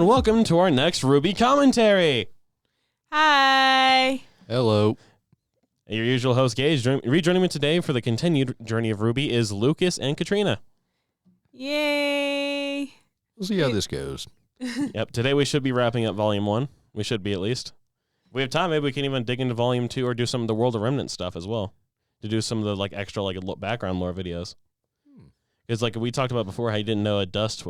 welcome to our next RWBY commentary. Hi. Hello. Your usual host, Gage. Rejoining me today for the continued journey of RWBY is Lucas and Katrina. Yay. We'll see how this goes. Yep, today we should be wrapping up Volume 1. We should be, at least. If we have time, maybe we can even dig into Volume 2 or do some of the World of Remnant stuff as well. To do some of the extra background lore videos. Because we talked about before how you didn't know a dust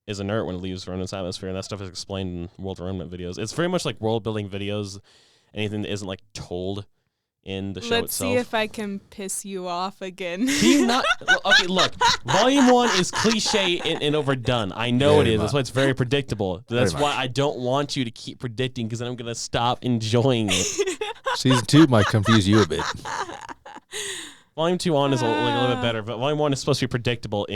is inert when it leaves Remnant's atmosphere, and that stuff is explained in World of Remnant videos. It's very much like world-building videos, anything that isn't told in the show Let's itself. see if I can piss you off again. Do you not? Okay, look. Volume 1 is cliche and overdone. I know it is. That's why it's very predictable. That's why I don't want you to keep predicting, because then I'm going to stop enjoying it. Season 2 might confuse you a bit. Volume 2 on is a little bit better, but Volume 1 is supposed to be predictable.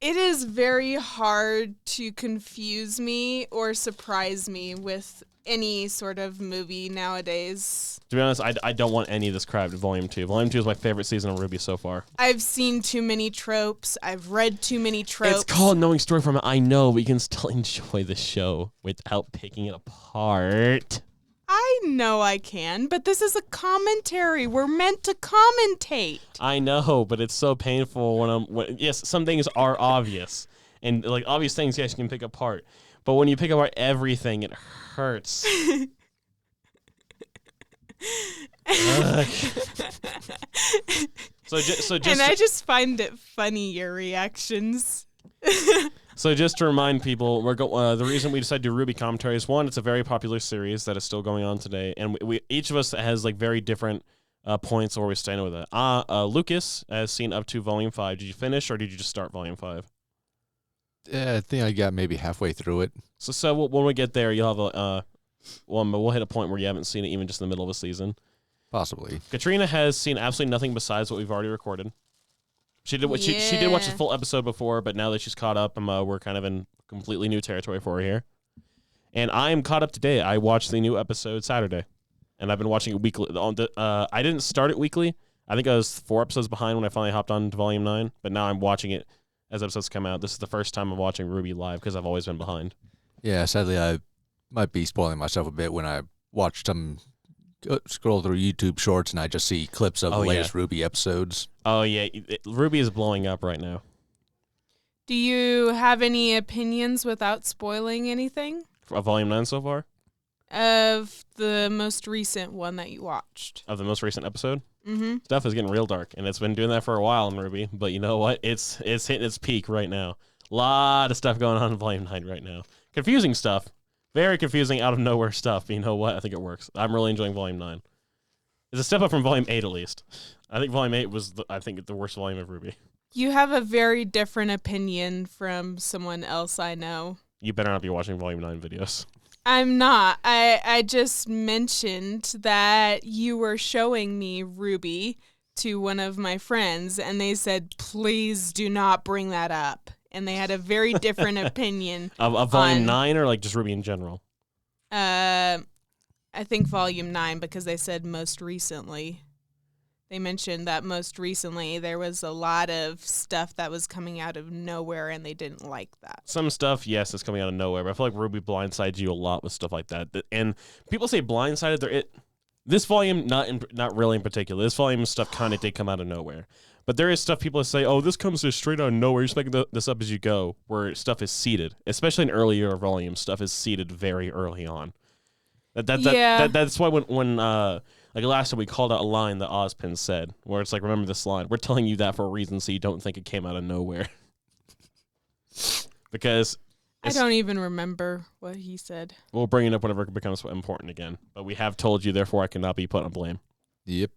It is very hard to confuse me or surprise me with any sort of movie nowadays. To be honest, I don't want any of this crap in Volume 2. Volume 2 is my favorite season of RWBY so far. I've seen too many tropes. I've read too many tropes. It's called Knowing Story Format. I know, but you can still enjoy the show without picking it apart. I know I can, but this is a commentary. We're meant to commentate. I know, but it's so painful when yes, some things are obvious. And obvious things, yes, you can pick apart. But when you pick apart everything, it hurts. And I just find it funny, your reactions. So just to remind people, the reason we decided to do RWBY commentary is, one, it's a very popular series that is still going on today, and we each of us has very different points where we stand with it. Lucas has seen up to Volume 5. Did you finish, or did you just start Volume 5? Yeah, I think I got maybe halfway through it. So when we get there, you'll have we'll hit a point where you haven't seen it even just in the middle of a season. Possibly. Katrina has seen absolutely nothing besides what we've already recorded. She did watch the full episode before, but now that she's caught up, we're kind of in completely new territory for her here. And I am caught up today. I watched the new episode Saturday, and I've been watching it weekly. I didn't start it weekly. I think I was 4 episodes behind when I finally hopped on to Volume 9, but now I'm watching it as episodes come out. This is the first time I'm watching RWBY live because I've always been behind. Yeah, sadly, I might be spoiling myself a bit when I watched some scroll through YouTube shorts and I just see clips of the latest RWBY episodes. Oh, yeah. RWBY is blowing up right now. Do you have any opinions without spoiling anything? Of Volume 9 so far? Of the most recent one that you watched. Of the most recent episode? Mm-hmm. Stuff is getting real dark, and it's been doing that for a while in RWBY, but you know what? It's hitting its peak right now. A lot of stuff going on in Volume 9 right now. Confusing stuff. Very confusing, out of nowhere stuff, but you know what? I think it works. I'm really enjoying Volume 9. It's a step up from Volume 8, at least. I think Volume 8 was, the worst volume of RWBY. You have a very different opinion from someone else I know. You better not be watching Volume 9 videos. I'm not. I just mentioned that you were showing me RWBY to one of my friends, and they said, please do not bring that up. And they had a very different opinion. Of Volume 9 or just RWBY in general? I think Volume 9, because they said most recently. They mentioned that most recently there was a lot of stuff that was coming out of nowhere, and they didn't like that. Some stuff, yes, is coming out of nowhere, but I feel like RWBY blindsides you a lot with stuff like that. And people say blindsided. This volume, not really in particular. This volume stuff kind of did come out of nowhere. But there is stuff people say, oh, this comes just straight out of nowhere. You're just making this up as you go, where stuff is seeded. Especially in earlier volumes, stuff is seeded very early on. That's why when last time we called out a line that Ozpin said, where it's remember this line. We're telling you that for a reason so you don't think it came out of nowhere. Because I don't even remember what he said. We'll bring it up whenever it becomes important again. But we have told you, therefore I cannot be put on blame. Yep.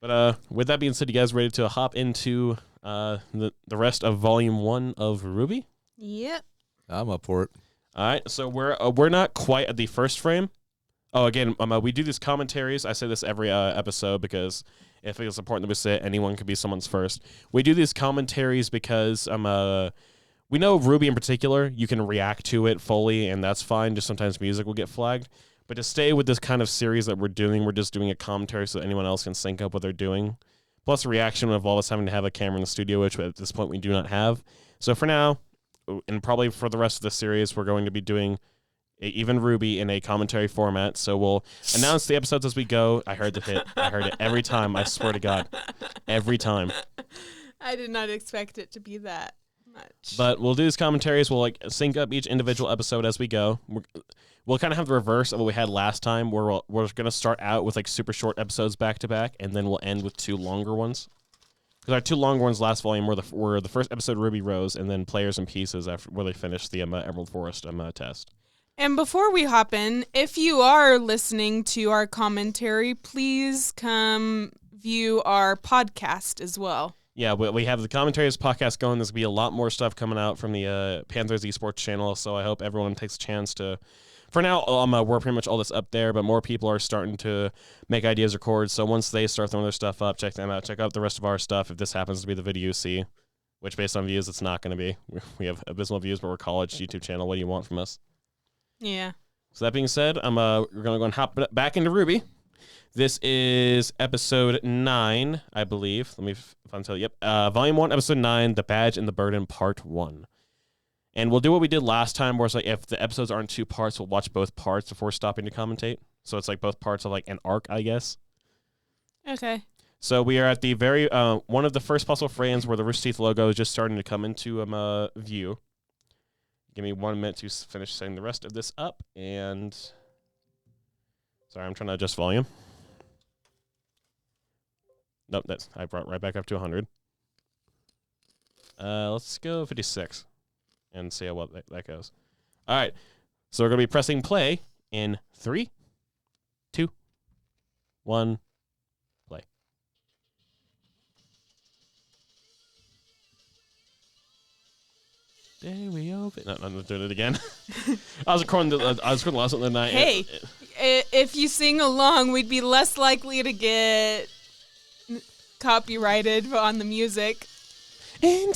But with that being said, you guys ready to hop into the rest of Volume 1 of RWBY? Yep. I'm up for it. All right, so we're not quite at the first frame. Oh, again, we do these commentaries. I say this every episode because if it's important that we say it, anyone could be someone's first. We do these commentaries because we know RWBY in particular, you can react to it fully, and that's fine. Just sometimes music will get flagged. But to stay with this kind of series that we're just doing a commentary so that anyone else can sync up what they're doing. Plus, a reaction of all of us having to have a camera in the studio, which at this point we do not have. So for now, and probably for the rest of the series, we're going to be doing even RWBY in a commentary format. So we'll announce the episodes as we go. I heard the hit. I heard it every time. I swear to God, every time. I did not expect it to be that much. But we'll do these commentaries. We'll sync up each individual episode as we go. We'll kind of have the reverse of what we had last time, where we're going to start out with super short episodes back to back, and then we'll end with 2 longer ones. Because our 2 longer ones last volume were the first episode, Ruby Rose, and then Players and Pieces, after where they finished the Emerald Forest test. And before we hop in, if you are listening to our commentary, please come view our podcast as well. Yeah, we have the commentaries podcast going. There's going to be a lot more stuff coming out from the Panthers Esports channel, so I hope everyone takes a chance to... For now, we're pretty much all this up there, but more people are starting to make ideas record, so once they start throwing their stuff up, check them out. Check out the rest of our stuff if this happens to be the video you see, which based on views, it's not going to be. We have abysmal views, but we're a college YouTube channel. What do you want from us? Yeah. So that being said, we're going to go and hop back into RWBY. This is episode 9, I believe. Let me if I tell you. Yep. Volume 1, episode 9, The Badge and the Burden, part 1. And we'll do what we did last time, where it's if the episodes aren't 2 parts, we'll watch both parts before stopping to commentate. So it's both parts of an arc, I guess. Okay. So we are at the very one of the first puzzle frames where the Rooster Teeth logo is just starting to come into view. Give me 1 minute to finish setting the rest of this up. And sorry, I'm trying to adjust volume. Nope, I brought right back up to 100. Let's go 56 and see how well that goes. All right, so we're going to be pressing play in 3, 2, 1, play. Day we open. No, I'm not doing it again. I was recording the last one the night. Hey, if you sing along, we'd be less likely to get copyrighted on the music. I'm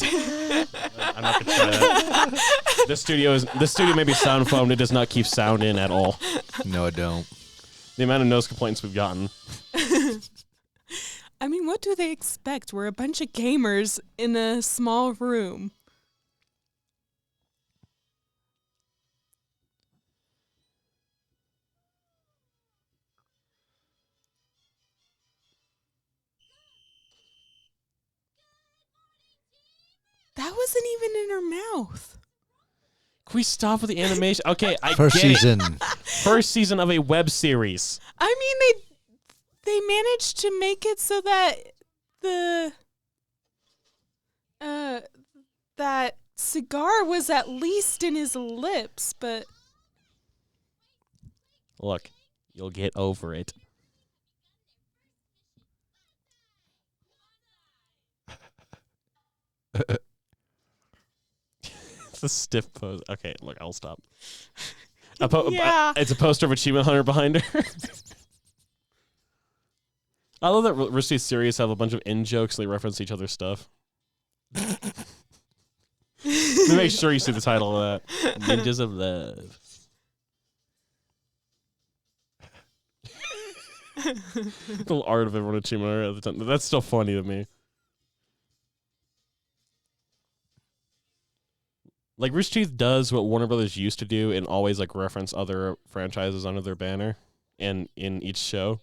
not gonna try that. This studio may be sound foamed. It does not keep sound in at all. No, I don't. The amount of noise complaints we've gotten. I mean, what do they expect? We're a bunch of gamers in a small room. That wasn't even in her mouth. Can we stop with the animation? Okay, First get season. it. First season of a web series. I mean, they managed to make it so that that cigar was at least in his lips, but Look, you'll get over it. It's a stiff pose. Okay, look, I'll stop. Yeah. It's a poster of Achievement Hunter behind her. I love that Rooster series have a bunch of in-jokes and they reference each other's stuff. Let me make sure you see the title of that. Ninjas of Love. The little art of everyone Achievement Hunter at the time. That's still funny to me. Rooster Teeth does what Warner Brothers used to do and always reference other franchises under their banner and in each show.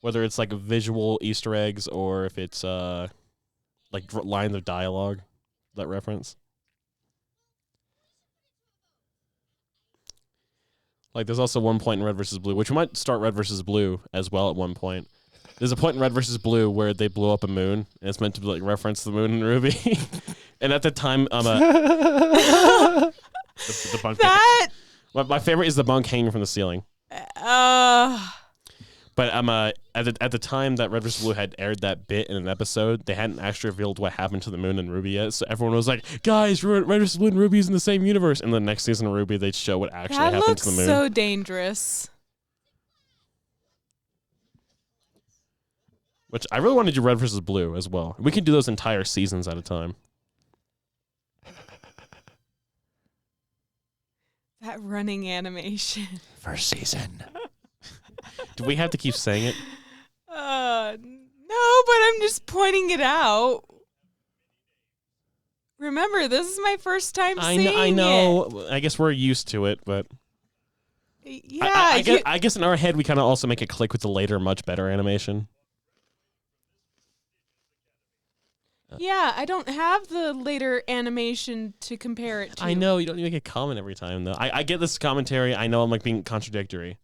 Whether it's visual Easter eggs or if it's lines of dialogue that reference. There's also one point in Red vs. Blue, which we might start Red vs. Blue as well at one point. There's a point in Red vs. Blue where they blew up a moon, and it's meant to reference the moon in RWBY. And at the time, the bunk. that. My favorite is the bunk hanging from the ceiling. But at the time that Red vs. Blue had aired that bit in an episode, they hadn't actually revealed what happened to the moon in RWBY yet. So everyone was like, "Guys, Red vs. Blue and RWBY's in the same universe." And the next season of RWBY, they'd show what actually happened to the moon. That looks so dangerous. Which I really want to do Red vs. Blue as well. We could do those entire seasons at a time. That running animation. First season. Do we have to keep saying it? No, but I'm just pointing it out. Remember, this is my first time I seeing I know. I guess we're used to it, but it. Yeah, I guess in our head we kind of also make it click with the later, much better animation. yeah, I don't have the later animation to compare it to. I know you don't need to make a comment every time though. I get this commentary. I know I'm like being contradictory.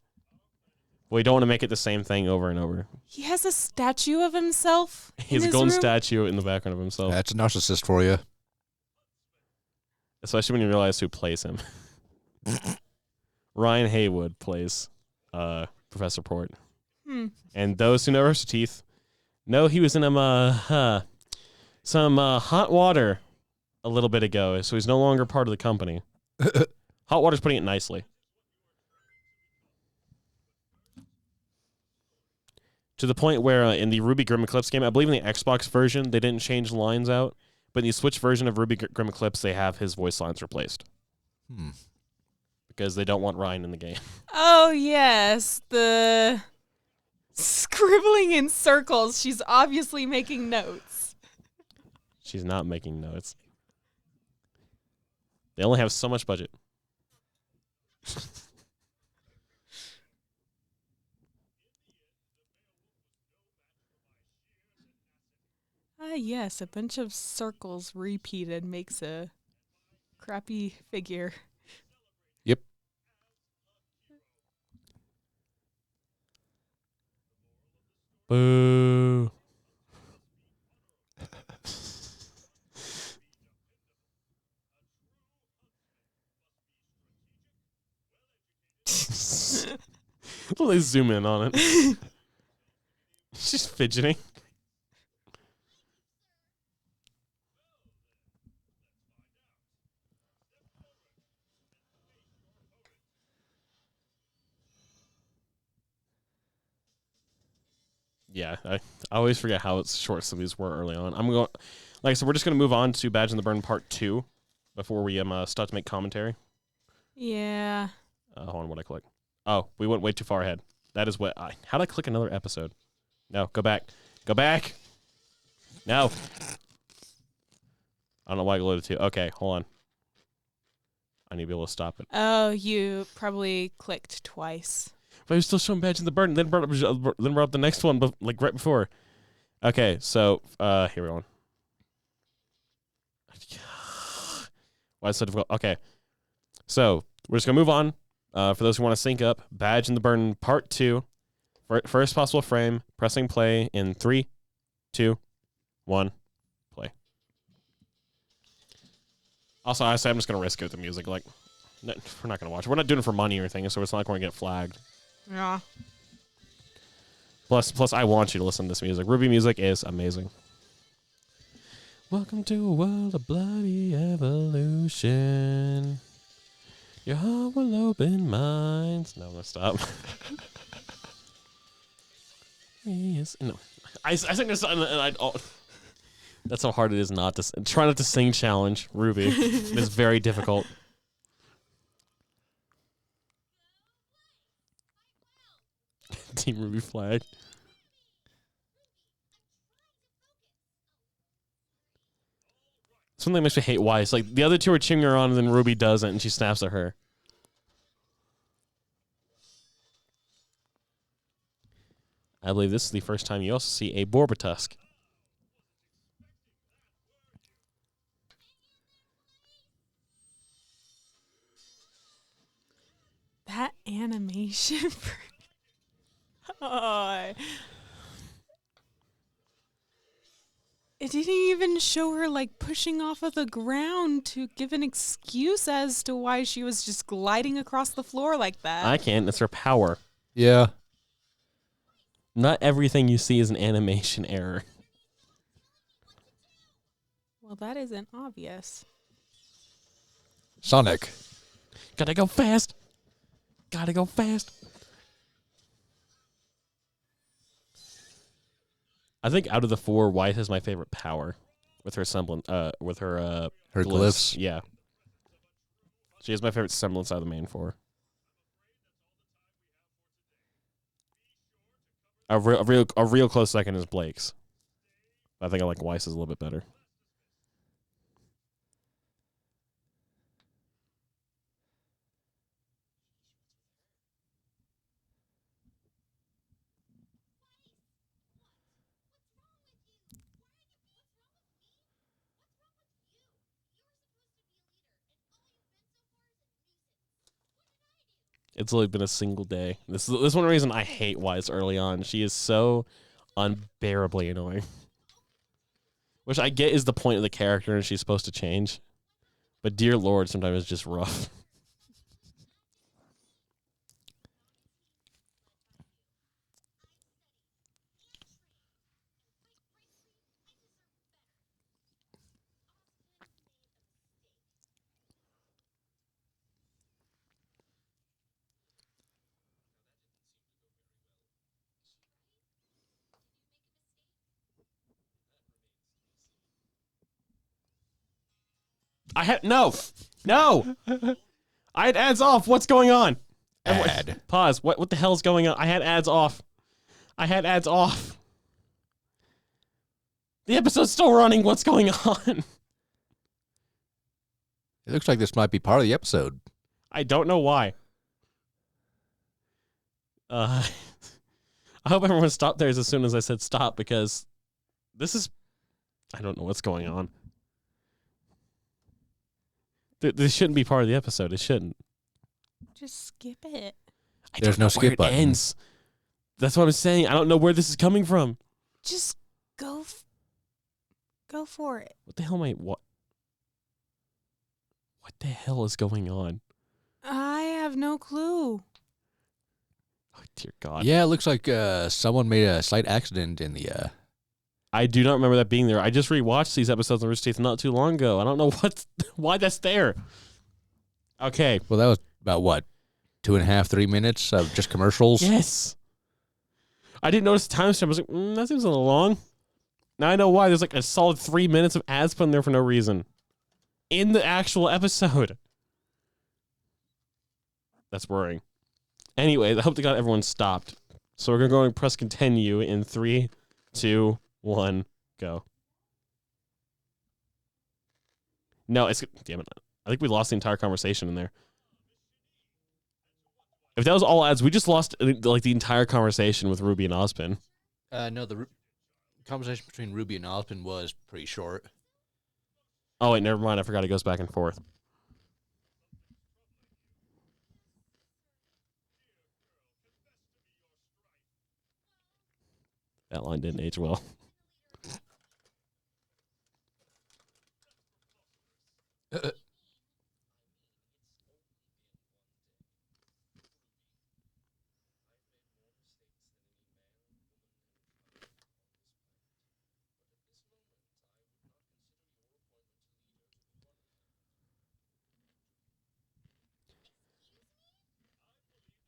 We don't want to make it the same thing over and over. He has a statue of himself. He has in a his golden room. statue in the background of himself. That's a narcissist for you. Especially when you realize who plays him. Ryan Haywood plays Professor Port. And those who know Rooster Teeth know he was in some hot water a little bit ago, so he's no longer part of the company. Hot water's putting it nicely. To the point where in the RWBY Grim Eclipse game, I believe in the Xbox version, they didn't change lines out. But in the Switch version of RWBY Grim Eclipse, they have his voice lines replaced. Because they don't want Ryan in the game. Oh, yes. The scribbling in circles. She's obviously making notes. She's not making notes. They only have so much budget. Yes, a bunch of circles repeated makes a crappy figure. Yep. Boo. Well, they zoom in on it. She's fidgeting. Yeah, I always forget how short some of these were early on. I'm going, like I said, we're just going to move on to Badge in the Burn Part 2 before we start to make commentary. Yeah. Hold on, what I click? Oh, we went way too far ahead. That is what how did I click another episode? No, go back. Go back. No. I don't know why I loaded to. Okay, hold on. I need to be able to stop it. Oh, you probably clicked twice. But I was still showing Badge in the Burn, and then brought up the next one, like right before. Okay, so here we go. Why is it so difficult? Okay, so we're just gonna move on. For those who want to sync up, Badge in the Burn Part 2, first possible frame, pressing play in 3, 2, 1, play. Also, honestly, I'm just gonna risk it with the music. Like, we're not gonna watch it. We're not doing it for money or anything, so it's not going to get flagged. Yeah. Plus, I want you to listen to this music. RWBY music is amazing. Welcome to a world of bloody evolution. Your heart will open minds. No, I'm gonna stop. Yes, no. I think there's that's how hard it is not to try not to sing challenge RWBY. It is very difficult. Team RWBY flag. Something that makes me hate Weiss. Like, the other two are cheering her on, and then RWBY doesn't, and she snaps at her. I believe this is the first time you also see a Borbatusk. That animation. Oh. It didn't even show her like pushing off of the ground to give an excuse as to why she was just gliding across the floor like that. I can't. It's her power. Yeah. Not everything you see is an animation error. Well, that isn't obvious. Sonic. Gotta go fast. Gotta go fast. I think out of the four, White is my favorite power with her semblance, with her glyphs. Yeah, she is my favorite semblance out of the main four. A real close second is Blake's. I think I like Weiss's a little bit better. It's only been a single day. This is one reason I hate Wise early on. She is so unbearably annoying. Which I get is the point of the character and she's supposed to change. But dear Lord, sometimes it's just rough. I had no. I had ads off. What's going on? Ad. Pause. What the hell's going on? I had ads off. The episode's still running. What's going on? It looks like this might be part of the episode. I don't know why. I hope everyone stopped theirs as soon as I said stop because this is... I don't know what's going on. This shouldn't be part of the episode. It shouldn't. Just skip it. There's no skip button. Ends. That's what I'm saying. I don't know where this is coming from. Just go for it. What the hell am I... What the hell is going on? I have no clue. Oh, dear God. Yeah, it looks like someone made a slight accident in the... I do not remember that being there. I just rewatched these episodes of Rooster Teeth not too long ago. I don't know why that's there. Okay. Well, that was about, what, 2.5, 3 minutes of just commercials? Yes. I didn't notice the timestamp. I was like, that seems a little long. Now I know why. There's like a solid 3 minutes of ads put in there for no reason. In the actual episode. That's worrying. Anyway, I hope to God everyone stopped. So we're going to go and press continue in 3, 2, 1, go. No, it's... Damn it. I think we lost the entire conversation in there. If that was all ads, we just lost like the entire conversation with Ruby and Ozpin. No, the conversation between Ruby and Ozpin was pretty short. Oh, wait, never mind. I forgot it goes back and forth. That line didn't age well.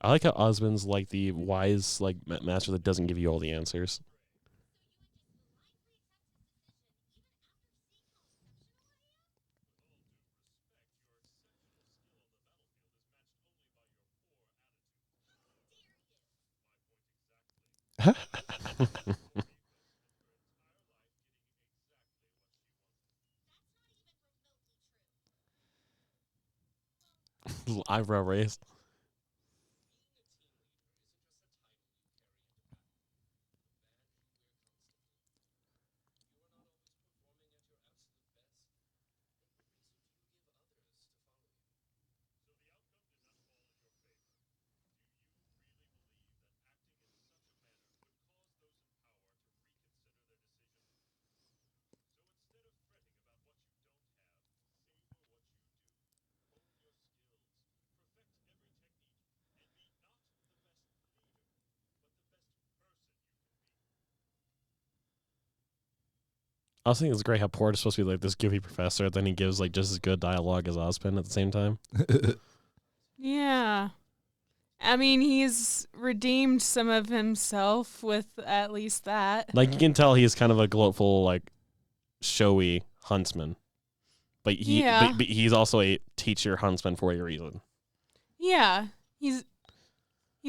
I like how Osmond's like the wise like master that doesn't give you all the answers. Little eyebrow raised. I was thinking it's great how Port is supposed to be like this goofy professor, then he gives like just as good dialogue as Ozpin at the same time. Yeah. I mean, he's redeemed some of himself with at least that. Like you can tell he's kind of a gloatful, like showy huntsman. But but he's also a teacher huntsman for a reason. Yeah. He's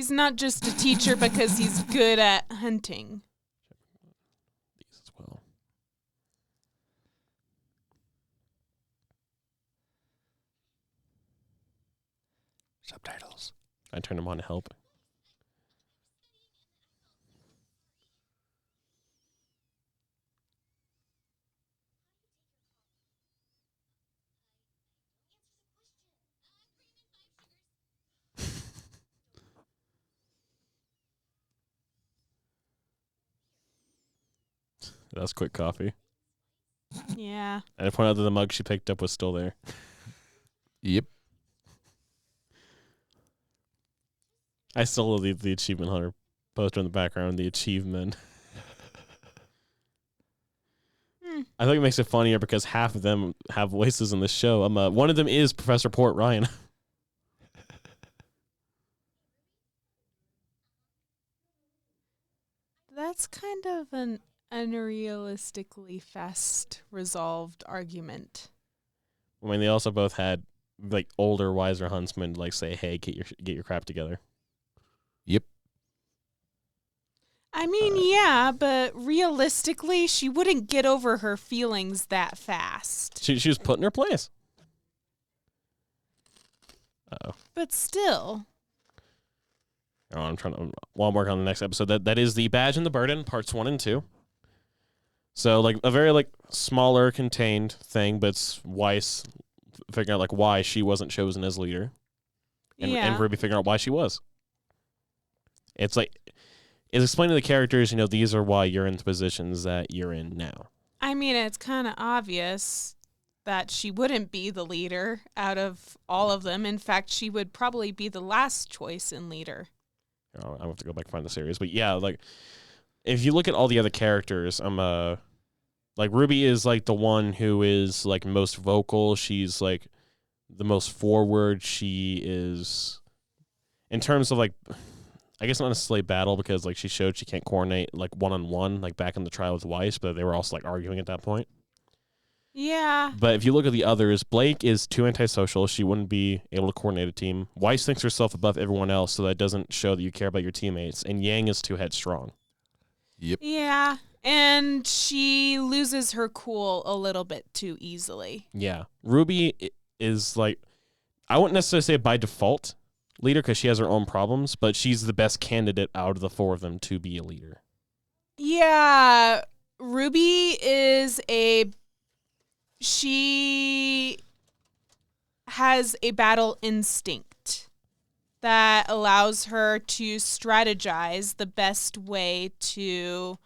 not just a teacher because he's good at hunting. These as well. Subtitles. I turned him on to help. That's quick coffee. Yeah. And I point out that the mug she picked up was still there. Yep. I still love the Achievement Hunter poster in the background, the achievement. I think it makes it funnier because half of them have voices in the show. One of them is Professor Port Ryan. That's kind of an unrealistically fast resolved argument. I mean, they also both had like older, wiser huntsmen like say, "Hey, get your crap together." Yep. I mean, yeah, but realistically, she wouldn't get over her feelings that fast. She was put in her place. Uh-oh. But still. Oh, while I'm working on the next episode, that is The Badge and the Burden, parts 1 and 2. So, like, a very, like, smaller, contained thing, but it's Weiss figuring out, like, why she wasn't chosen as leader. And Ruby figuring out why she was. It's like, it's explaining to the characters, these are why you're in the positions that you're in now. I mean, it's kind of obvious that she wouldn't be the leader out of all of them. In fact, she would probably be the last choice in leader. I have to go back and find the series. But yeah, like, if you look at all the other characters, like, Ruby is, like, the one who is, like, most vocal. She's, like, the most forward. She is, in terms of, like, I guess not necessarily battle, because, like, she showed she can't coordinate, like, one-on-one, like, back in the trial with Weiss, but they were also, like, arguing at that point. Yeah. But if you look at the others, Blake is too antisocial. She wouldn't be able to coordinate a team. Weiss thinks herself above everyone else, so that doesn't show that you care about your teammates. And Yang is too headstrong. Yep. Yeah. And she loses her cool a little bit too easily. Yeah. Ruby is, like, I wouldn't necessarily say by default leader, because she has her own problems, but she's the best candidate out of the four of them to be a leader. Yeah. Ruby she has a battle instinct that allows her to strategize the best way to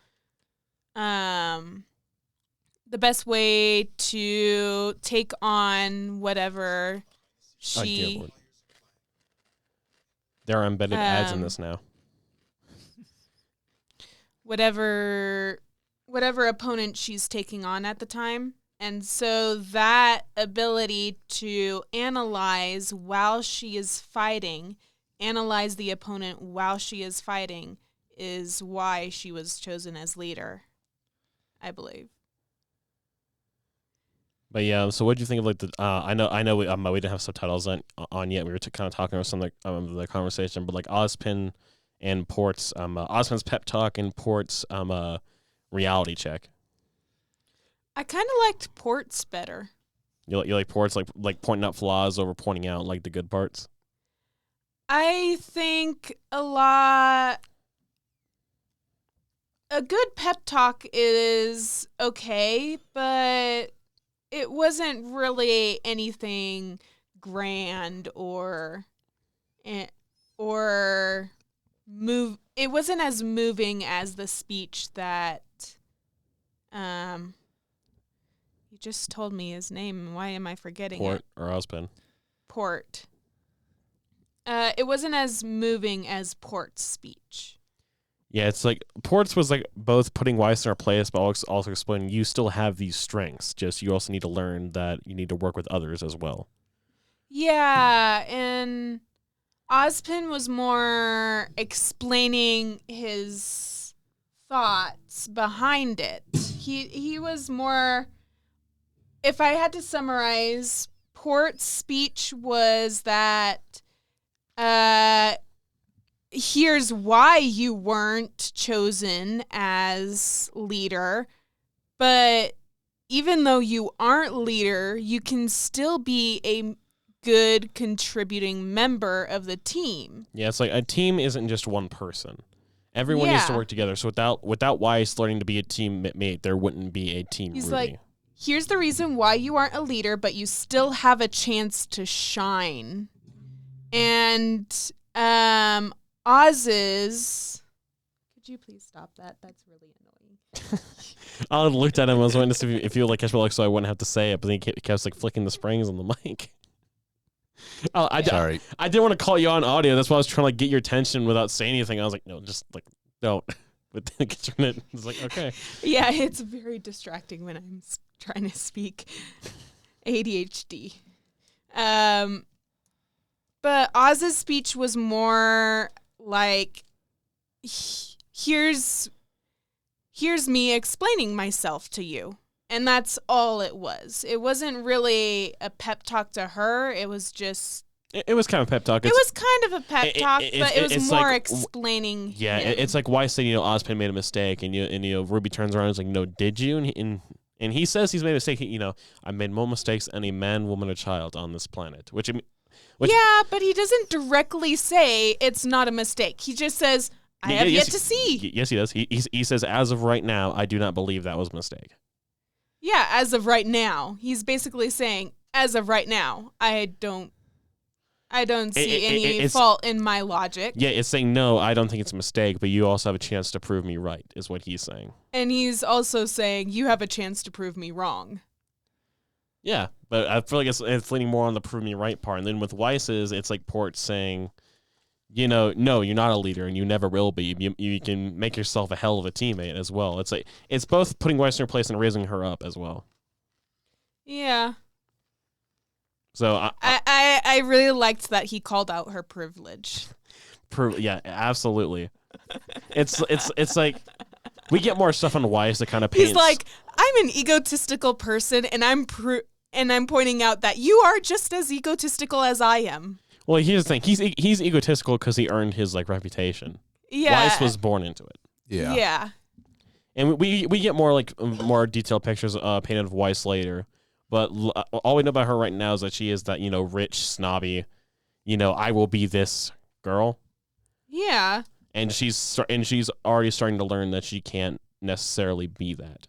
take on whatever Oh, dear she Lord. There are embedded ads in this now. whatever opponent she's taking on at the time. And so that ability to analyze while she is fighting, analyze the opponent while she is fighting, is why she was chosen as leader, I believe. But yeah, so what do you think of, like, the? I know we didn't have subtitles on yet. We were kind of talking about some of the conversation, but like Ozpin and Port's Ozpin's pep talk and Port's reality check. I kind of liked Port's better. You like Port's like pointing out flaws over pointing out, like, the good parts. I think a good pep talk is okay, but it wasn't really anything grand or move. It wasn't as moving as the speech that you just told me his name. Why am I forgetting Port it? or Ozpin. Port. It wasn't as moving as Port's speech. Yeah, it's like Port's was like both putting Weiss in her place, but also explaining you still have these strengths. Just you also need to learn that you need to work with others as well. Yeah, and Ozpin was more explaining his thoughts behind it. He was more. If I had to summarize, Port's speech was that, here's why you weren't chosen as leader, but even though you aren't leader, you can still be a good contributing member of the team. Yeah, it's like a team isn't just one person. Everyone needs to work together. So without Weiss learning to be a teammate, there wouldn't be a team. He's Ruby. like, here's the reason why you aren't a leader, but you still have a chance to shine. And Oz's... Could you please stop that? That's really annoying. I looked at him. I was waiting to see if he would like catch me, like, so I wouldn't have to say it. But then he kept like flicking the springs on the mic. Sorry. I didn't want to call you on audio. That's why I was trying to like get your attention without saying anything. I was like, no, just like don't. But then it's like, okay. Yeah, it's very distracting when I'm trying to speak. ADHD. But Oz's speech was more like, here's me explaining myself to you. And that's all it was. It wasn't really a pep talk to her. It was just... It was kind of a pep talk. It was kind of a pep talk, but it was more like, explaining Yeah, him. it's like Weiss saying, Ozpin made a mistake, and RWBY turns around and is like, no, did you? And he says he's made a mistake. I made more mistakes than a man, woman, or child on this planet. Which yeah, but he doesn't directly say it's not a mistake. He just says, I have yet to see. Yes, he does. He says, as of right now, I do not believe that was a mistake. Yeah, as of right now. He's basically saying, as of right now, I don't see any fault in my logic. Yeah, it's saying, no, I don't think it's a mistake, but you also have a chance to prove me right, is what he's saying. And he's also saying, you have a chance to prove me wrong. Yeah, but I feel like it's leaning more on the prove me right part. And then with Weiss's, it's like Port saying, no, you're not a leader, and you never will be. You can make yourself a hell of a teammate as well. It's like it's both putting Weiss in her place and raising her up as well. Yeah. So I really liked that he called out her privilege. Yeah, absolutely. It's like we get more stuff on Weiss that kind of paints. He's like, I'm an egotistical person, and I'm pointing out that you are just as egotistical as I am. Well, here's the thing. He's egotistical because he earned his like reputation. Yeah. Weiss was born into it. Yeah. Yeah. And we get more detailed pictures painted of Weiss later. But all we know about her right now is that she is that, rich, snobby, I will be this girl. Yeah. And she's already starting to learn that she can't necessarily be that.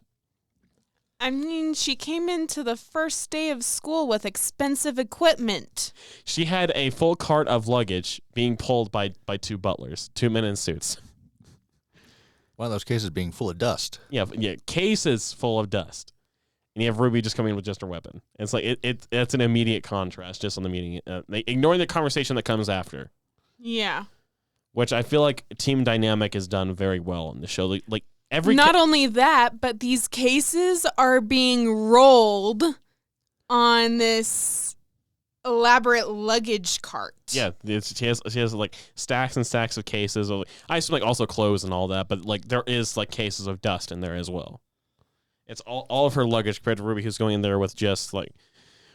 I mean, she came into the first day of school with expensive equipment. She had a full cart of luggage being pulled by two butlers, two men in suits. One of those cases being full of dust. Yeah, cases full of dust. And you have RWBY just coming in with just her weapon. It's like it's an immediate contrast just on the meeting, ignoring the conversation that comes after. Yeah. Which I feel like team dynamic is done very well in the show. Like Not only that, but these cases are being rolled on this elaborate luggage cart. Yeah, she has like stacks and stacks of cases. I assume like also clothes and all that, but like there is like cases of dust in there as well. It's all of her luggage compared to RWBY, who's going in there with just like,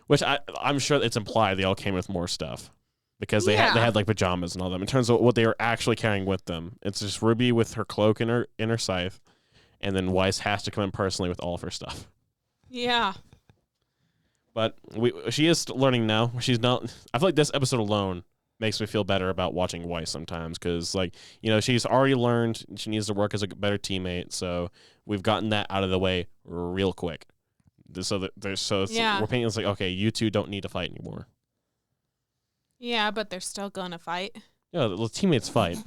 which I'm sure it's implied they all came with more stuff because they had like pajamas and all that. In terms of what they were actually carrying with them, it's just RWBY with her cloak and her scythe, and then Weiss has to come in personally with all of her stuff. Yeah. But she is learning now. She's not. I feel like this episode alone makes me feel better about watching Weiss sometimes because, like, she's already learned she needs to work as a better teammate. So we've gotten that out of the way real quick. We're painting it's like, okay, you two don't need to fight anymore. Yeah, but they're still gonna fight. Yeah, the teammates fight.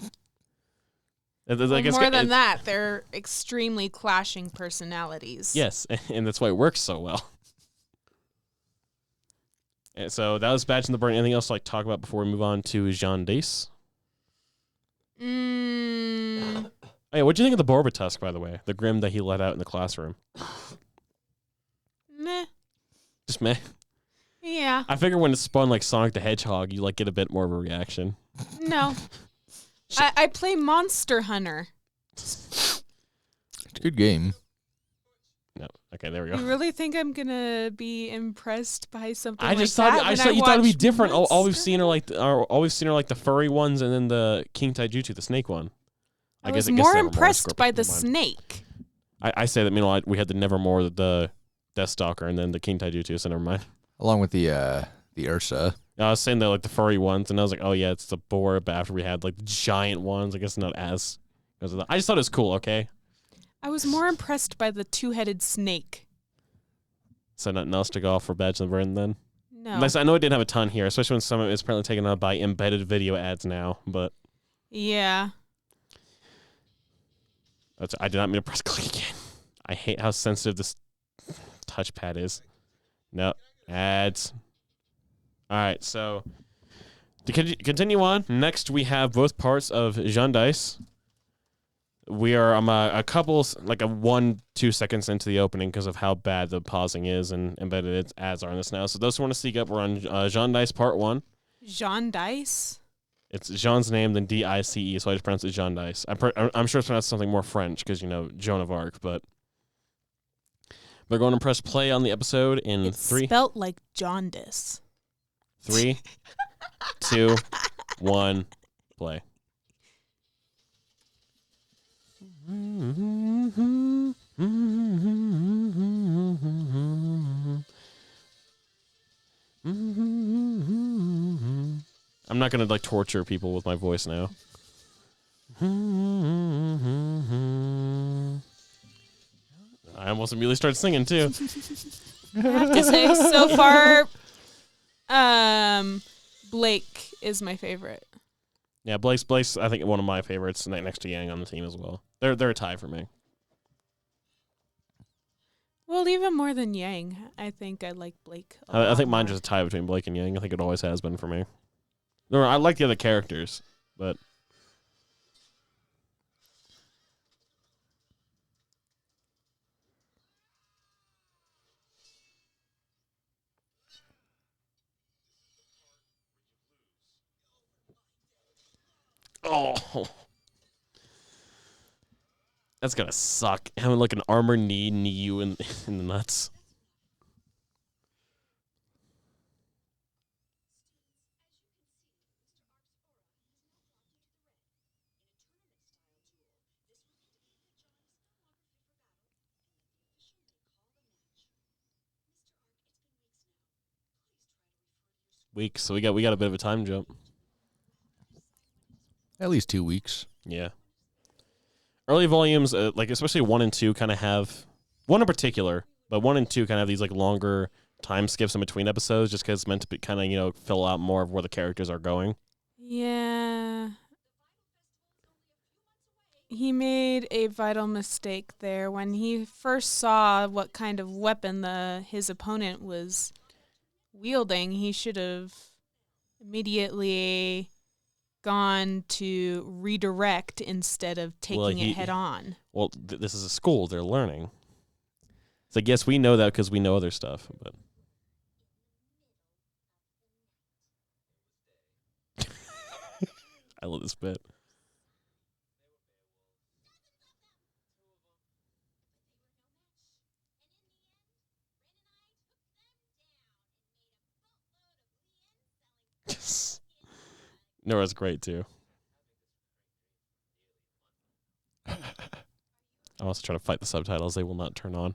More than that, they're extremely clashing personalities. Yes, and that's why it works so well. And so that was Badge in the Burn. Anything else to talk about before we move on to Jean Dace? Hey, what'd you think of the Borba Tusk, by the way? The Grim that he let out in the classroom. Meh. Just meh? Yeah. I figure when it's spun like Sonic the Hedgehog, you get a bit more of a reaction. No. I play Monster Hunter. It's a good game. No. Okay, there we go. You really think I'm gonna be impressed by something I just like thought that? I thought you thought it'd be different. All we've seen are like the furry ones and then the King Taijutsu, the snake one. I was more impressed by the snake. I say that meanwhile we had the Nevermore, the Deathstalker, and then the King Taijutsu, so never mind. Along with the Ursa. I was saying that the furry ones, and I was like, oh yeah, it's the boar. But after we had the giant ones, I guess not as. I just thought it was cool. Okay. I was more impressed by the two-headed snake. So nothing else to go off for Badge and Burn then? No. I know it didn't have a ton here, especially when some of it is apparently taken up by embedded video ads now. But yeah. I did not mean to press click again. I hate how sensitive this touchpad is. No, ads. All right, so to continue on, next we have both parts of Jean Dice. We are a couple, like a 1-2 seconds into the opening because of how bad the pausing is and embedded ads are in this now. So those who want to seek up, we're on Jean Dice Part 1. Jean Dice? It's Jean's name, then D-I-C-E, so I just pronounce it Jean Dice. I'm sure it's pronounced something more French because, Joan of Arc, but we're going to press play on the episode in It's 3. spelt like jaundice. 3, 2, 1, play. I'm not going to torture people with my voice now. I almost immediately started singing too. I have to say, so far, Blake is my favorite. Yeah, Blake's I think one of my favorites next to Yang on the team as well. They're a tie for me. Well, even more than Yang, I think I like Blake. I think mine's just a tie between Blake and Yang. I think it always has been for me. No, I like the other characters, but oh, that's gonna suck. Having an armor knee you in the nuts. Weeks, so we got a bit of a time jump. At least 2 weeks. Yeah. Early volumes, especially 1 and 2, kind of have 1 in particular, but 1 and 2 kind of have these longer time skips in between episodes, just because it's meant to be kind of fill out more of where the characters are going. Yeah. He made a vital mistake there when he first saw what kind of weapon his opponent was wielding. He should have immediately gone to redirect instead of taking it head on. Well, this is a school. They're learning. So yes, we know that because we know other stuff. But I love this bit. Nora's great too. I'm also trying to fight the subtitles. They will not turn on.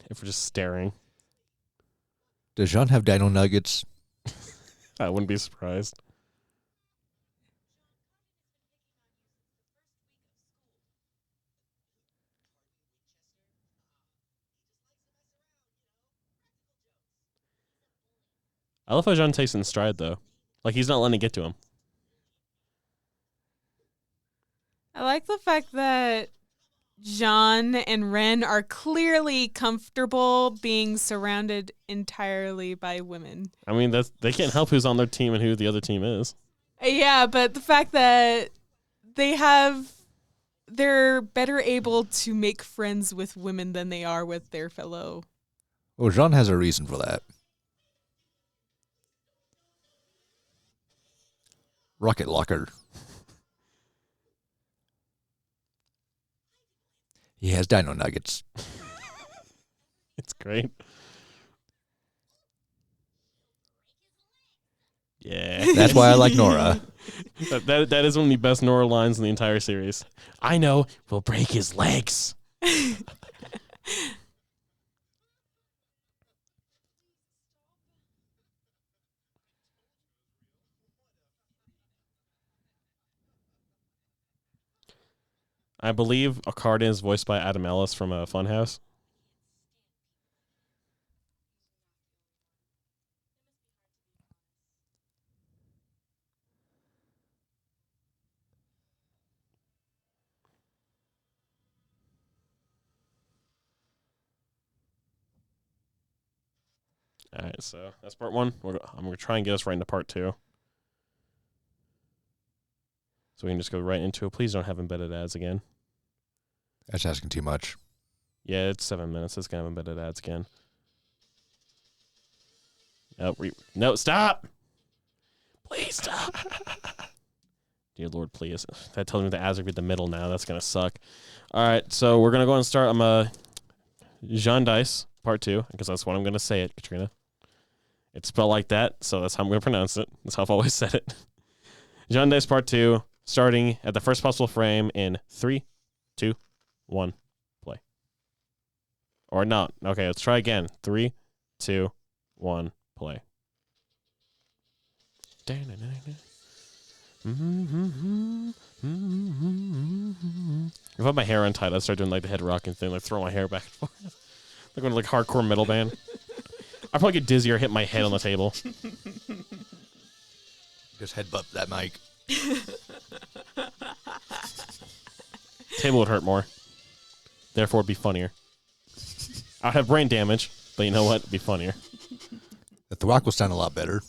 If we're just staring. Does Jean have dino nuggets? I wouldn't be surprised. I love how Jean takes it in stride, though. He's not letting it get to him. I like the fact that Jean and Ren are clearly comfortable being surrounded entirely by women. I mean, they can't help who's on their team and who the other team is. Yeah, but the fact that they're better able to make friends with women than they are with their fellow. Well, Jean has a reason for that. Rocket Locker. He has dino nuggets. It's great. Yeah. That's why I like Nora. That is one of the best Nora lines in the entire series. I know, we'll break his legs. I believe Akardin is voiced by Adam Ellis from Funhouse. All right, so that's part 1. I'm gonna try and get us right into part 2. So we can just go right into it. Please don't have embedded ads again. That's asking too much. Yeah, it's 7 minutes. It's gonna have embedded ads again. No, stop! Please stop! Dear Lord, please. That tells me the ads are in the middle now. That's gonna suck. All right, so we're gonna go and start. I'm Jean Dice part 2 because that's what I'm gonna say it, Katrina. It's spelled like that, so that's how I'm gonna pronounce it. That's how I've always said it. Jean Dice part 2, starting at the first possible frame in 3, 2, 1, play. Or not. Okay, let's try again. 3, 2, 1, play. If I have my hair untied, I'd start doing like the head rocking thing, like throw my hair back and forth. Like going to like hardcore metal band. I'd probably get dizzy or hit my head on the table. Just headbutt that mic. Table would hurt more. Therefore, it'd be funnier. I'd have brain damage, but you know what? It'd be funnier. The rock will sound a lot better.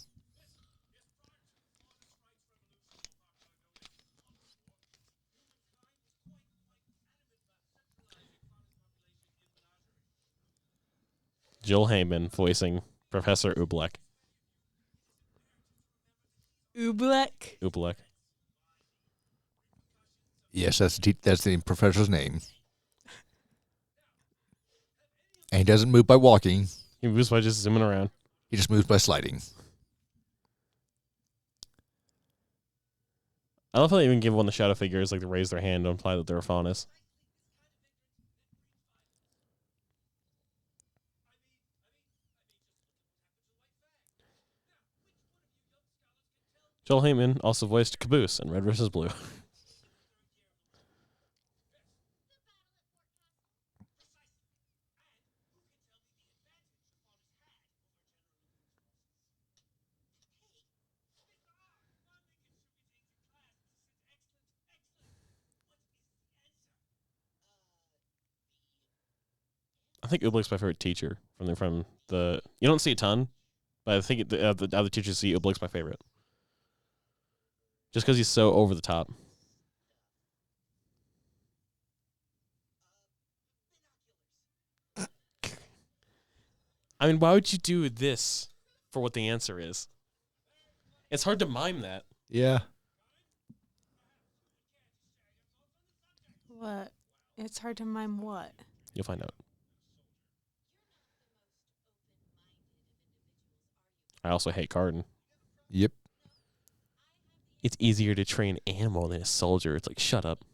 Jill Heyman voicing Professor Oobleck. Oobleck? Yes, that's the professor's name. And he doesn't move by walking. He moves by just zooming around. He just moves by sliding. I love how they even give one of the shadow figures like to raise their hand to imply that they're a faunus. Joel Heyman also voiced Caboose in Red vs. Blue. I think Oobleck's my favorite teacher from the. You don't see a ton, but I think the other teachers see Oobleck's my favorite. Just because he's so over the top. I mean, why would you do this for what the answer is? It's hard to mime that. Yeah. What? It's hard to mime what? You'll find out. I also hate Carden. Yep. It's easier to train animal than a soldier. It's like, shut up.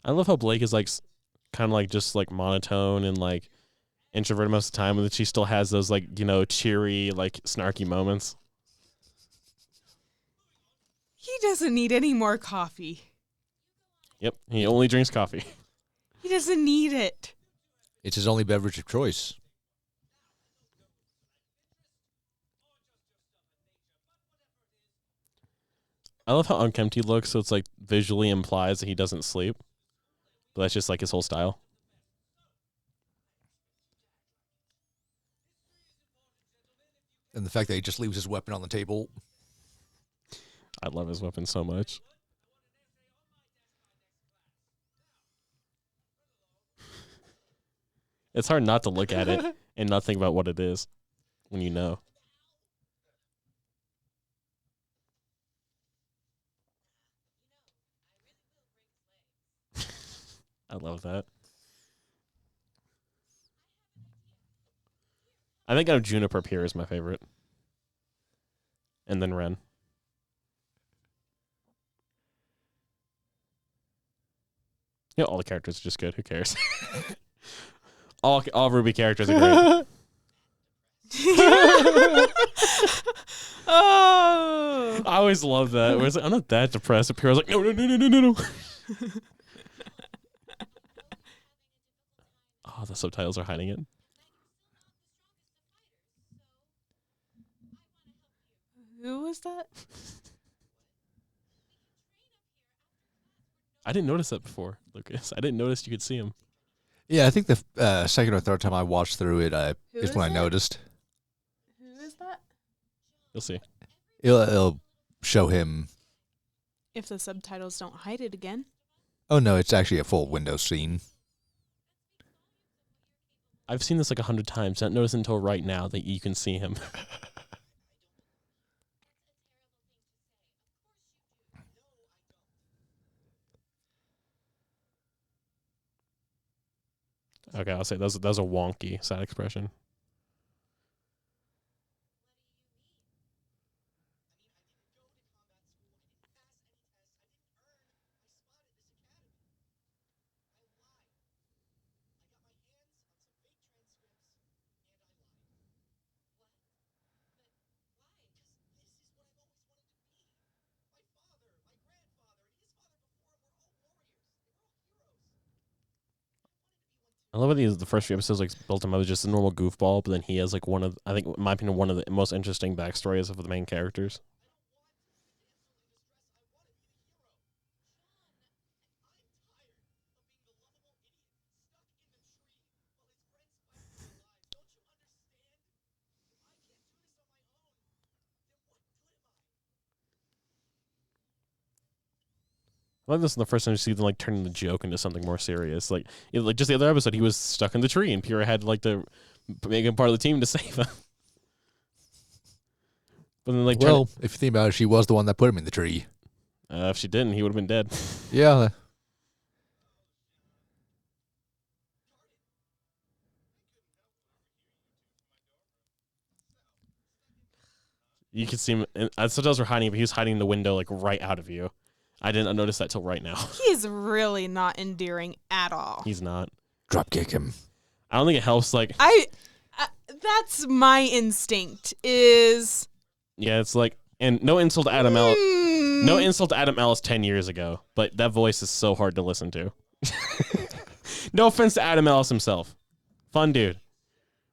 I love how Blake is like kind of like just like monotone and like introverted most of the time, and that she still has those like, you know, cheery, like snarky moments. He doesn't need any more coffee. Yep, he only drinks coffee. He doesn't need it. It's his only beverage of choice. I love how unkempt he looks, so it's like visually implies that he doesn't sleep. But that's just like his whole style. And the fact that he just leaves his weapon on the table. I love his weapon so much. It's hard not to look at it and not think about what it is when you know. I love that. I think out of Juniper, Pierre is my favorite. And then Ren. Yeah, all the characters are just good. Who cares? all RWBY characters are great. Oh! I always love that. Where it's like, I'm not that depressed. Pierre's like, no. the subtitles are hiding it. Who was that? I didn't notice that before, Lucas. I didn't notice you could see him. Yeah, I think the second or third time I watched through it Who is is when I it? noticed. Who is that? You'll see. It'll show him. If the subtitles don't hide it again. Oh, no, it's actually a full window scene. I've seen this like 100 times. Not noticed until right now that you can see him. Okay, I'll say that was a wonky sad expression. I love how the first few episodes like built him up as just a normal goofball, but then he has like I think in my opinion, one of the most interesting backstories of the main characters. I like this is the first time you see them like turning the joke into something more serious. Like just the other episode, he was stuck in the tree, and Pyrrha had like to make him part of the team to save him. But then like, Well, if you think about it, she was the one that put him in the tree. if she didn't, he would have been dead. Yeah. You could see him. And subtitles were hiding, but he was hiding in the window like right out of you. I didn't notice that till right now. He's really not endearing at all. He's not. Drop kick him. I don't think it helps. Like, That's my instinct. Is yeah, it's like, and no insult to Adam Ellis. No insult to Adam Ellis 10 years ago, but that voice is so hard to listen to. No offense to Adam Ellis himself, fun dude,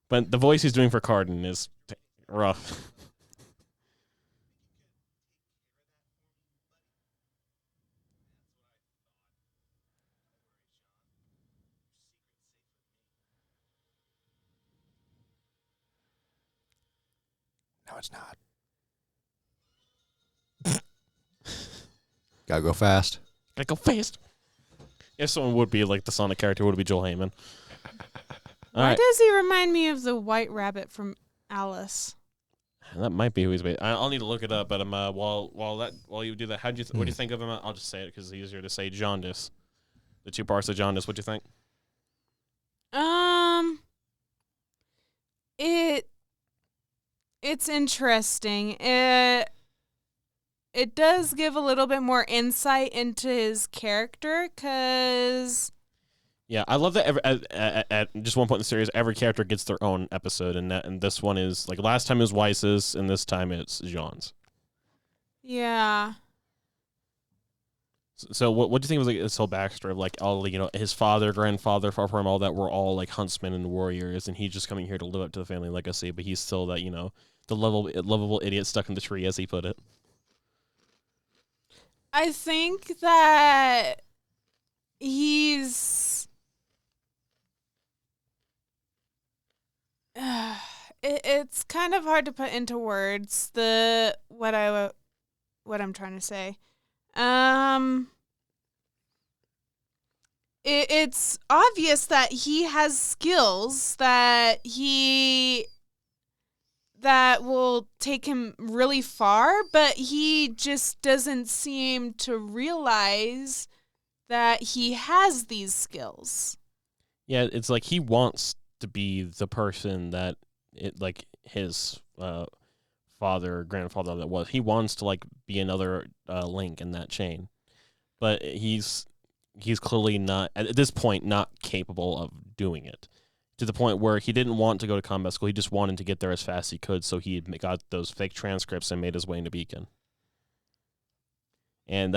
but the voice he's doing for Cardin is rough. No, it's not. Gotta go fast. Gotta go fast. If someone would be like the Sonic character, would be Joel Heyman. Why does he remind me of the White Rabbit from Alice? That might be who he's based. I'll need to look it up. But while you do that, what do you think of him? I'll just say it because it's easier to say. Jaundice, the two parts of Jaundice. What do you think? It's interesting. It does give a little bit more insight into his character, because yeah, I love that. At just one point in the series, every character gets their own episode, and this one is like last time it was Weiss's, and this time it's Jean's. yeah. So what do you think was like this whole backstory of like all his father, grandfather, far from all that were all like huntsmen and warriors, and he's just coming here to live up to the family legacy, but he's still that the lovable idiot stuck in the tree, as he put it. I think that he's it's kind of hard to put into words what I'm trying to say. It's obvious that he has skills that will take him really far, but he just doesn't seem to realize that he has these skills. Yeah, it's like he wants to be the person that his father or grandfather that was. He wants to like be another link in that chain, but he's clearly not at this point not capable of doing it. To the point where he didn't want to go to combat school. He just wanted to get there as fast as he could, so he got those fake transcripts and made his way into Beacon. And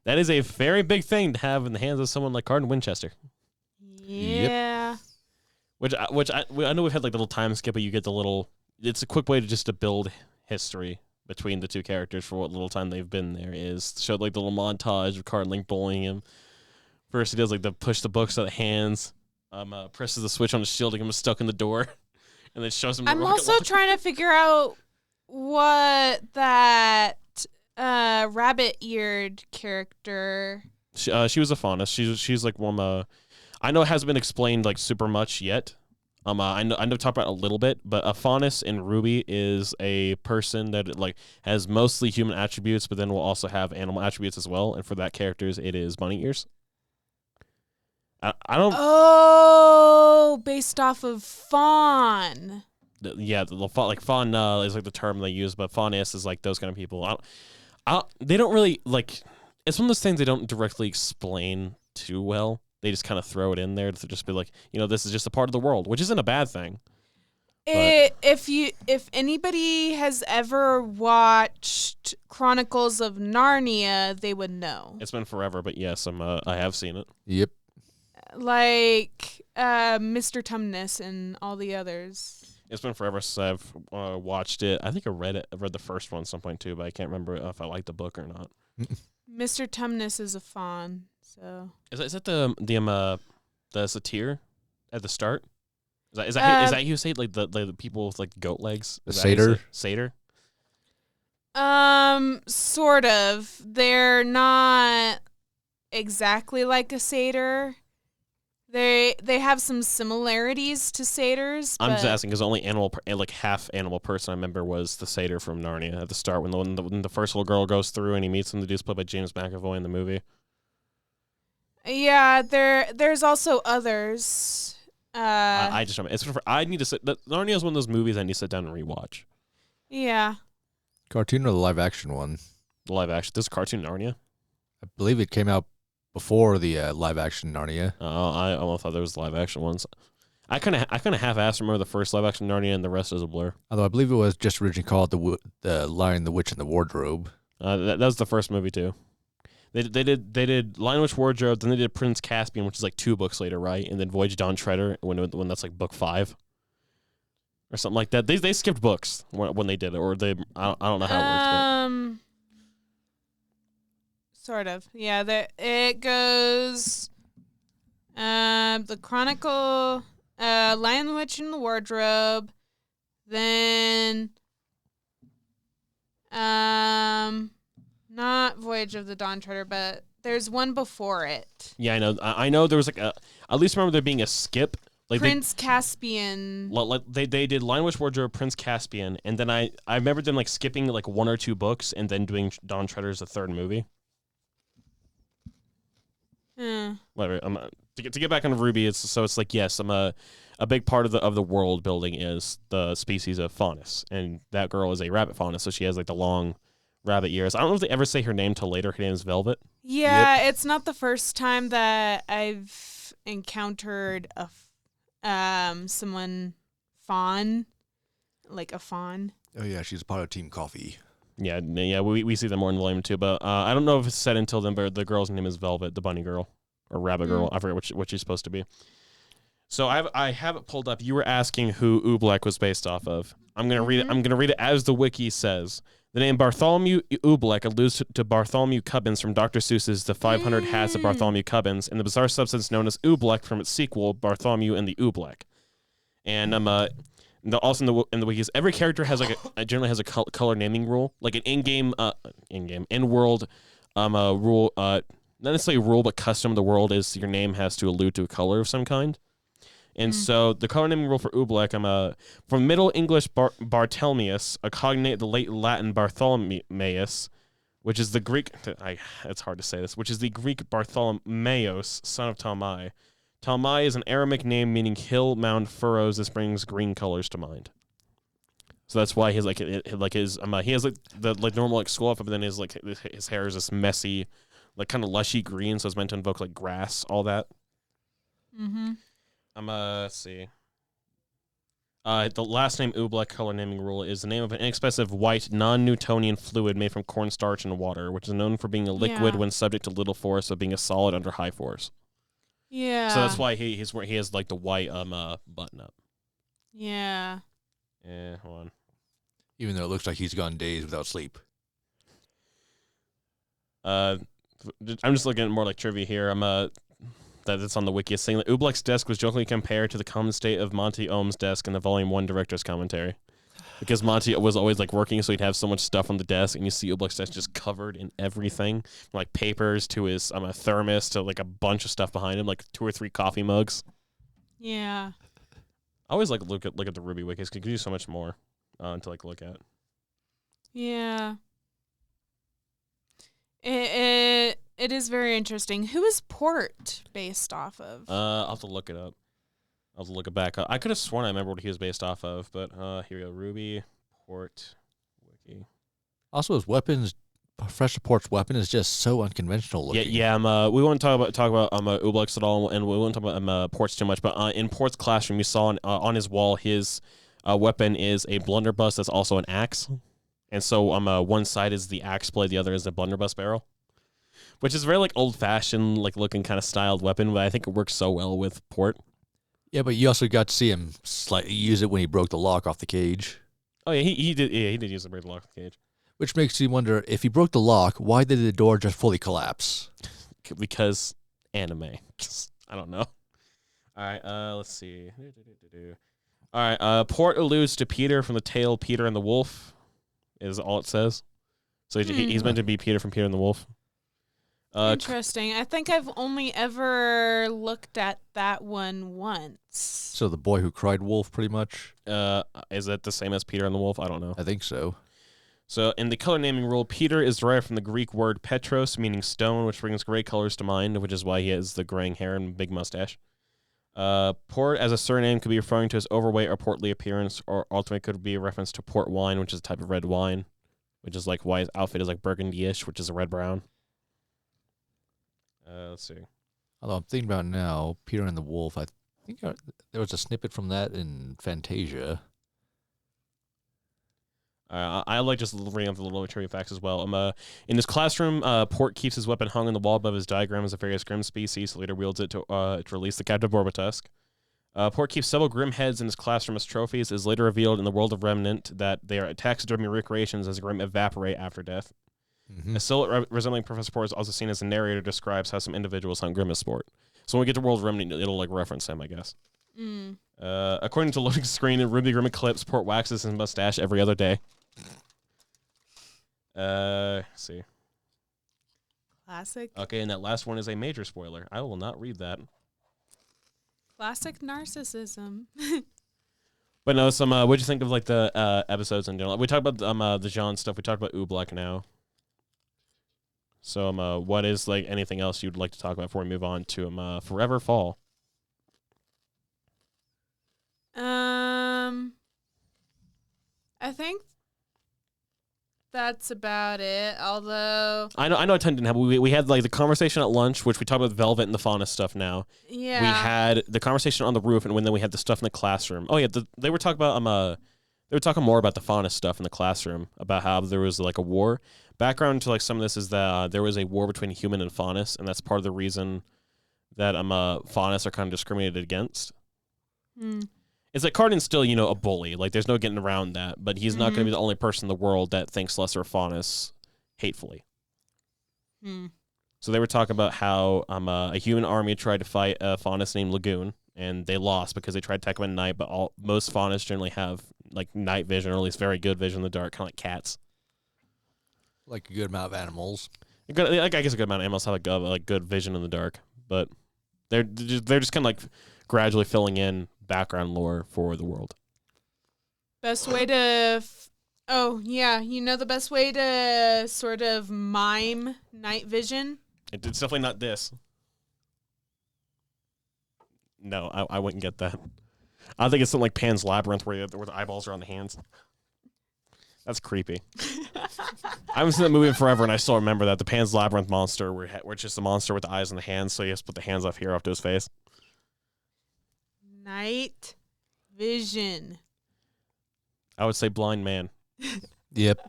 that is a very big thing to have in the hands of someone like Cardin Winchester. Yeah. I know we've had like the little time skip, but you get the little. It's a quick way to build history between the two characters for what little time they've been there. Is showed like the little montage of Cardlink bullying him. First, he does like the push the books out of hands. Presses the switch on his shield to get him stuck in the door, and then shows him. I'm also trying to figure out what that rabbit-eared character. She was a faunus. She's like one. I know it hasn't been explained like super much yet. I know talk about it a little bit, but a faunus in RWBY is a person that like has mostly human attributes, but then will also have animal attributes as well. And for that characters, it is bunny ears. I don't. Oh, based off of fawn. Yeah, like fawn is like the term they use, but faunus is like those kind of people. They don't really like. It's one of those things they don't directly explain too well. They just kind of throw it in there to just be like, this is just a part of the world, which isn't a bad thing. If anybody has ever watched Chronicles of Narnia, they would know. It's been forever, but yes, I have seen it. Yep. Like Mr. Tumnus and all the others. It's been forever since I've watched it. I think I read the first one at some point too, but I can't remember if I liked the book or not. Mr. Tumnus is a fawn, so. Is that the satyr at the start? Is that you say like the people with like goat legs? The satyr? Satyr? Sort of. They're not exactly like a satyr. They have some similarities to satyrs. I'm just asking because the only half animal person I remember was the satyr from Narnia at the start when the first little girl goes through and he meets him. The dude's played by James McAvoy in the movie. Yeah, there's also others. I just remember I need to sit. Narnia is one of those movies I need to sit down and rewatch. Yeah. Cartoon or the live action one? The live action. This is cartoon Narnia. I believe it came out before the live action Narnia. I almost thought there was live action ones. I kind of half-assed remember the first live action Narnia, and the rest is a blur. Although I believe it was just originally called the Lion, the Witch, and the Wardrobe. That was the first movie too. They did Lion, Witch, Wardrobe, then they did Prince Caspian, which is like 2 books later, right? And then Voyage Dawn Treader when that's like book 5 or something like that. They skipped books when they did it, or I don't know how it works. Sort of. Yeah, it goes the Chronicle, Lion, the Witch, and the Wardrobe, then not Voyage of the Dawn Treader, but there's one before it. Yeah, I know. I know there was like at least remember there being a skip. Like Prince Caspian. Like they did Lion, Witch, Wardrobe, Prince Caspian, and then I remember them like skipping like 1 or 2 books and then doing Dawn Treader as the 3rd movie. Whatever. To get back on RWBY, it's like yes, a big part of the world building is the species of faunus, and that girl is a rabbit faunus, so she has like the long rabbit ears. I don't know if they ever say her name till later. Her name is Velvet. Yeah, Yep. It's not the first time that I've encountered someone fawn, like a fawn. Oh yeah, she's a part of Team Coffee. Yeah, we see them more in Volume 2, but I don't know if it's said until then, but the girl's name is Velvet, the bunny girl, or rabbit girl. I forget what she's supposed to be. So I have it pulled up. You were asking who Oobleck was based off of. I'm gonna read it. I'm gonna read it as the wiki says. The name Bartholomew Oobleck alludes to Bartholomew Cubbins from Dr. Seuss's The 500 Hats of Bartholomew Cubbins and the bizarre substance known as Oobleck from its sequel, Bartholomew and the Oobleck. And also in the wikis, every character has like generally has a color naming rule, like an in-world rule, not necessarily a rule, but custom of the world is your name has to allude to a color of some kind. And so the color naming rule for Oobleck, from Middle English Barthelmeus, a cognate the late Latin Bartholomeus, which is the Greek. It's hard to say this. Which is the Greek Bartholomeos, son of Talmai. Talmai is an Aramaic name meaning hill, mound, furrows. This brings green colors to mind. So that's why he has like he has like the like normal like skull up, but then his hair is this messy, like kind of lushy green. So it's meant to invoke like grass, all that. Mm-hmm. Let's see. The last name Oobleck color naming rule is the name of an inexpensive white non-Newtonian fluid made from cornstarch and water, which is known for being a liquid when subject to little force, but being a solid under high force. Yeah. So that's why he has like the white button up. Yeah. Yeah, hold on. Even though it looks like he's gone days without sleep. I'm just looking at more like trivia here. That's on the wiki. It's saying that Oobleck's desk was jokingly compared to the common state of Monty Ohm's desk in the Volume 1 director's commentary. Because Monty was always like working, so he'd have so much stuff on the desk, and you see Oobleck's desk just covered in everything, from like papers to his thermos to like a bunch of stuff behind him, like 2 or 3 coffee mugs. Yeah. I always like look at the RWBY wikis because you can do so much more to like look at. Yeah. It is very interesting. Who is Port based off of? I'll have to look it up. I'll have to look it back. I could have sworn I remember what he was based off of, but here we go. RWBY Port wiki. Also, his weapons, Professor Port's weapon is just so unconventional looking. Yeah. We won't talk about Oobleck's at all, and we won't talk about Port's too much. But in Port's classroom, you saw on his wall his weapon is a blunderbuss that's also an axe, and so one side is the axe blade, the other is the blunderbuss barrel, which is very like old fashioned, like looking kind of styled weapon. But I think it works so well with Port. Yeah, but you also got to see him slightly use it when he broke the lock off the cage. Oh yeah, he did. Yeah, he did use the break lock cage. Which makes you wonder, if he broke the lock, why did the door just fully collapse? Because anime. I don't know. All right, let's see. All right, Port alludes to Peter from the tale Peter and the Wolf, is all it says. So he's meant to be Peter from Peter and the Wolf. Interesting. I think I've only ever looked at that one once. So the boy who cried wolf, pretty much? Is that the same as Peter and the Wolf? I don't know. I think so. So in the color naming rule, Peter is derived from the Greek word petros, meaning stone, which brings gray colors to mind, which is why he has the graying hair and big mustache. Port as a surname could be referring to his overweight or portly appearance, or ultimately could be a reference to port wine, which is a type of red wine, which is like why his outfit is like burgundy-ish, which is a red-brown. Let's see. Although I'm thinking about now, Peter and the Wolf, I think there was a snippet from that in Fantasia. I like just reading up the little trivia facts as well. In his classroom, Port keeps his weapon hung on the wall above his diagrams of various grim species, so later wields it to release the captive Borbotusk. Port keeps several grim heads in his classroom as trophies. It is later revealed in the world of Remnant that they are taxidermy recreations as grim evaporate after death. Mm-hmm. A silhouette resembling Professor Port is also seen as the narrator describes how some individuals hunt grim as sport. So when we get to World of Remnant, it'll like reference him, I guess. According to loading screen in RWBY Grim Eclipse, Port waxes his mustache every other day. Let's see. Classic. Okay, and that last one is a major spoiler. I will not read that. Classic narcissism. But no, what'd you think of like the episodes in general? We talked about the Jean stuff. We talked about Oobleck now. So what is like anything else you'd like to talk about before we move on to Forever Fall? I think that's about it. Although I know a ton didn't have. We had like the conversation at lunch, which we talked about Velvet and the Fauna stuff. Now yeah, we had the conversation on the roof, and then we had the stuff in the classroom. Oh yeah, they were talking about they were talking more about the Fauna stuff in the classroom, about how there was like a war. Background to like some of this is that there was a war between human and faunus, and that's part of the reason that faunus are kind of discriminated against. It's like Cardin's still, a bully. Like there's no getting around that, but he's not going to be the only person in the world that thinks lesser of faunus hatefully. So they were talking about how a human army tried to fight a faunus named Lagoon, and they lost because they tried to attack him at night. But most faunus generally have like night vision, or at least very good vision in the dark, kind of like cats. Like a good amount of animals. I guess a good amount of animals have like good vision in the dark, but they're just kind of like gradually filling in background lore for the world. Best way to the best way to sort of mime night vision? It's definitely not this. No, I wouldn't get that. I think it's something like Pan's Labyrinth where the eyeballs are on the hands. That's creepy. I haven't seen that movie in forever, and I still remember that. The Pan's Labyrinth monster, where it's just a monster with the eyes and the hands, so he has to put the hands off here, off to his face. Night vision. I would say blind man. Yep.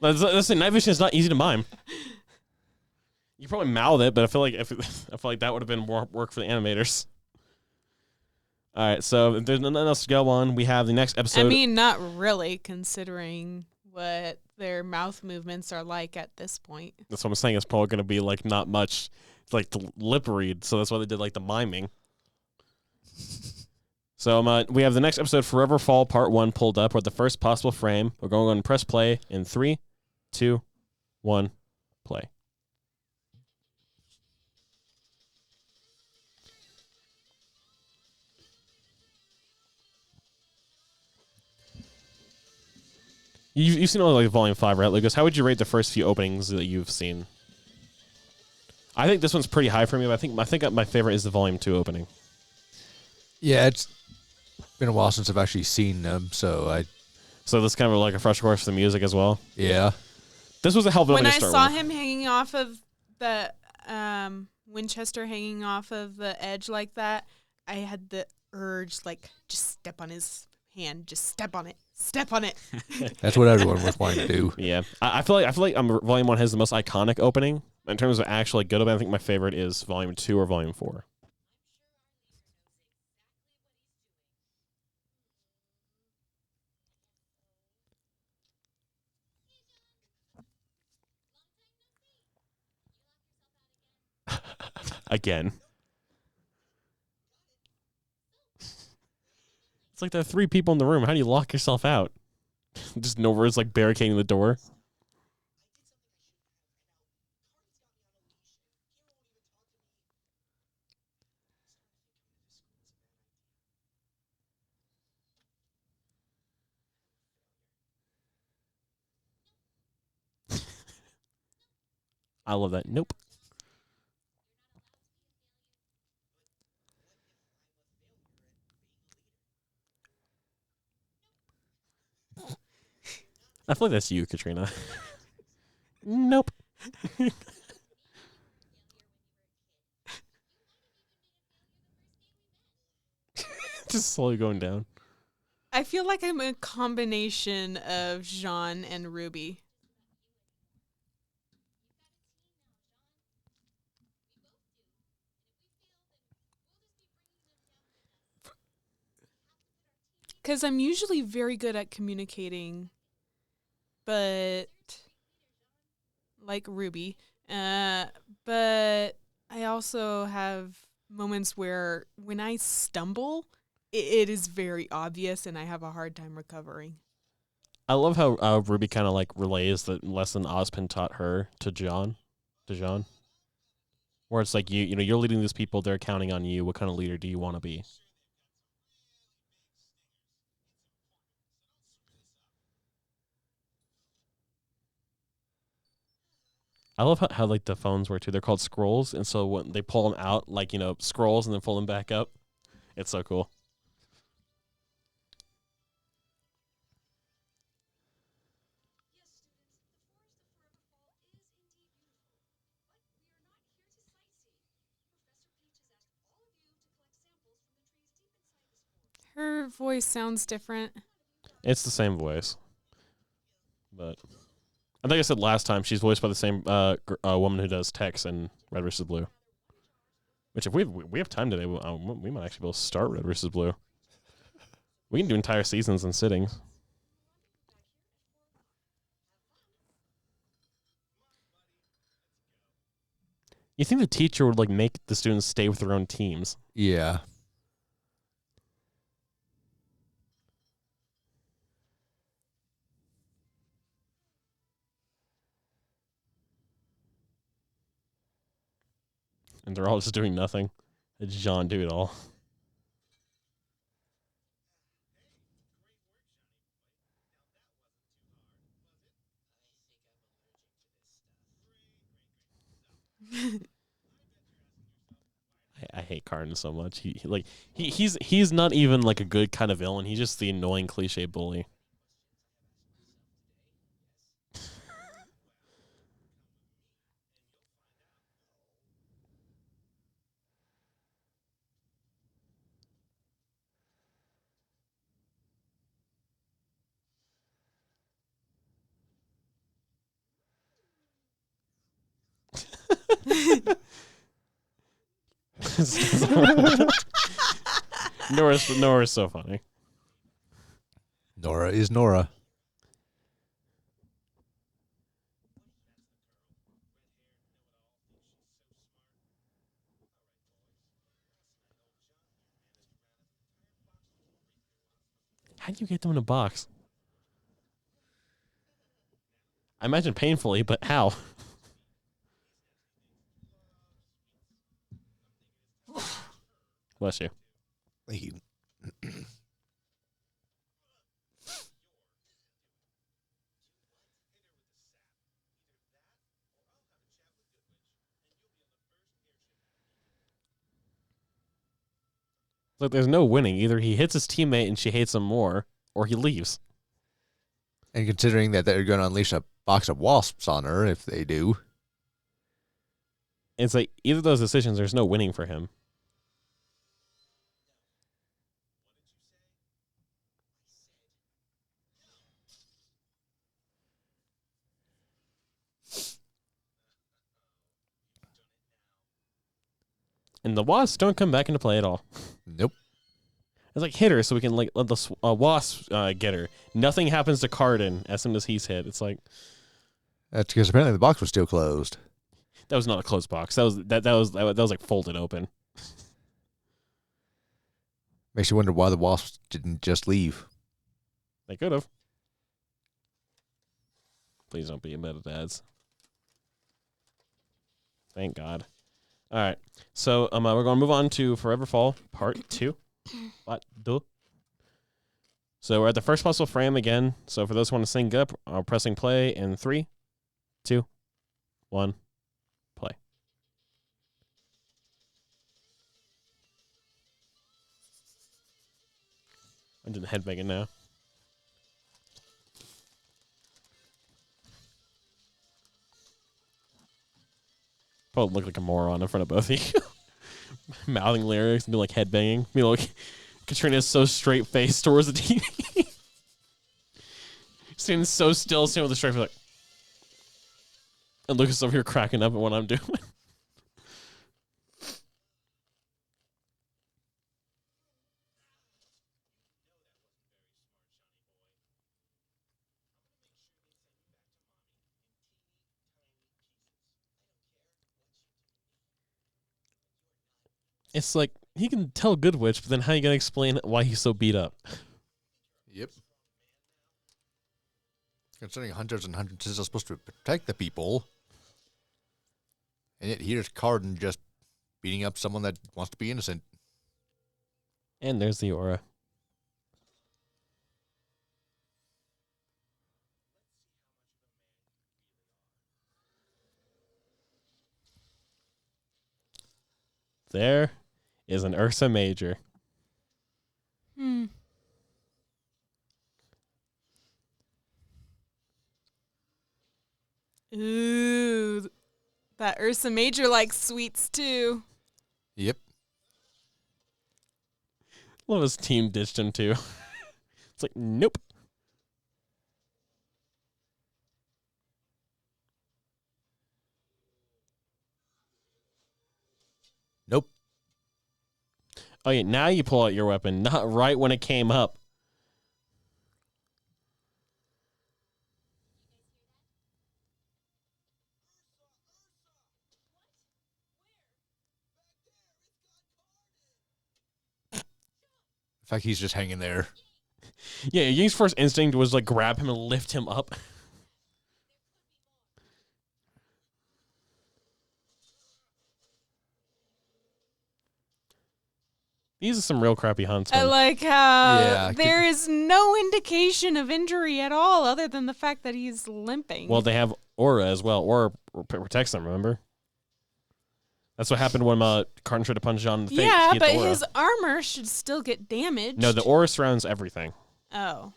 Listen, night vision is not easy to mime. You probably mouth it, but I feel like that would have been more work for the animators. All right, so if there's nothing else to go on, we have the next episode. I mean, not really, considering what their mouth movements are like at this point. That's what I'm saying. It's probably going to be like not much, like the lip read. So that's why they did like the miming. So we have the next episode, Forever Fall Part 1, pulled up. We're at the first possible frame. We're going to go and press play in 3, 2, 1, play. You've seen all like Volume 5, right, Lucas? How would you rate the first few openings that you've seen? I think this one's pretty high for me, but I think my favorite is the Volume 2 opening. Yeah, it's been a while since I've actually seen them, so this is kind of like a fresh course for the music as well. Yeah. This was a hell of an opening to start When I with. saw him hanging off of the Winchester hanging off of the edge like that, I had the urge, like, just step on his hand, just step on it. Step on it. That's what everyone was wanting to do. Yeah, I feel like Volume 1 has the most iconic opening in terms of actually good opening. I think my favorite is Volume 2 or Volume 4. Again. It's like there are 3 people in the room. How do you lock yourself out? Just Nora's like barricading the door. I love that. Nope. I feel like that's you, Katrina. Nope. Just slowly going down. I feel like I'm a combination of Jean and Ruby. Because I'm usually very good at communicating, but like Ruby. But I also have moments where when I stumble, it is very obvious and I have a hard time recovering. I love how Ruby kind of like relays the lesson Ozpin taught her to Jean. Where it's like you're leading these people, they're counting on you. What kind of leader do you want to be? I love how like the phones work too. They're called scrolls, and so when they pull them out, like scrolls, and then pull them back up, it's so cool. Her voice sounds different. It's the same voice, but I think I said last time she's voiced by the same woman who does Tex in Red vs. Blue. Which if we have time today, we might actually be able to start Red vs. Blue. We can do entire seasons in sittings. You think the teacher would like make the students stay with their own teams? Yeah. And they're all just doing nothing. Let Jean do it all. I hate Karn so much. He's not even like a good kind of villain. He's just the annoying cliche bully. Nora's so funny. Nora is Nora. How do you get them in a box? I imagine painfully, but how? Bless you. Thank you. Look, there's no winning. Either he hits his teammate and she hates him more, or he leaves. And considering that they're going to unleash a box of wasps on her if they do. It's like either of those decisions, there's no winning for him. And the wasps don't come back into play at all. Nope. It's like hit her so we can like let the wasp get her. Nothing happens to Cardin as soon as he's hit. It's like That's because apparently the box was still closed. that was not a closed box. That was like folded open. Makes you wonder why the wasps didn't just leave. They could have. Please don't be embedded ads. Thank God. All right. So we're going to move on to Forever Fall Part 2. Part 2. So we're at the first possible frame again. So for those who want to sync up, I'm pressing play in 3, 2, 1, play. I'm doing the headbanging now. Probably look like a moron in front of both of you. Mouthing lyrics and doing like headbanging. You know, like Katrina is so straight faced towards the TV. Standing so still, standing with a straight face like. And Lucas over here cracking up at what I'm doing. It's like he can tell Good Witch, but then how are you gonna explain why he's so beat up? Yep. Considering hunters and huntresses are supposed to protect the people, and yet here's Cardin just beating up someone that wants to be innocent. And there's the aura. There is an Ursa Major. Ooh, that Ursa Major likes sweets too. Yep. Love his team ditched him too. It's like, nope. Nope. Oh yeah, now you pull out your weapon, not right when it came up. In fact, he's just hanging there. Yeah, Ying's first instinct was like grab him and lift him up. These are some real crappy hunts. I Man. like how Yeah, there is no indication of injury at all other than the fact that he's limping. Well, they have aura as well. Aura protects them, remember? That's what happened when Cardin tried to punch John in the face. yeah, He had but the aura. his armor should still get damaged. No, the aura surrounds everything. Oh.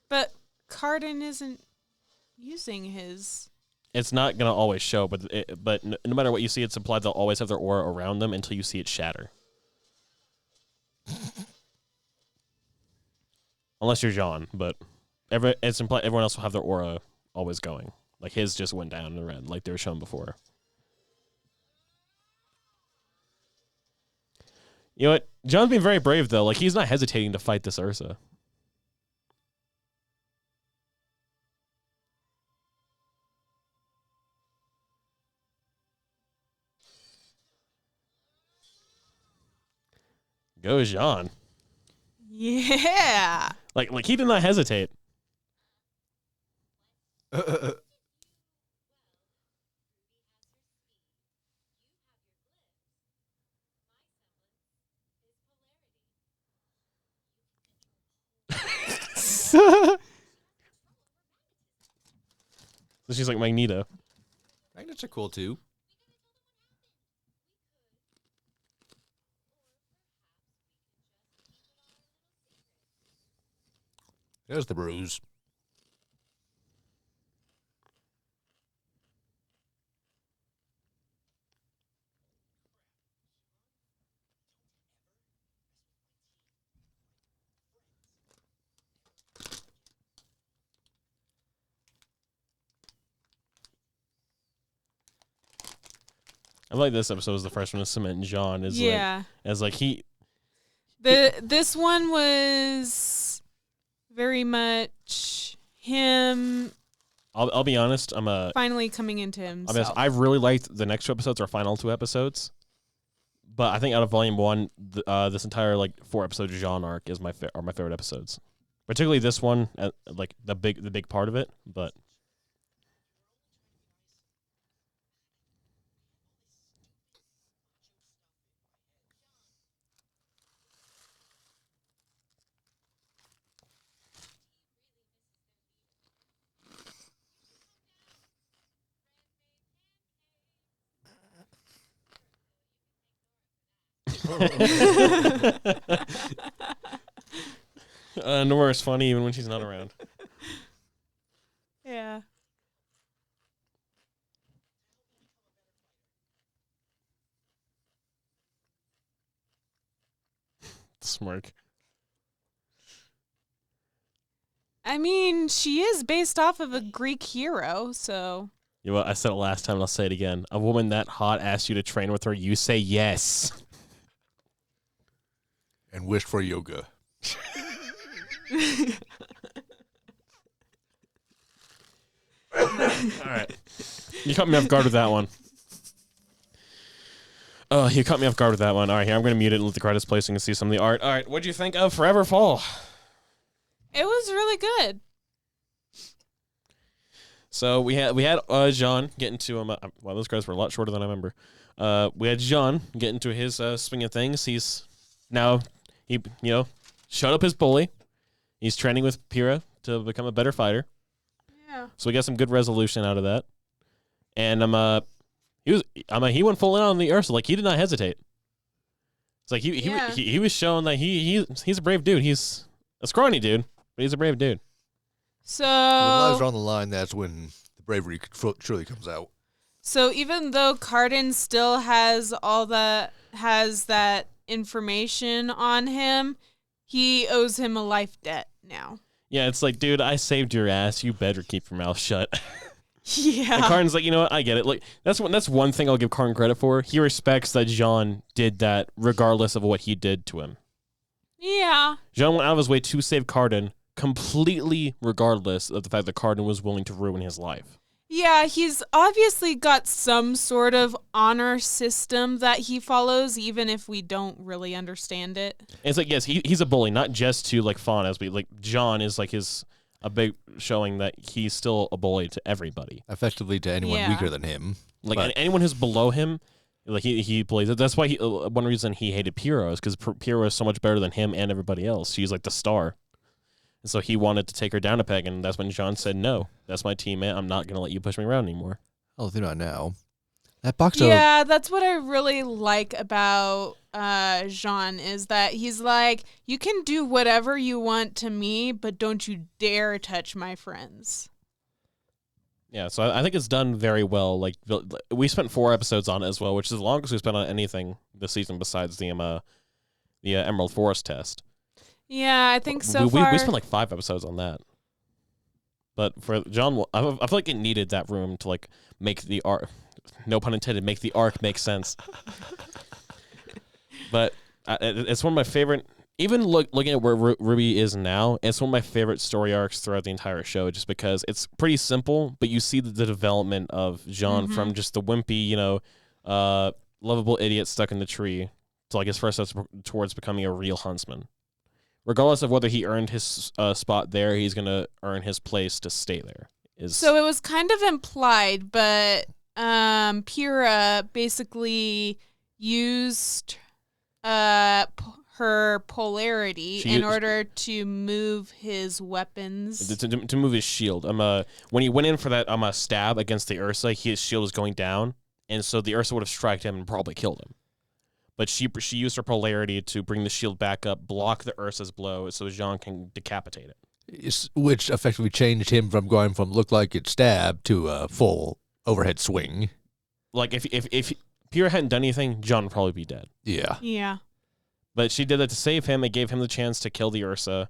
But Cardin isn't using his... It's not going to always show, but no matter what you see, it's implied they'll always have their aura around them until you see it shatter. Unless you're John, but it's implied everyone else will have their aura always going. Like his just went down and red, like they were shown before. You know what? John's being very brave, though. Like, he's not hesitating to fight this Ursa. Go, Jean. Yeah. Like he did not hesitate. So she's like Magneto. Magnets are cool too. There's the bruise. I like this episode was the first one to cement Jean as he. This one was very much him. I'll be honest. Finally coming into himself. I really liked the next 2 episodes, our final 2 episodes. But I think out of Volume 1, this entire 4 episode Jean arc is are my favorite episodes. Particularly this one, like the big part of it. But Nora's funny even when she's not around. Yeah. Smirk. I mean, she is based off of a Greek hero, so. You know what? I said it last time and I'll say it again. A woman that hot asks you to train with her, you say yes. And wish for yoga. All right. You caught me off guard with that one. Oh, you caught me off guard with that one. All right, here, I'm going to mute it and let the credits play so you can see some of the art. All right, what'd you think of Forever Fall? It was really good. So we had Jean get into him. Well, those credits were a lot shorter than I remember. We had Jean get into his swing of things. He's now shut up his bully. He's training with Pyrrha to become a better fighter. Yeah. So we got some good resolution out of that. And he went full in on the Ursa. Like, he did not hesitate. It's like he was showing that he's a brave dude. He's a scrawny dude, but he's a brave dude. So When lives are on the line, that's when the bravery truly comes out. So even though Cardin still has that information on him, he owes him a life debt now. Yeah, it's like, dude, I saved your ass. You better keep your mouth shut. Yeah. And Cardin's like, you know what? I get it. Like, that's one thing I'll give Cardin credit for. He respects that Jean did that regardless of what he did to him. Yeah. Jean went out of his way to save Cardin completely regardless of the fact that Cardin was willing to ruin his life. Yeah, he's obviously got some sort of honor system that he follows, even if we don't really understand it. And it's like, yes, he's a bully, not just to like Fawn, but like John is like a big showing that he's still a bully to everybody, effectively to anyone weaker than him. Like anyone who's below him, like he bullies. That's why one reason he hated Pyrrha is because Pyrrha is so much better than him and everybody else. She's like the star. And so he wanted to take her down a peg, and that's when Jean said, no, that's my teammate. I'm not going to let you push me around anymore. Oh, they're not now. That box Yeah, that's what I really like about Jean is that he's like, you can do whatever you want to me, but don't you dare touch my friends. Yeah, so I think it's done very well. Like, we spent 4 episodes on it as well, which is the longest we spent on anything this season besides the Emerald Forest test. Yeah, I think so we far. We spent like 5 episodes on that. But for John, I feel like it needed that room to like make the arc, no pun intended, make the arc make sense. But It's one of my favorite. Even looking at where RWBY is now, it's one of my favorite story arcs throughout the entire show, just because it's pretty simple, but you see the development of Jean from just the wimpy, lovable idiot stuck in the tree to like his first steps towards becoming a real huntsman. Regardless of whether he earned his spot there, he's going to earn his place to stay there. So it was kind of implied, but Pyrrha basically used her polarity in order to move his weapons. To move his shield. When he went in for that stab against the Ursa, his shield was going down, and so the Ursa would have struck him and probably killed him. But she used her polarity to bring the shield back up, block the Ursa's blow, so Jean can decapitate it. Which effectively changed him from going from look like it stabbed to a full overhead swing. Like if Pyrrha hadn't done anything, Jean would probably be dead. Yeah. Yeah. But she did that to save him. It gave him the chance to kill the Ursa,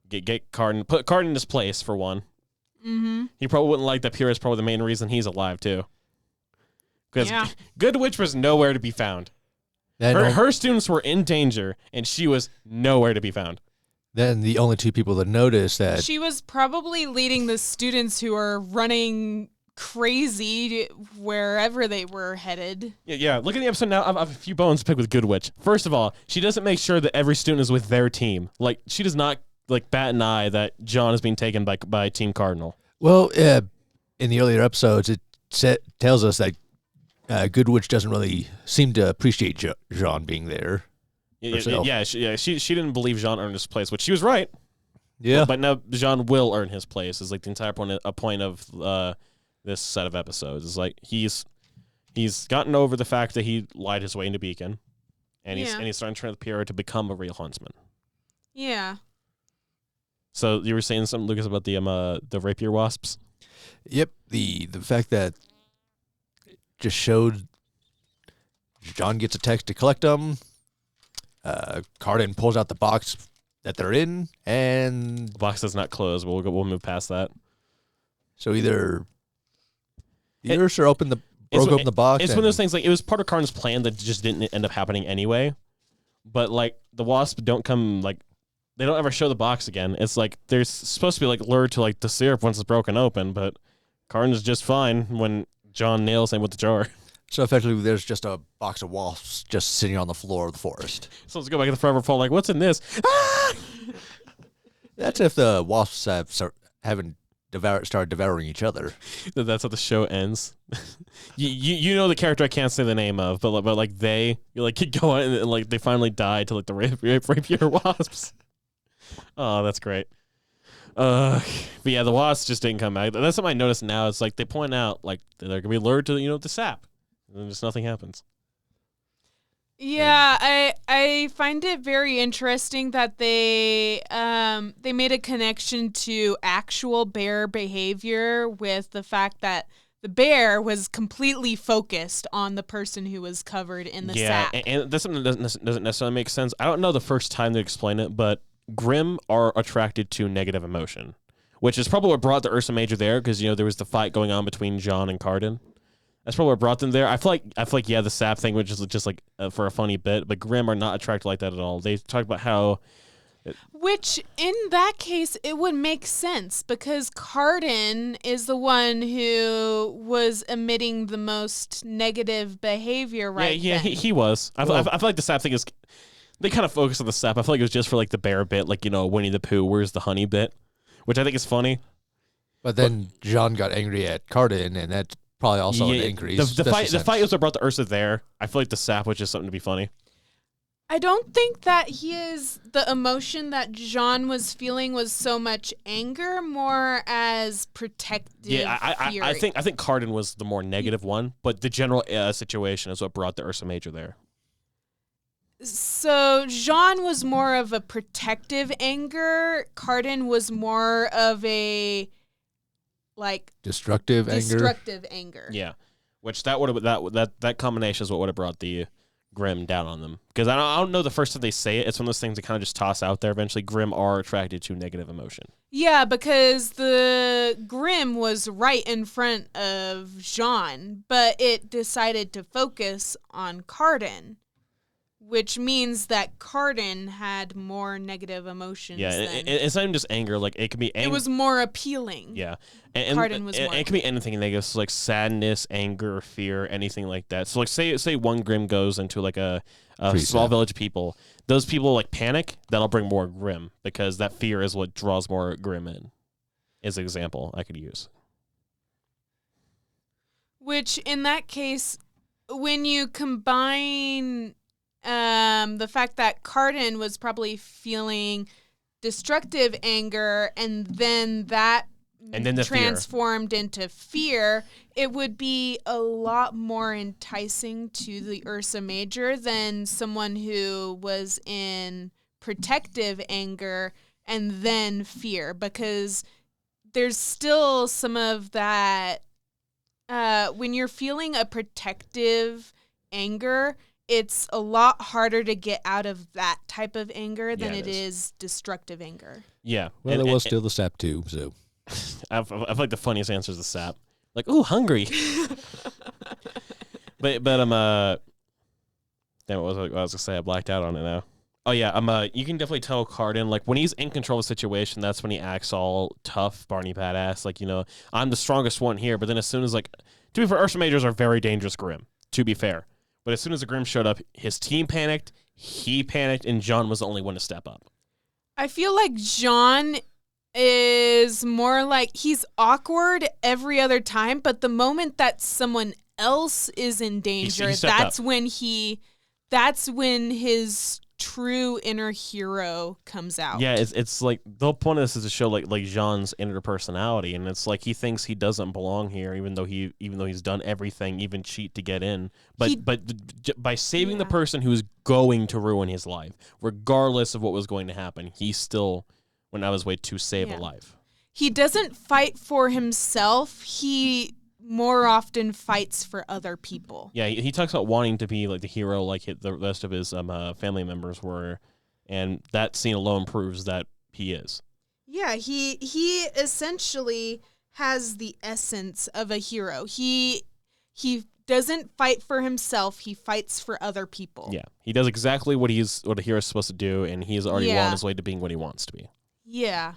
get Cardin, put Cardin in his place for one. Mm-hmm. He probably wouldn't like that. Pyrrha is probably the main reason he's alive too. Because Good Witch was nowhere to be found. Her students were in danger, and she was nowhere to be found. Then the only two people that noticed that she was probably leading the students who are running crazy wherever they were headed. Yeah. Look at the episode now. I have a few bones to pick with Good Witch. First of all, she doesn't make sure that every student is with their team. Like, she does not bat an eye that John is being taken by Team Cardinal. Well, in the earlier episodes, it tells us that Good Witch doesn't really seem to appreciate Jean being there. She didn't believe Jean earned his place, which she was right. Yeah. But now Jean will earn his place. Is like the entire point of this set of episodes. Is like he's gotten over the fact that he lied his way into Beacon, and he's starting to train with Pyrrha to become a real huntsman. Yeah. So you were saying something, Lucas, about the rapier wasps? Yep. The fact that just showed John gets a text to collect them. Cardin pulls out the box that they're in, and The box does not close. We'll move past that. So either the Ursa broke open the box. It's one of those things, like, it was part of Cardin's plan that just didn't end up happening anyway. But like the wasps don't come, like, they don't ever show the box again. It's like they're supposed to be like lured to like the syrup once it's broken open, but Cardin's just fine when John nails him with the jar. So effectively, there's just a box of wasps just sitting on the floor of the forest. So let's go back to the Forever Fall. Like, what's in this? Ah! That's if the wasps haven't started devouring each other. That's how the show ends. you know the character I can't say the name of, but like you go on and like they finally die to like the rapier wasps. Oh, that's great. But yeah, the wasps just didn't come back. That's something I noticed now. It's like they point out like they're gonna be lured to the sap, and then just nothing happens. Yeah, I find it very interesting that they made a connection to actual bear behavior with the fact that the bear was completely focused on the person who was covered in the sap. And that's something that doesn't necessarily make sense. I don't know the first time they explain it, but Grimm are attracted to negative emotion, which is probably what brought the Ursa Major there, because there was the fight going on between John and Cardin. That's probably what brought them there. I feel like the sap thing was just like for a funny bit, but Grimm are not attracted like that at all. They talk about how, which in that case it would make sense because Cardin is the one who was emitting the most negative behavior then. He was. I feel like the sap thing is. They kind of focus on the sap. I feel like it was just for like the bear bit, like Winnie the Pooh, where's the honey bit, which I think is funny. But then John got angry at Cardin, and that's probably also an increase. The fight was what brought the Ursa there. I feel like the sap was just something to be funny. I don't think that the emotion that John was feeling was so much anger, more as protective. Yeah, I think Cardin was the more negative one, but the general situation is what brought the Ursa Major there. So Jean was more of a protective anger. Cardin was more of a destructive anger. Yeah, which that combination is what would have brought the Grimm down on them. Because I don't know the first time they say it. It's one of those things that kind of just toss out there. Eventually, Grimm are attracted to negative emotion. Yeah, because the Grimm was right in front of Jean, but it decided to focus on Cardin. which means that Cardin had more negative emotions. Yeah, it's not even just anger. Like it can be anger. It was more appealing. Yeah, Cardin was more. It can be anything negative, so like sadness, anger, fear, anything like that. So like say one Grim goes into like a small village of people. Those people like panic. That'll bring more Grim because that fear is what draws more Grim in. Is an example I could use. Which in that case, when you combine the fact that Cardin was probably feeling destructive anger and then that transformed into fear, it would be a lot more enticing to the Ursa Major than someone who was in protective anger and then fear, because there's still some of that when you're feeling a protective anger, it's a lot harder to get out of that type of anger than it is destructive anger. Yeah. Well, there was still the sap too, so. I feel like the funniest answer is the sap. Like, ooh, hungry. but damn, what was I gonna say? I blacked out on it now. Oh yeah, you can definitely tell Cardin, like when he's in control of the situation, that's when he acts all tough, Barney badass. Like, I'm the strongest one here. But then as soon as, like, to be fair, Ursa Majors are very dangerous Grim, to be fair. But as soon as the Grim showed up, his team panicked, he panicked, and John was the only one to step up. I feel like John is more like he's awkward every other time, but the moment that someone else is in danger, that's when his true inner hero comes out. Yeah, it's like the whole point of this is to show like Jean's inner personality, and it's like he thinks he doesn't belong here, even though he's done everything, even cheat to get in. But by saving the person who's going to ruin his life, regardless of what was going to happen, he still went out of his way to save a life. He doesn't fight for himself. He more often fights for other people. Yeah, he talks about wanting to be like the hero like the rest of his family members were, and that scene alone proves that he is. Yeah, he essentially has the essence of a hero. He doesn't fight for himself, he fights for other people. Yeah, he does exactly what a hero is supposed to do, and he's already on his way to being what he wants to be. Yeah.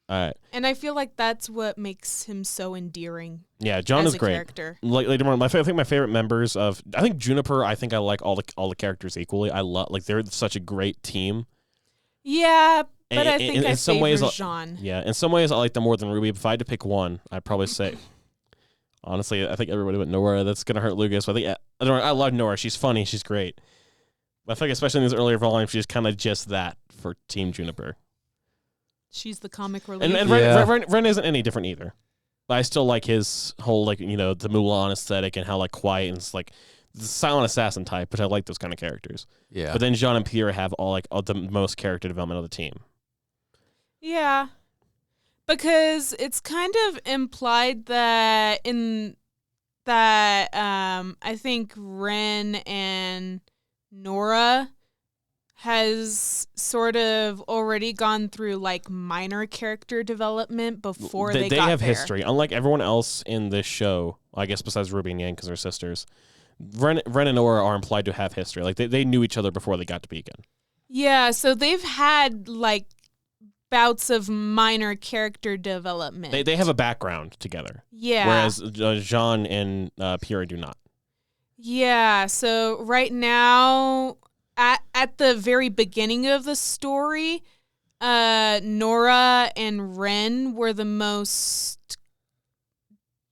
All right. And I feel like that's what makes him so endearing. Yeah, John is great. Character. I think my favorite members of Juniper. I think I like all the characters equally. I love they're such a great team. Yeah, but I think in some ways, Jean. Yeah, in some ways I like them more than RWBY. If I had to pick one, I'd probably say. Honestly, I think everybody went Nora. That's gonna hurt Lucas. But I love Nora. She's funny. She's great. But I think especially in these earlier volumes, she's kind of just that for Team Juniper. She's the comic relief. And Ren isn't any different either. But I still like his whole, like, the Mulan aesthetic and how, like, quiet and it's like the silent assassin type, which I like those kind of characters. Yeah. But then Jean and Pierre have all the most character development of the team. Yeah. Because it's kind of implied that I think Ren and Nora has sort of already gone through like minor character development before they got there. They have history. Unlike everyone else in this show, I guess besides RWBY and Yang because they're sisters, Ren and Nora are implied to have history. Like they knew each other before they got to Beacon. Yeah, so they've had like bouts of minor character development. They have a background together. Yeah. Whereas Jean and Pierre do not. Yeah, so right now at the very beginning of the story, Nora and Ren were the most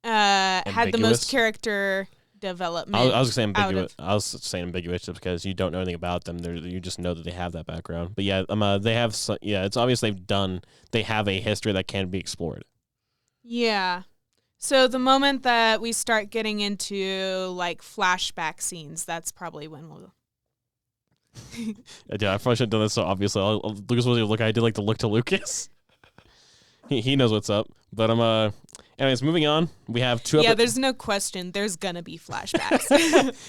had the most character development. I was saying ambiguous. I was saying ambiguous just because you don't know anything about them. You just know that they have that background. But yeah, they have. It's obvious they have a history that can be explored. Yeah. So the moment that we start getting into like flashback scenes, that's probably when we'll. Yeah, I probably should have done this so obviously. Lucas was look. I did like the look to Lucas. He knows what's up. But anyways, moving on. We have two. Yeah, there's no question. There's gonna be flashbacks.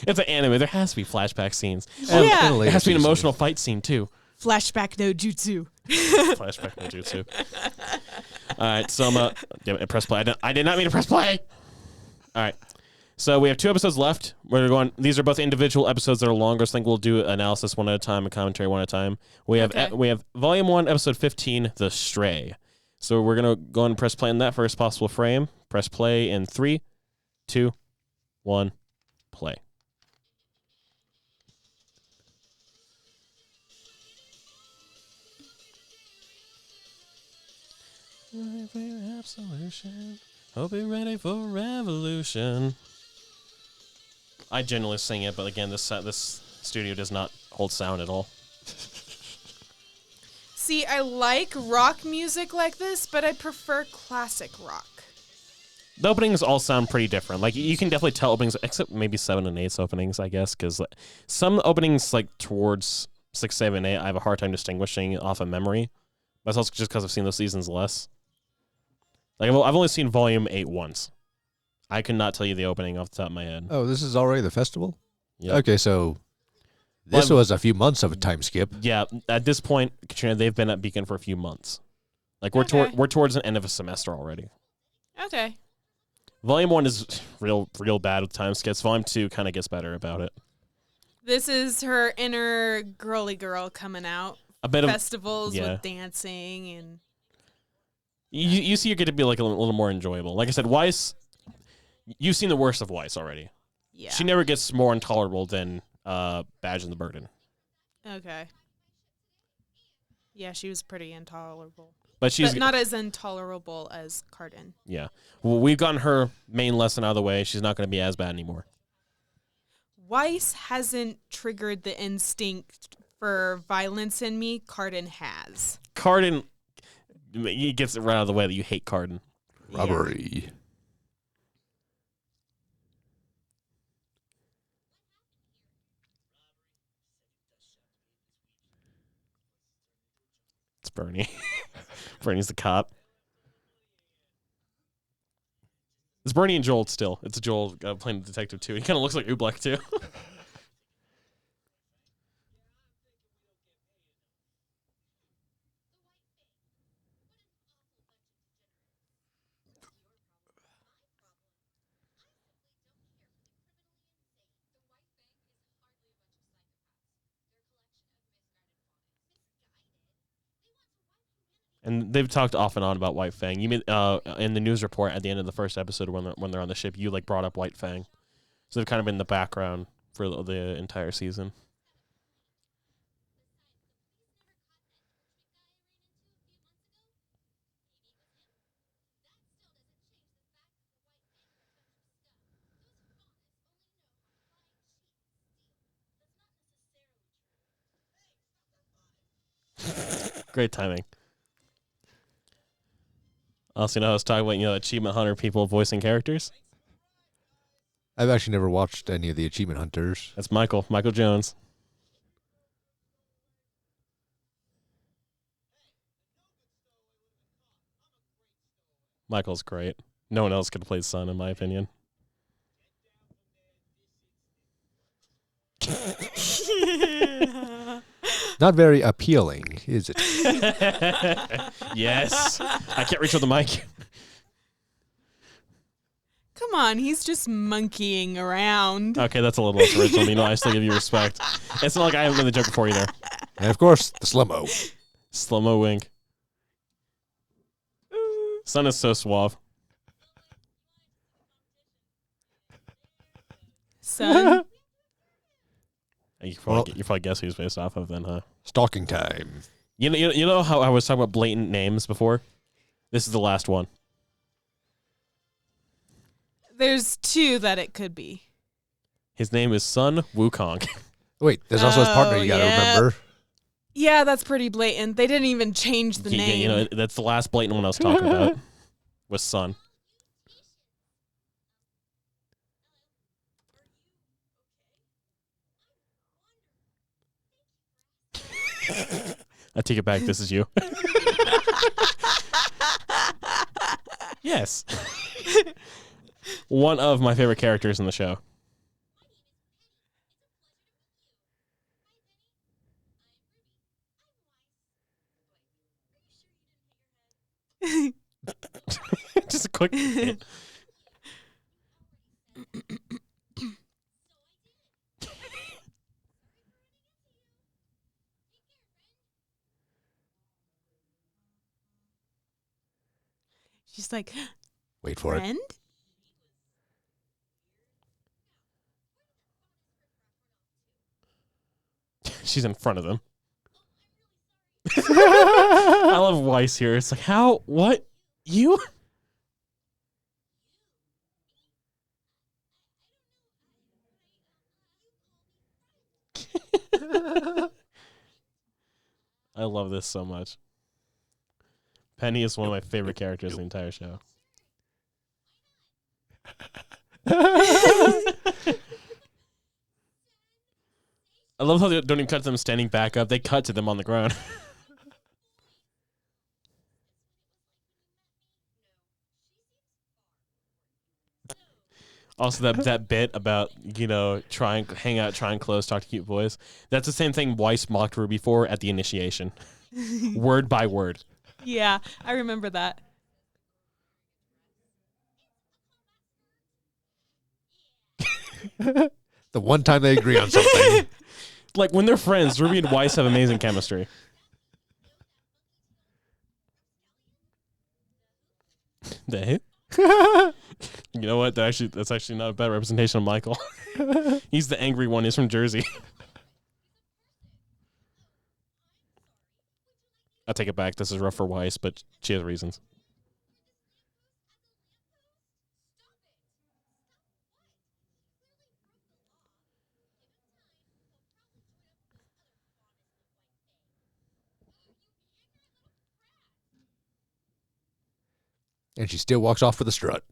It's an anime. There has to be flashback scenes. Yeah, there has to be an emotional fight scene too. Flashback no jutsu. Flashback no jutsu. All right, so damn it, press play. I did not mean to press play. All right. So we have 2 episodes left. We're going. These are both individual episodes that are longer. So I think we'll do analysis one at a time and commentary one at a time. We have Volume 1, Episode 15, The Stray. So we're gonna go and press play in that first possible frame. Press play in 3, 2, 1, play. Absolution. Hope you're ready for revolution. I generally sing it, but again, this studio does not hold sound at all. See, I like rock music like this, but I prefer classic rock. The openings all sound pretty different. Like, you can definitely tell openings, except maybe 7 and 8's openings, I guess, because some openings, like, towards 6, 7, 8, I have a hard time distinguishing off of memory. That's also just because I've seen those seasons less. Like, I've only seen Volume 8 once. I could not tell you the opening off the top of my head. Oh, this is already the festival? Yep. Okay, so this was a few months of a time skip. Yeah, at this point, Katrina, they've been at Beacon for a few months. Like, we're towards the end of a semester already. Okay. Volume 1 is real bad with time skips. Volume 2 kind of gets better about it. This is her inner girly girl coming out. A bit festivals with dancing and you see, you get to be like a little more enjoyable. Like I said, Weiss, you've seen the worst of Weiss already. Yeah. She never gets more intolerable than Badge and the Burden. Okay. Yeah, she was pretty intolerable. But she's not as intolerable as Cardin. Yeah. Well, we've gotten her main lesson out of the way. She's not going to be as bad anymore. Weiss hasn't triggered the instinct for violence in me. Cardin has. Cardin, he gets it right out of the way that you hate Cardin. Robbery. Yeah. It's Bernie. Bernie's the cop. It's Bernie and Joel still. It's Joel playing the detective too. He kind of looks like Oobleck too. And they've talked off and on about White Fang. You mean in the news report at the end of the first episode when they're on the ship, you like brought up White Fang. So they've kind of been in the background for the entire season. Great timing. Also, I was talking about, Achievement Hunter people voicing characters. I've actually never watched any of the Achievement Hunters. That's Michael Jones. Michael's great. No one else could have played Son, in my opinion. Not very appealing, is it? Yes. I can't reach with the mic. Come on, he's just monkeying around. Okay, that's a little less original. I still give you respect. It's not like I haven't been the joke before either. And of course, the Slow-Mo. Slow-mo wink. Son is so suave. Son. You probably guess who he's based off of then, huh? Stalking time. You know how I was talking about blatant names before? This is the last one. There's 2 that it could be. His name is Sun Wukong. Wait, there's also his partner you got to remember. Yeah, that's pretty blatant. They didn't even change the name. Yeah, that's the last blatant one I was talking about. Was Sun. I take it back. This is you. Yes. One of my favorite characters in the show. Just a quick hit. She's like, Wait for it. friend? She's in front of them. I love Weiss here. It's like, how? What? You? I love this so much. Penny is one of my favorite characters in the entire show. I love how they don't even cut to them standing back up. They cut to them on the ground. Also, that bit about, trying hang out, trying close, talk to cute boys. That's the same thing Weiss mocked Ruby for at the initiation. Word by word. Yeah, I remember that. The one time they agree on something. Like, when they're friends, Ruby and Weiss have amazing chemistry. The You know what? That's actually not a bad representation of Michael. He's the angry one. He's from Jersey. I take it back. This is rough for Weiss, but she has reasons. And she still walks off with a strut.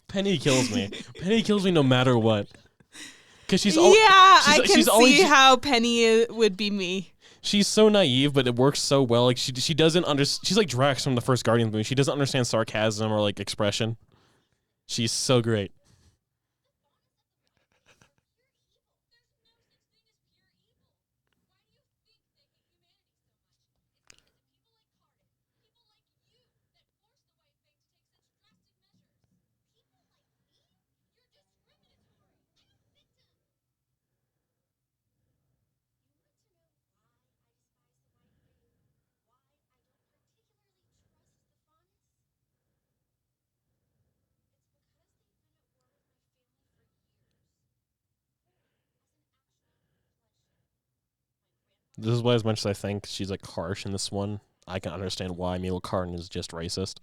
Penny kills me. Penny kills me no matter what. Because I can she's always see how Penny would be me. She's so naive, but it works so well. Like she doesn't She's like Drax from the first Guardians movie. She doesn't understand sarcasm or like expression. She's so great. This is why, as much as I think she's like harsh in this one, I can understand why Mila Karn is just racist.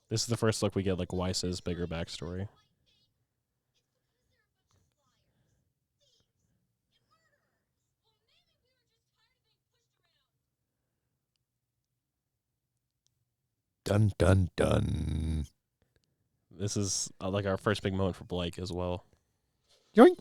This is the first look we get like Weiss's bigger backstory. Dun, dun, dun. This is like our first big moment for Blake as well. Yoink.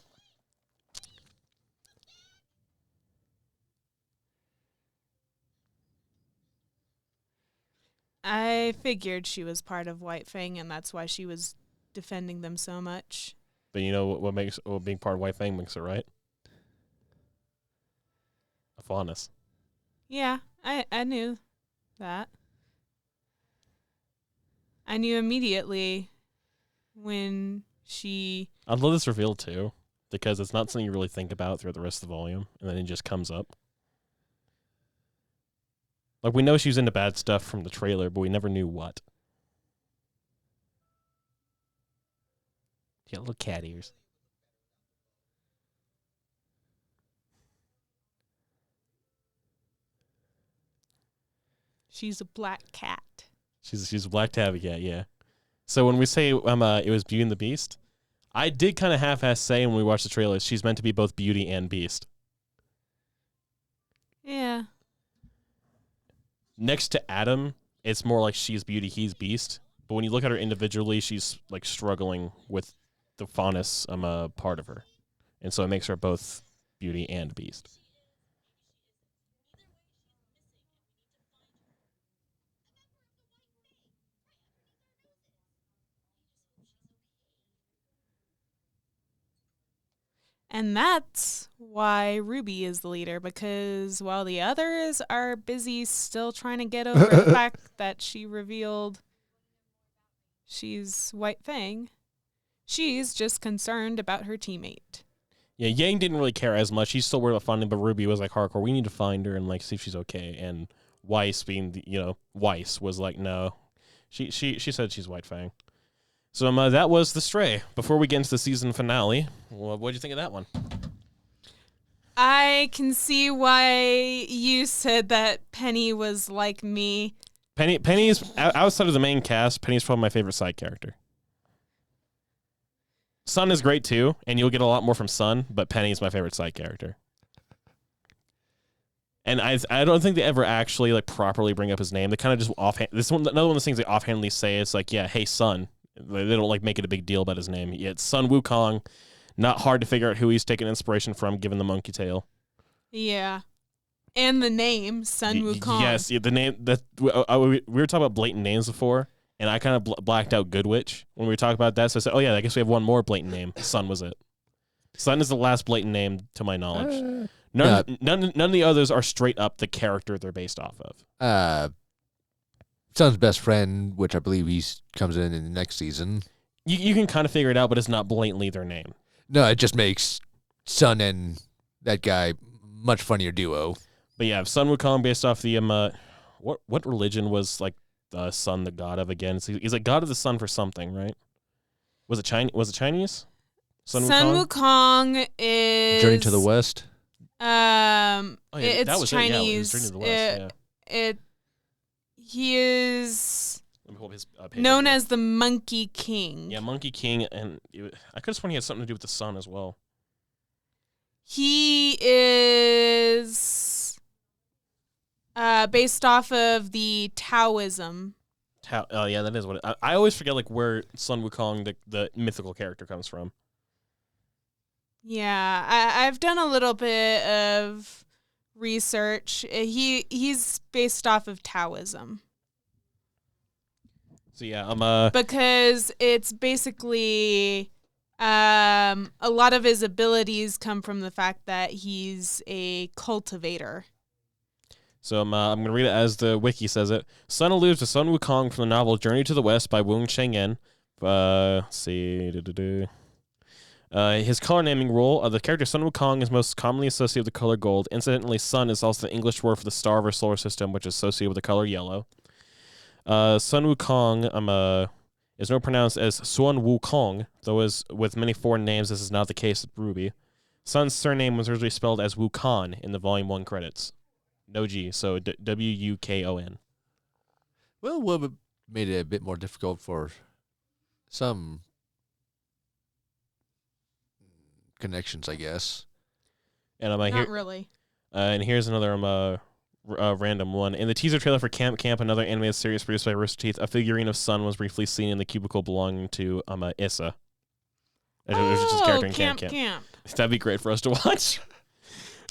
I figured she was part of White Fang, and that's why she was defending them so much. But you know what being part of White Fang makes it right? A fondness. Yeah, I knew that. I knew immediately when she... I love this reveal too, because it's not something you really think about throughout the rest of the volume, and then it just comes up. Like, we know she was into bad stuff from the trailer, but we never knew what. She got little cat ears. She's a black cat. She's a black tabby cat, yeah. So when we say it was Beauty and the Beast, I did kind of half-ass say when we watched the trailer, she's meant to be both Beauty and Beast. Yeah. Next to Adam, it's more like she's Beauty, he's Beast. But when you look at her individually, she's like struggling with the faunus part of her. And so it makes her both Beauty and Beast. And that's why RWBY is the leader, because while the others are busy still trying to get over the fact that she revealed she's White Fang, she's just concerned about her teammate. Yeah, Yang didn't really care as much. He's still worried about finding, but RWBY was like hardcore. We need to find her and like see if she's okay. And Weiss, being the, Weiss was like, no, she said she's White Fang. So that was The Stray. Before we get into the season finale, what did you think of that one? I can see why you said that Penny was like me. Penny's outside of the main cast. Penny's probably my favorite side character. Sun is great too, and you'll get a lot more from Sun, but Penny's my favorite side character. And I don't think they ever actually like properly bring up his name. They kind of just offhand. Another one of those things they offhandedly say. It's like, yeah, hey Sun. They don't like make it a big deal about his name. Yeah, it's Sun Wukong. Not hard to figure out who he's taking inspiration from, given the monkey tail. Yeah, and the name Sun Wukong. Yes, the name that we were talking about blatant names before, and I kind of blacked out Good Witch when we were talking about that. So I said, oh yeah, I guess we have one more blatant name. Sun was it. Sun is the last blatant name to my knowledge. None of the others are straight up the character they're based off of. Sun's best friend, which I believe comes in the next season. You can kind of figure it out, but it's not blatantly their name. No, it just makes Sun and that guy much funnier duo. But yeah, Sun Wukong based off the what religion was like the sun the god of again? He's like god of the sun for something, right? Was it Chinese? Sun Wukong is Journey to the West. It's that was Chinese. It was Journey to the West. He is Let me pull up his known as the Monkey King. Yeah, Monkey King, and I could have sworn he had something to do with the sun as well. He is based off of the Taoism. Oh yeah, that is what I always forget like where Sun Wukong, the mythical character, comes from. Yeah, I've done a little bit of research. He's based off of Taoism. So yeah, because it's basically a lot of his abilities come from the fact that he's a cultivator. So I'm going to read it as the wiki says it. Sun alludes to Sun Wukong from the novel Journey to the West by Wu Chengyan. Let's see. His color naming rule. The character Sun Wukong is most commonly associated with the color gold. Incidentally, sun is also the English word for the star of our solar system, which is associated with the color yellow. Sun Wukong is now pronounced as Sun Wukong, though as with many foreign names, this is not the case with RWBY. Sun's surname was originally spelled as Wukon in the Volume 1 credits. No G, so Wukon. Well, what made it a bit more difficult for some connections, I guess. And I'm Not really. And here's another random one. In the teaser trailer for Camp Camp, another animated series produced by Rooster Teeth, a figurine of Sun was briefly seen in the cubicle belonging to Issa. Which is his character in Camp Camp. That'd be great for us to watch.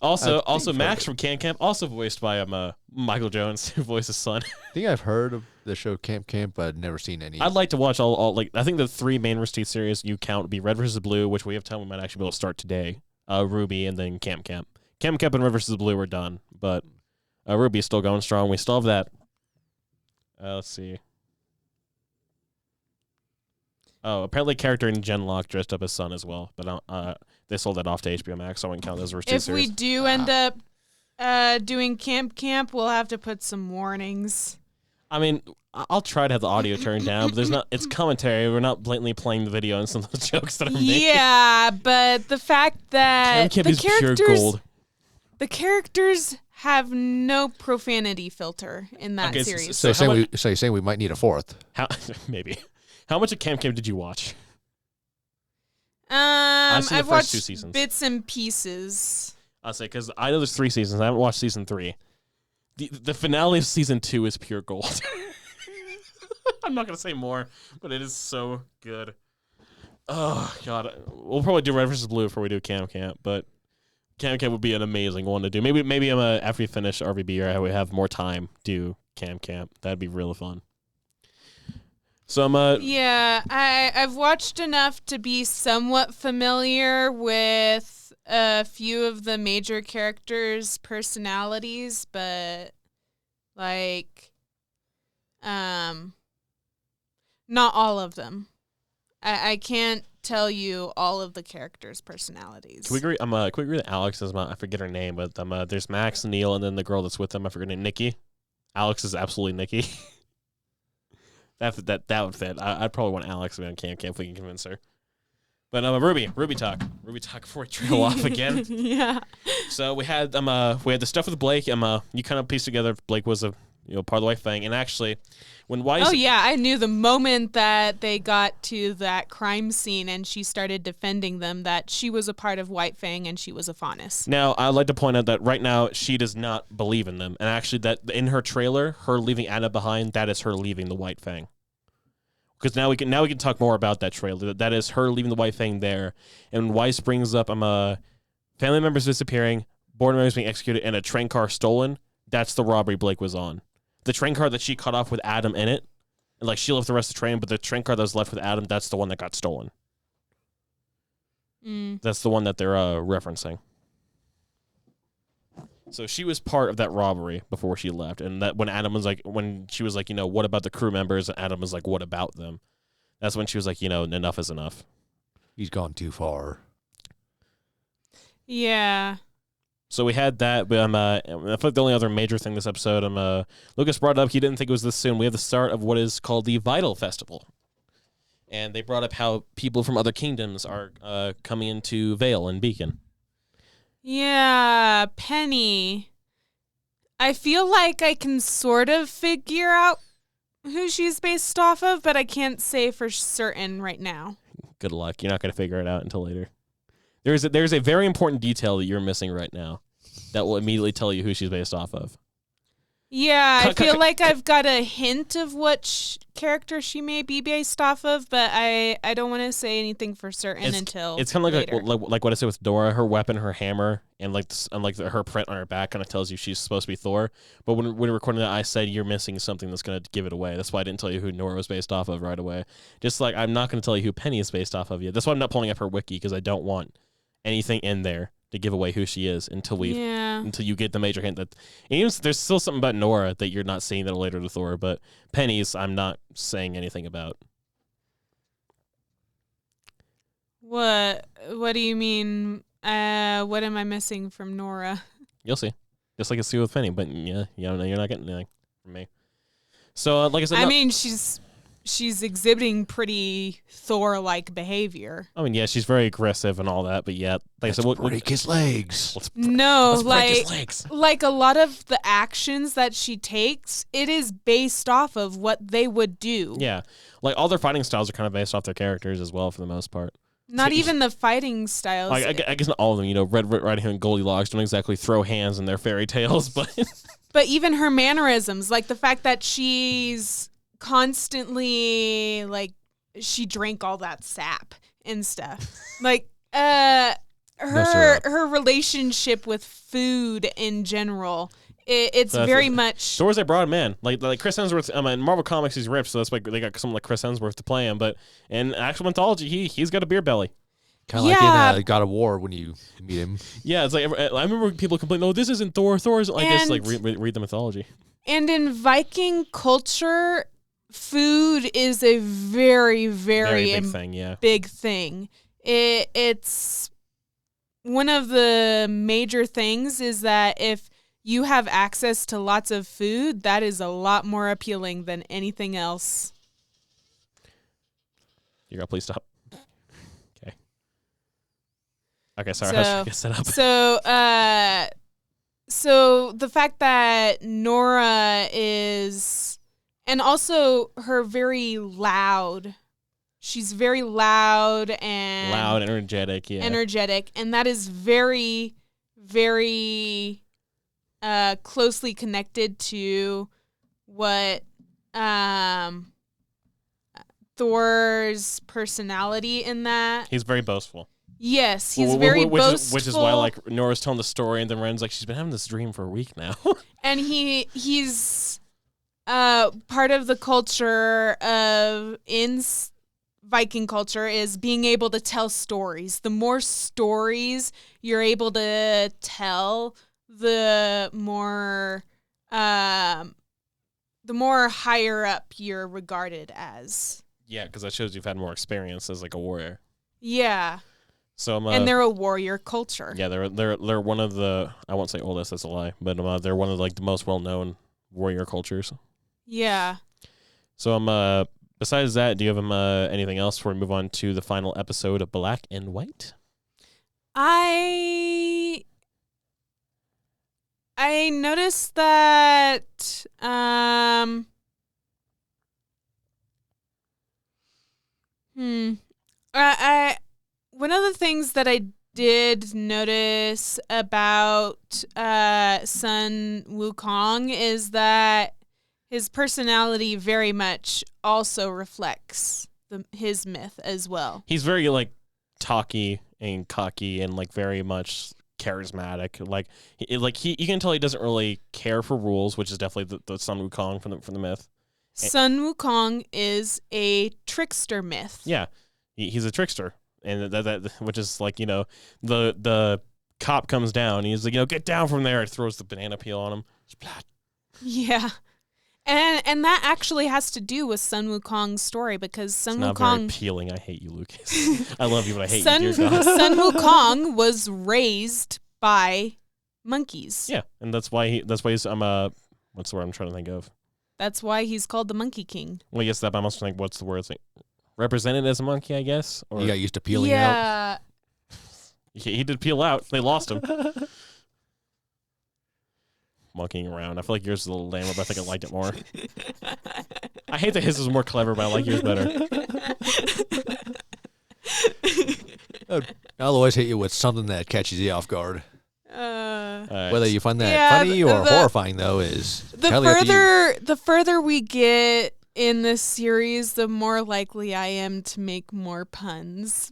Also, Max from Camp Camp, also voiced by Michael Jones, who voices Sun. I think I've heard of the show Camp Camp, but I've never seen any. I'd like to watch all like I think the three main Rooster Teeth series you count would be Red vs. Blue, which we have time we might actually be able to start today. RWBY, and then Camp Camp. Camp Camp and Red vs. Blue are done, but RWBY is still going strong. We still have that. Let's see. Oh, apparently character in Genlock dressed up as Sun as well, but they sold that off to HBO Max, so I wouldn't count those Rooster Teeth series. If we do end up doing Camp Camp, we'll have to put some warnings. I mean, I'll try to have the audio turned down, but it's commentary. We're not blatantly playing the video and some of the jokes that are made. Yeah, but the fact that Camp Camp is pure gold. The characters have no profanity filter in that series. So you're saying we might need a fourth? Maybe. How much of Camp Camp did you watch? I've watched 2 seasons. Bits and pieces. I'll say, because I know there's 3 seasons. I haven't watched season 3. The finale of season 2 is pure gold. I'm not going to say more, but it is so good. Oh, God. We'll probably do Red vs. Blue before we do Camp Camp, but Camp Camp would be an amazing one to do. Maybe after we finish RWBY or we have more time, do Camp Camp. That'd be really fun. So yeah, I've watched enough to be somewhat familiar with a few of the major characters' personalities, but like not all of them. I can't tell you all of the characters' personalities. Can we agree? Can we agree that Alex is I forget her name, but there's Max, Neil, and then the girl that's with them. I forget her name. Nikki. Alex is absolutely Nikki. that would fit. I'd probably want Alex. I can't if we can convince her. But RWBY talk before we trail off again. Yeah. So we had the stuff with Blake. You kind of pieced together Blake was a part of the White Fang, and actually, when Weiss. Oh yeah, I knew the moment that they got to that crime scene and she started defending them that she was a part of White Fang and she was a Faunus. Now I'd like to point out that right now she does not believe in them, and actually that in her trailer, her leaving Anna behind, that is her leaving the White Fang. Because now we can talk more about that trailer. That is her leaving the White Fang there, and Weiss brings up family members disappearing, board members being executed, and a train car stolen. That's the robbery Blake was on. The train car that she cut off with Adam in it, and like she left the rest of the train, but the train car that was left with Adam, that's the one that got stolen. That's the one that they're referencing. So she was part of that robbery before she left, and that when she was like, what about the crew members? And Adam was like, what about them? That's when she was like, enough is enough. He's gone too far. Yeah. So we had that, but I feel like the only other major thing this episode, Lucas brought up, he didn't think it was this soon. We have the start of what is called the Vital Festival. And they brought up how people from other kingdoms are coming into Vale and Beacon. Yeah, Penny. I feel like I can sort of figure out who she's based off of, but I can't say for certain right now. Good luck. You're not going to figure it out until later. There's a very important detail that you're missing right now that will immediately tell you who she's based off of. Yeah, I feel like I've got a hint of what character she may be based off of, but I don't want to say anything for certain until it's kind of later. like what I said with Dora, her weapon, her hammer, and her print on her back kind of tells you she's supposed to be Thor. But when we were recording that, I said you're missing something that's going to give it away. That's why I didn't tell you who Nora was based off of right away. Just like I'm not going to tell you who Penny is based off of yet. That's why I'm not pulling up her wiki, because I don't want anything in there to give away who she is until you get the major hint that even there's still something about Nora that you're not seeing that later to Thor, but Penny's I'm not saying anything about. What do you mean? What am I missing from Nora? You'll see. Just like you see with Penny, but yeah, you're not getting anything from me. So like I said, I mean she's exhibiting pretty Thor-like behavior. I mean, yeah, she's very aggressive and all that, but yeah, like I said, we'll break his legs. Let's like break his legs. Like a lot of the actions that she takes, it is based off of what they would do. Yeah, like all their fighting styles are kind of based off their characters as well, for the most part. Not even the fighting styles. Like, I guess not all of them. Red Riding Hood and Goldilocks don't exactly throw hands in their fairy tales, but but even her mannerisms, like the fact that she's constantly like she drank all that sap and stuff. Like her relationship with food in general. It's very much. Thor's a broad man. Like Chris Hemsworth. In Marvel Comics, he's ripped, so that's why they got someone like Chris Hemsworth to play him. But in actual mythology, he's got a beer belly. Kind of like in God of War when you meet him. Yeah, it's like I remember people complain, "No, this isn't Thor. Thor's like this." Like read the mythology. And in Viking culture, food is a very, very big thing. Yeah, big thing. It's one of the major things is that if you have access to lots of food, that is a lot more appealing than anything else. You gotta please stop. Okay. Okay, sorry. I was set up. So the fact that Nora is, and also her very loud. She's very loud and energetic. Yeah, energetic, and that is very, very closely connected to what Thor's personality in that. He's very boastful. Yes, he's very boastful. Which is why like Nora's telling the story and then Ren's like, she's been having this dream for a week now. And he's part of the culture of Viking culture is being able to tell stories. The more stories you're able to tell, the more higher up you're regarded as. Yeah, because that shows you've had more experience as like a warrior. Yeah. So and they're a warrior culture. Yeah, they're one of the, I won't say oldest, that's a lie, but they're one of like the most well known warrior cultures. Yeah. So besides that, do you have anything else before we move on to the final episode of Black and White? I noticed that I one of the things that I did notice about Sun Wukong is that his personality very much also reflects his myth as well. He's very like talky and cocky and like very much charismatic. Like he you can tell he doesn't really care for rules, which is definitely the Sun Wukong from the myth. Sun Wukong is a trickster myth. Yeah, he's a trickster, and that which is like, you know, the cop comes down, and he's like, you know, get down from there, throws the banana peel on him. Splat. Yeah. And that actually has to do with Sun Wukong's story, because Sun It's Wukong... not very appealing. I hate you, Lucas. I love you, but I hate you, dear God. Sun Wukong was raised by monkeys. Yeah, and that's why he's what's the word I'm trying to think of? That's why he's called the Monkey King. Well, yes, that, but I'm also thinking, what's the word? It's like represented as a monkey, I guess. Or He got used to peeling out. he did peel out. They lost him. Monkeying around. I feel like yours is a little lame, but I think I liked it more. I hate that his was more clever, but I like yours better. I'll always hit you with something that catches you off guard. Right. Whether you find that funny or horrifying, though, is the further we get in this series, the more likely I am to make more puns.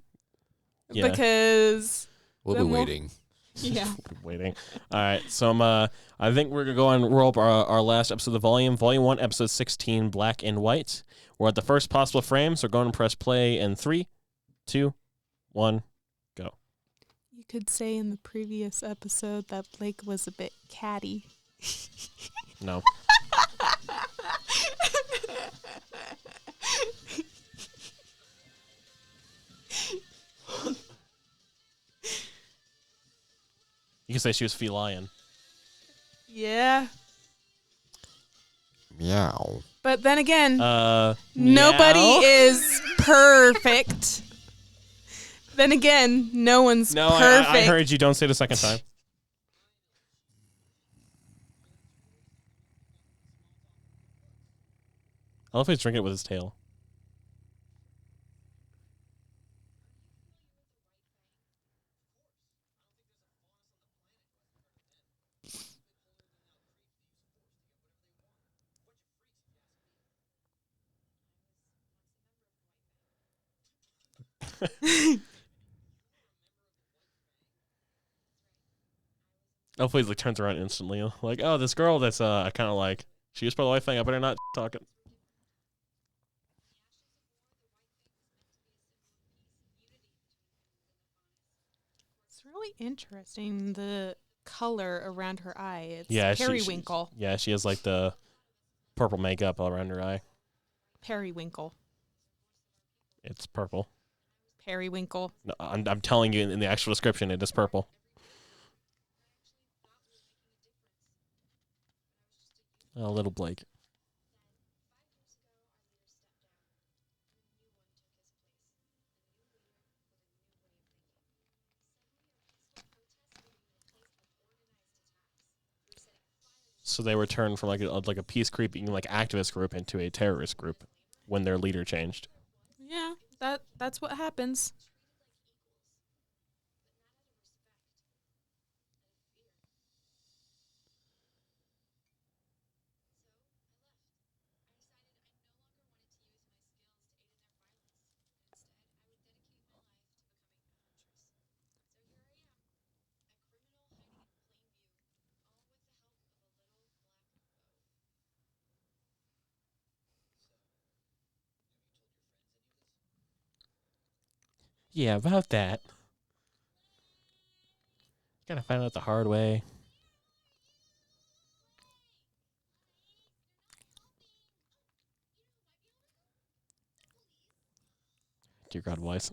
Yeah. Because we'll be waiting. Yeah. Waiting. All right. So I think we're going to go and roll up our last episode of the Volume 1, episode 16, Black and White. We're at the first possible frame, so go and press play in 3, 2, 1, go. You could say in the previous episode that Blake was a bit catty. No. You can say she was feline. Yeah. Meow. But then again, meow? nobody is perfect. Then again, no one's perfect. I heard you. Don't say it a second time. I love if he's drinking it with his tail. Hopefully, he like turns around instantly. Like, oh, this girl that's I kind of like. She was part of the white thing. I better not talk it. It's really interesting, the color around her eye. It's Yeah, periwinkle. She has like the purple makeup all around her eye. Periwinkle. It's purple. Periwinkle. No, I'm telling you in the actual description, it is purple. Oh, little Blake. So they were turned from like a peace creeping like activist group into a terrorist group when their leader changed. Yeah, that's what happens. Yeah, about that. Gotta find out the hard way. Dear God, Weiss.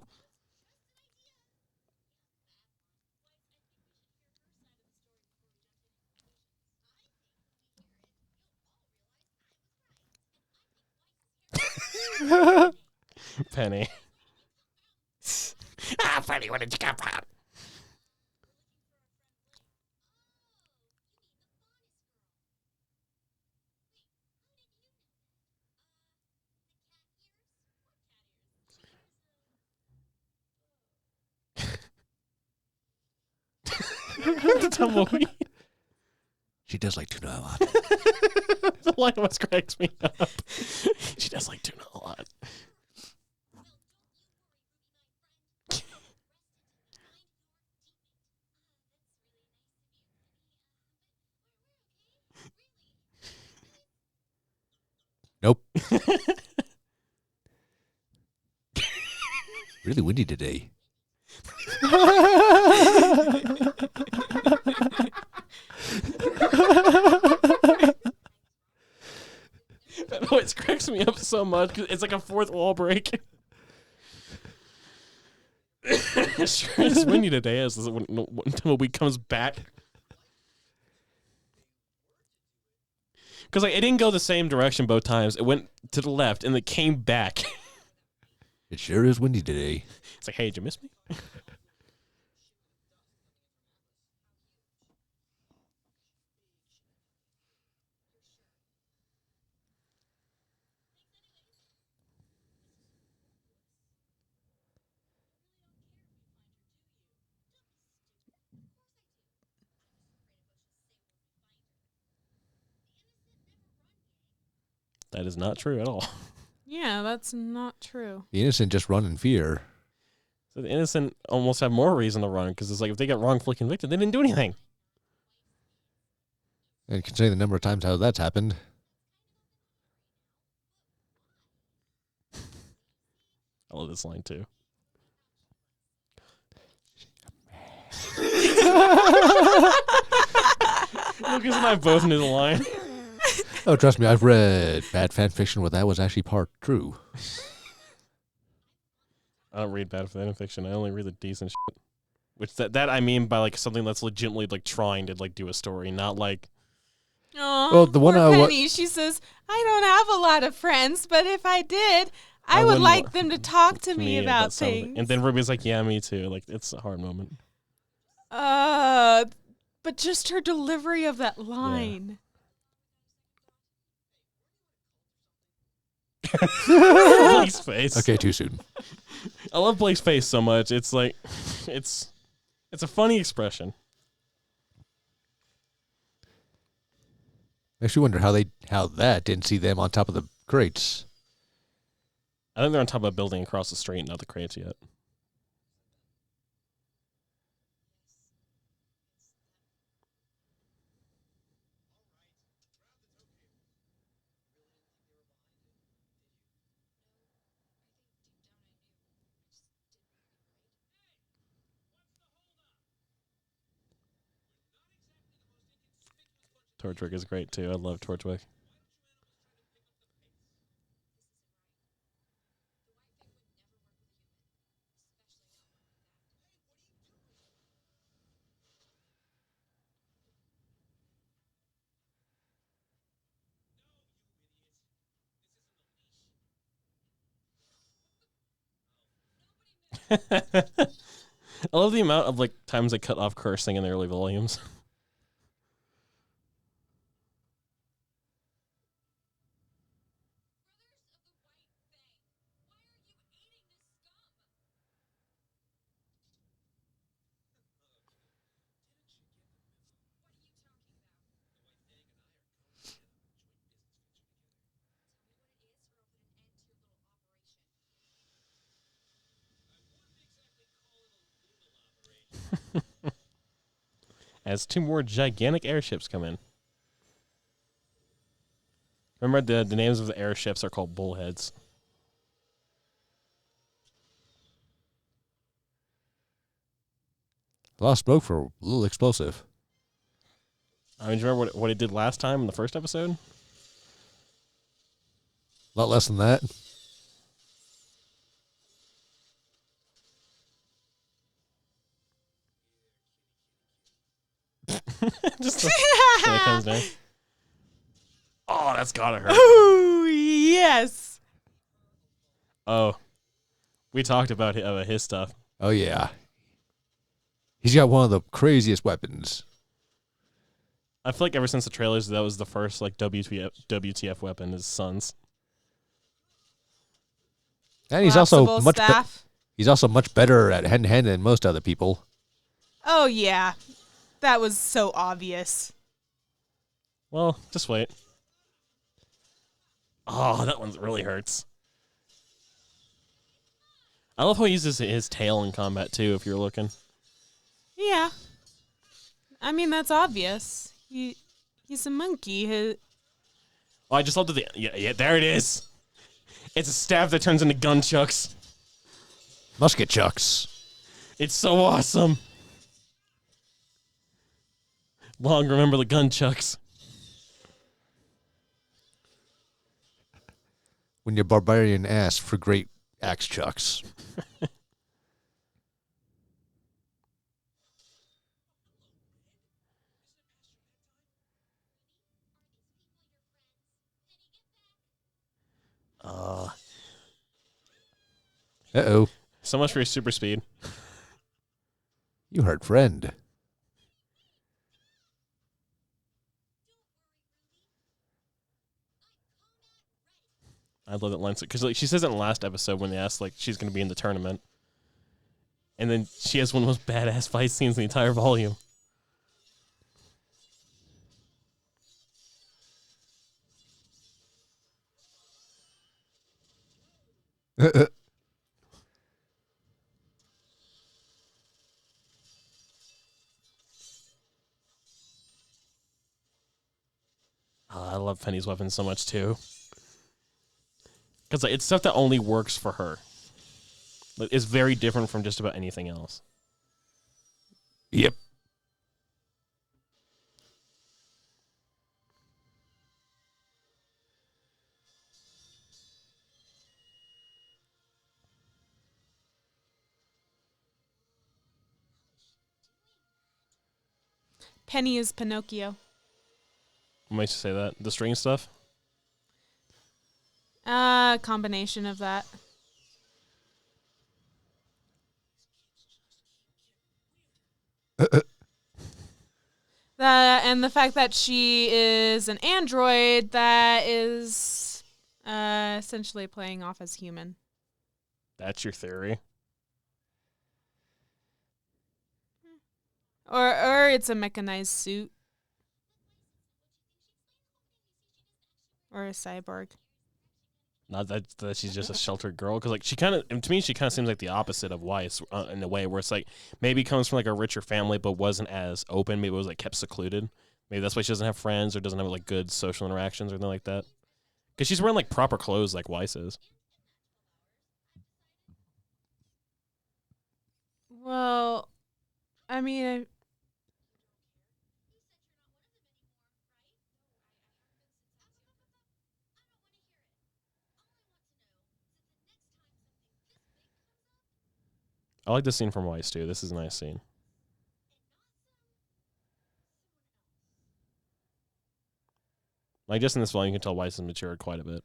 Penny. Penny, where did you come from? The tumbleweed. She does like tuna a lot. The line always cracks me up. She does like tuna a lot. Nope. Really windy today. That always cracks me up so much because it's like a fourth wall break. It sure is windy today as when tumbleweed comes back. Because like it didn't go the same direction both times. It went to the left and it came back. It sure is windy today. It's like, hey, did you miss me? That is not true at all. Yeah, that's not true. The innocent just run in fear. So the innocent almost have more reason to run because it's like if they get wrongfully convicted, they didn't do anything. And considering the number of times how that's happened. I love this line too. Lucas and I both knew the line. Oh, trust me, I've read bad fan fiction where that was actually part true. I don't read bad fan fiction. I only read the decent shit. Which that I mean by like something that's legitimately like trying to like do a story, not like. Oh, Well, the one poor I wa- Penny. She says, "I don't have a lot of friends, but if I did, I would wouldn't like wa- them to talk to me about something. things." And then Ruby's like, "Yeah, me too." Like it's a hard moment. But just her delivery of that line. Blake's face. Okay, too soon. I love Blake's face so much. It's like, it's a funny expression. Makes you wonder how that didn't see them on top of the crates. I think they're on top of a building across the street, not the crates yet. Torchwick is great too. I love Torchwick. I love the amount of like times they cut off cursing in the early volumes. As two more gigantic airships come in. Remember the names of the airships are called bullheads. A lot of smoke for a little explosive. I mean, do you remember what it did last time in the first episode? A lot less than that. Just when it comes down. Oh, that's gotta hurt. Oh, yes. Oh, we talked about his stuff. Oh, yeah. He's got one of the craziest weapons. I feel like ever since the trailers, that was the first like WTF weapon is Suns. And he's also much better at hand-to-hand than most other people. Oh, yeah. That was so obvious. Well, just wait. Oh, that one really hurts. I love how he uses his tail in combat, too, if you're looking. Yeah. I mean, that's obvious. He's a monkey. Oh, I just love that yeah, there it is. It's a staff that turns into gun chucks. Musket chucks. It's so awesome. Long remember the gun chucks. When your barbarian asks for great axe chucks. Uh-oh. So much for your super speed. You heard friend. I love that line because like she says it in the last episode when they asked like she's going to be in the tournament, and then she has one of the most badass fight scenes in the entire volume. I love Penny's weapon so much too. Because like, it's stuff that only works for her. Like, it's very different from just about anything else. Yep. Penny is Pinocchio. What makes you say that? The string stuff? Combination of that. And the fact that she is an android that is essentially playing off as human. That's your theory? Or it's a mechanized suit. Or a cyborg. Not that she's just a sheltered girl, because like to me she kind of seems like the opposite of Weiss in a way, where it's like maybe comes from like a richer family but wasn't as open, maybe it was like kept secluded. Maybe that's why she doesn't have friends or doesn't have like good social interactions or anything like that. Because she's wearing like proper clothes like Weiss is. Well, I mean, I like this scene from Weiss too. This is a nice scene. Like just in this volume, you can tell Weiss has matured quite a bit.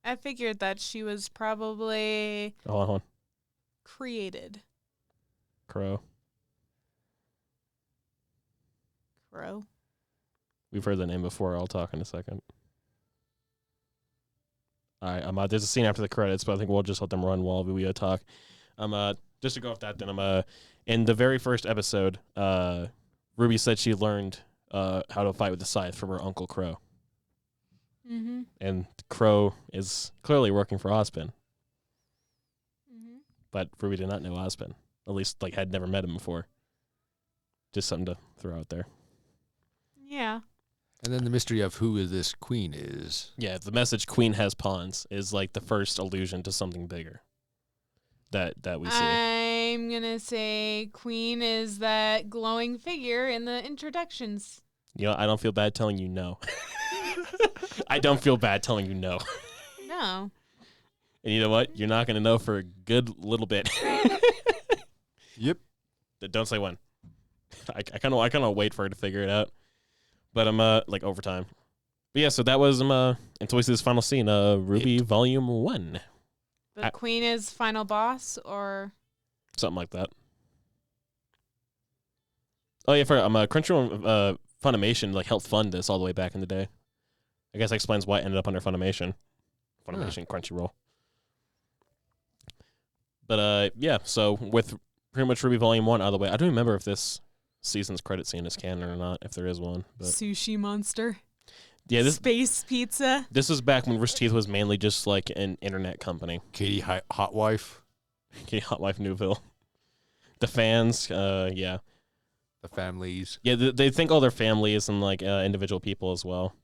I figured that she was probably Hold on. created. Crow. Crow. We've heard the name before. I'll talk in a second. All right, there's a scene after the credits, but I think we'll just let them run while we talk. just to go off that, then in the very first episode, Ruby said she learned how to fight with the scythe from her uncle Crow. Mm-hmm. And Crow is clearly working for Ozpin. Mm-hmm. But Ruby did not know Ozpin. At least, had never met him before. Just something to throw out there. Yeah. And then the mystery of who this queen is. Yeah, the message "Queen has pawns" is the first allusion to something bigger that we see. I'm gonna say Queen is that glowing figure in the introductions. I don't feel bad telling you no. I don't feel bad telling you no. No. And you know what? You're not gonna know for a good little bit. Yep. Don't say when. I kind of wait for her to figure it out. But I'm overtime. But yeah, so that was until we see this final scene, RWBY Volume 1. But Queen is final boss, or Something like that. Oh yeah, for Crunchyroll Funimation helped fund this all the way back in the day. I guess that explains why it ended up under Funimation. Crunchyroll. But yeah, so with pretty much RWBY Volume 1 out of the way, I don't remember if this season's credit scene is canon or not, if there is one. But Sushi Monster. yeah, this Space Pizza. was back when Rooster Teeth was mainly just an internet company. Katie Hot Wife. Okay, Hot Wife Newville. The fans, yeah. The families. Yeah, they thank all their families and individual people as well.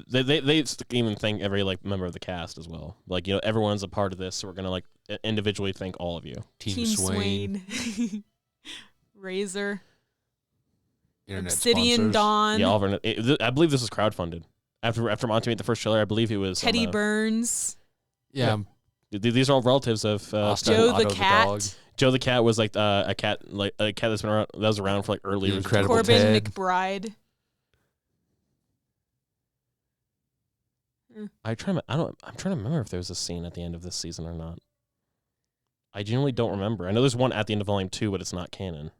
They even thank every member of the cast as well. Everyone's a part of this, so we're gonna individually thank all of you. Team Swain. Razor. Internet Obsidian sponsors. Dawn. Yeah, all of our, I believe this was crowdfunded. After Monty made the first trailer, I believe it was Teddy Burns. Yeah. These are all relatives of Austin, Joe Otto the cat. dog. Joe the cat was a cat that's been around, that was around for early. The Incredible Corbin Ted. McBride. I'm trying to remember if there was a scene at the end of this season or not. I genuinely don't remember. I know there's one at the end of Volume 2, but it's not canon.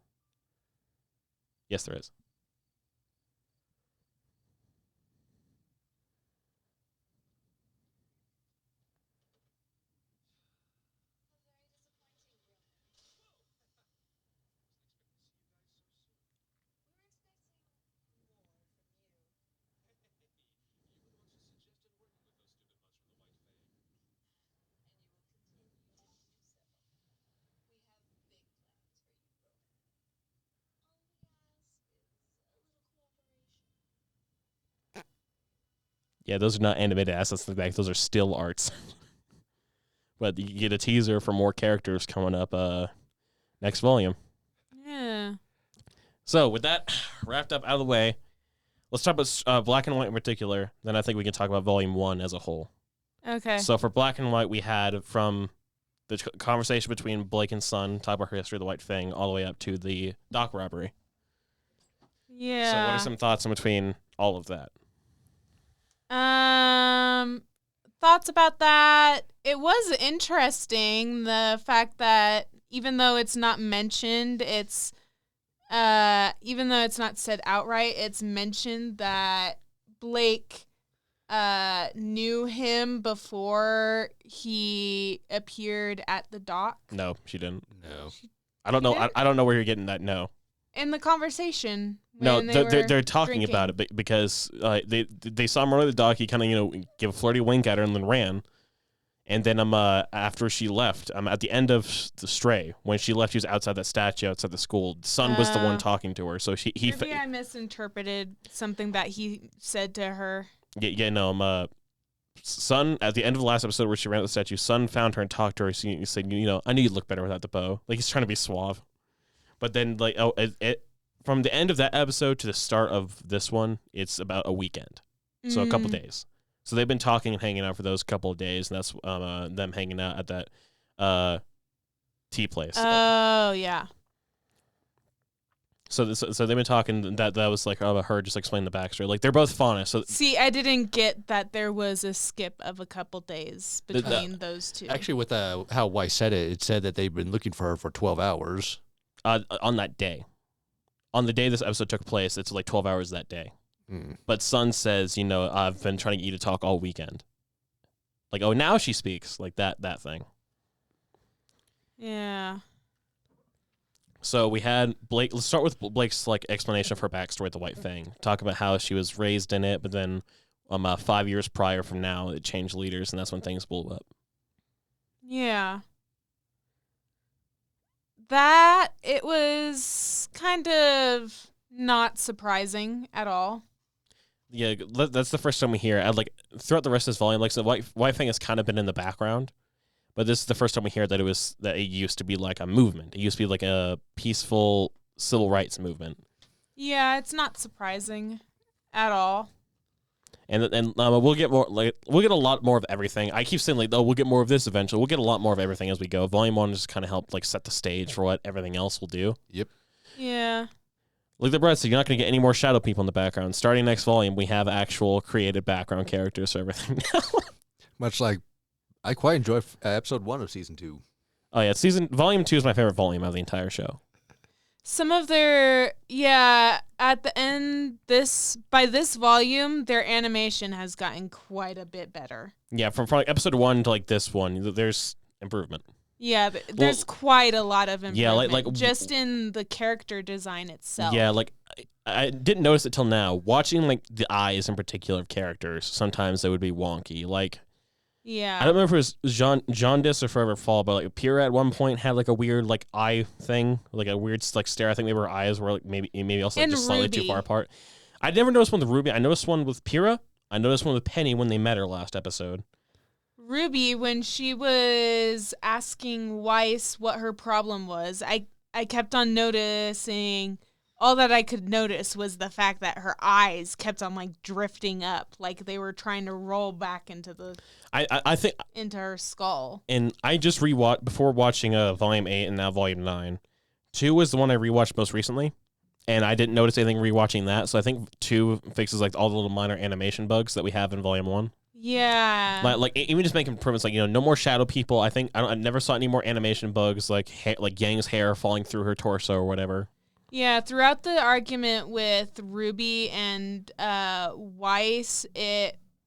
Yes, there is. Yeah, those are not animated assets in the back. Those are still arts. But you get a teaser for more characters coming up next volume. Yeah. So with that wrapped up out of the way, let's talk about Black and White in particular. Then I think we can talk about Volume 1 as a whole. Okay. So for Black and White, we had from the conversation between Blake and Sun, talk about her history of the White Fang, all the way up to the dock robbery. Yeah. So what are some thoughts in between all of that? Thoughts about that. It was interesting, the fact that even though it's not mentioned, it's even though it's not said outright, it's mentioned that Blake knew him before he appeared at the dock. No, she didn't. No. I don't know. didn't? I don't know where you're getting that. No. In the conversation. No, when they're talking drinking. about it because they saw him run to the dock. He kind of give a flirty wink at her and then ran. And then after she left, at the end of the Stray, when she left, she was outside that statue outside the school. Sun was the one talking to her, so Maybe I misinterpreted something that he said to her. Yeah, Sun at the end of the last episode where she ran to the statue, Sun found her and talked to her. So he said, I knew you'd look better without the bow. He's trying to be suave. But then from the end of that episode to the start of this one, it's about a weekend, so a couple days. So they've been talking and hanging out for those couple of days, and that's them hanging out at that tea place. Oh, yeah. So they've been talking. That was her just explaining the backstory. They're both fauna. So See, I didn't get that there was a skip of a couple days between those two. Actually, with how Weiss said it, it said that they've been looking for her for 12 hours. on that day, on the day this episode took place, it's 12 hours that day. But Sun says, I've been trying to get you to talk all weekend. Oh, now she speaks. That thing. Yeah. So we had Blake. Let's start with Blake's like explanation of her backstory with the White Fang. Talk about how she was raised in it, but then 5 years prior from now, it changed leaders, and that's when things blew up. Yeah. That, it was kind of not surprising at all. Yeah, that's the first time we hear it. Like throughout the rest of this volume, like so White Fang has kind of been in the background, but this is the first time we hear that it used to be like a movement. It used to be like a peaceful civil rights movement. Yeah, it's not surprising at all. And we'll get a lot more of everything. I keep saying like, oh, we'll get more of this eventually. We'll get a lot more of everything as we go. Volume 1 just kind of helped like set the stage for what everything else will do. Yep. Yeah. Like the Brett said, you're not going to get any more shadow people in the background. Starting next volume, we have actual created background characters for everything now. Much like I quite enjoy episode 1 of season 2. Oh yeah, volume 2 is my favorite volume of the entire show. Some of their, at the end, by this volume, their animation has gotten quite a bit better. Yeah, from like episode 1 to like this one, there's improvement. Yeah, there's quite a lot of improvement. Yeah, like just in the character design itself. Yeah, like I didn't notice it till now. Watching like the eyes in particular of characters, sometimes they would be wonky. Like, yeah, I don't remember if it was Jaundice or Forever Fall, but like Pyrrha at one point had like a weird like eye thing, like a weird like stare. I think maybe her eyes were like maybe also like, just slightly too far apart. I never noticed one with RWBY. I noticed one with Pyrrha. I noticed one with Penny when they met her last episode. RWBY, when she was asking Weiss what her problem was, I kept on noticing. All that I could notice was the fact that her eyes kept on like drifting up, like they were trying to roll back into the. I think into her skull. And I just rewatched before watching Volume 8 and now Volume 9. 2 was the one I rewatched most recently, and I didn't notice anything rewatching that. So I think 2 fixes like all the little minor animation bugs that we have in Volume 1. Yeah. Like even just making improvements, like no more shadow people. I never saw any more animation bugs like Yang's hair falling through her torso or whatever. Yeah, throughout the argument with RWBY and Weiss,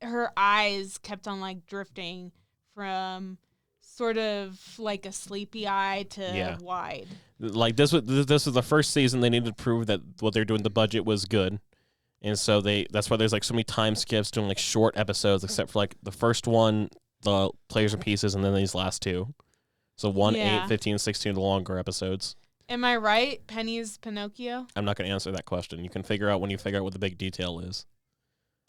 her eyes kept on like drifting from sort of like a sleepy eye to wide. Like this was the first season they needed to prove that what they're doing, the budget was good, and so that's why there's like so many time skips doing like short episodes, except for like the first one, the Players and Pieces, and then these last 2. So 1, 8, 15, 16, the longer episodes. Am I right? Penny's Pinocchio? I'm not going to answer that question. You can figure out when you figure out what the big detail is.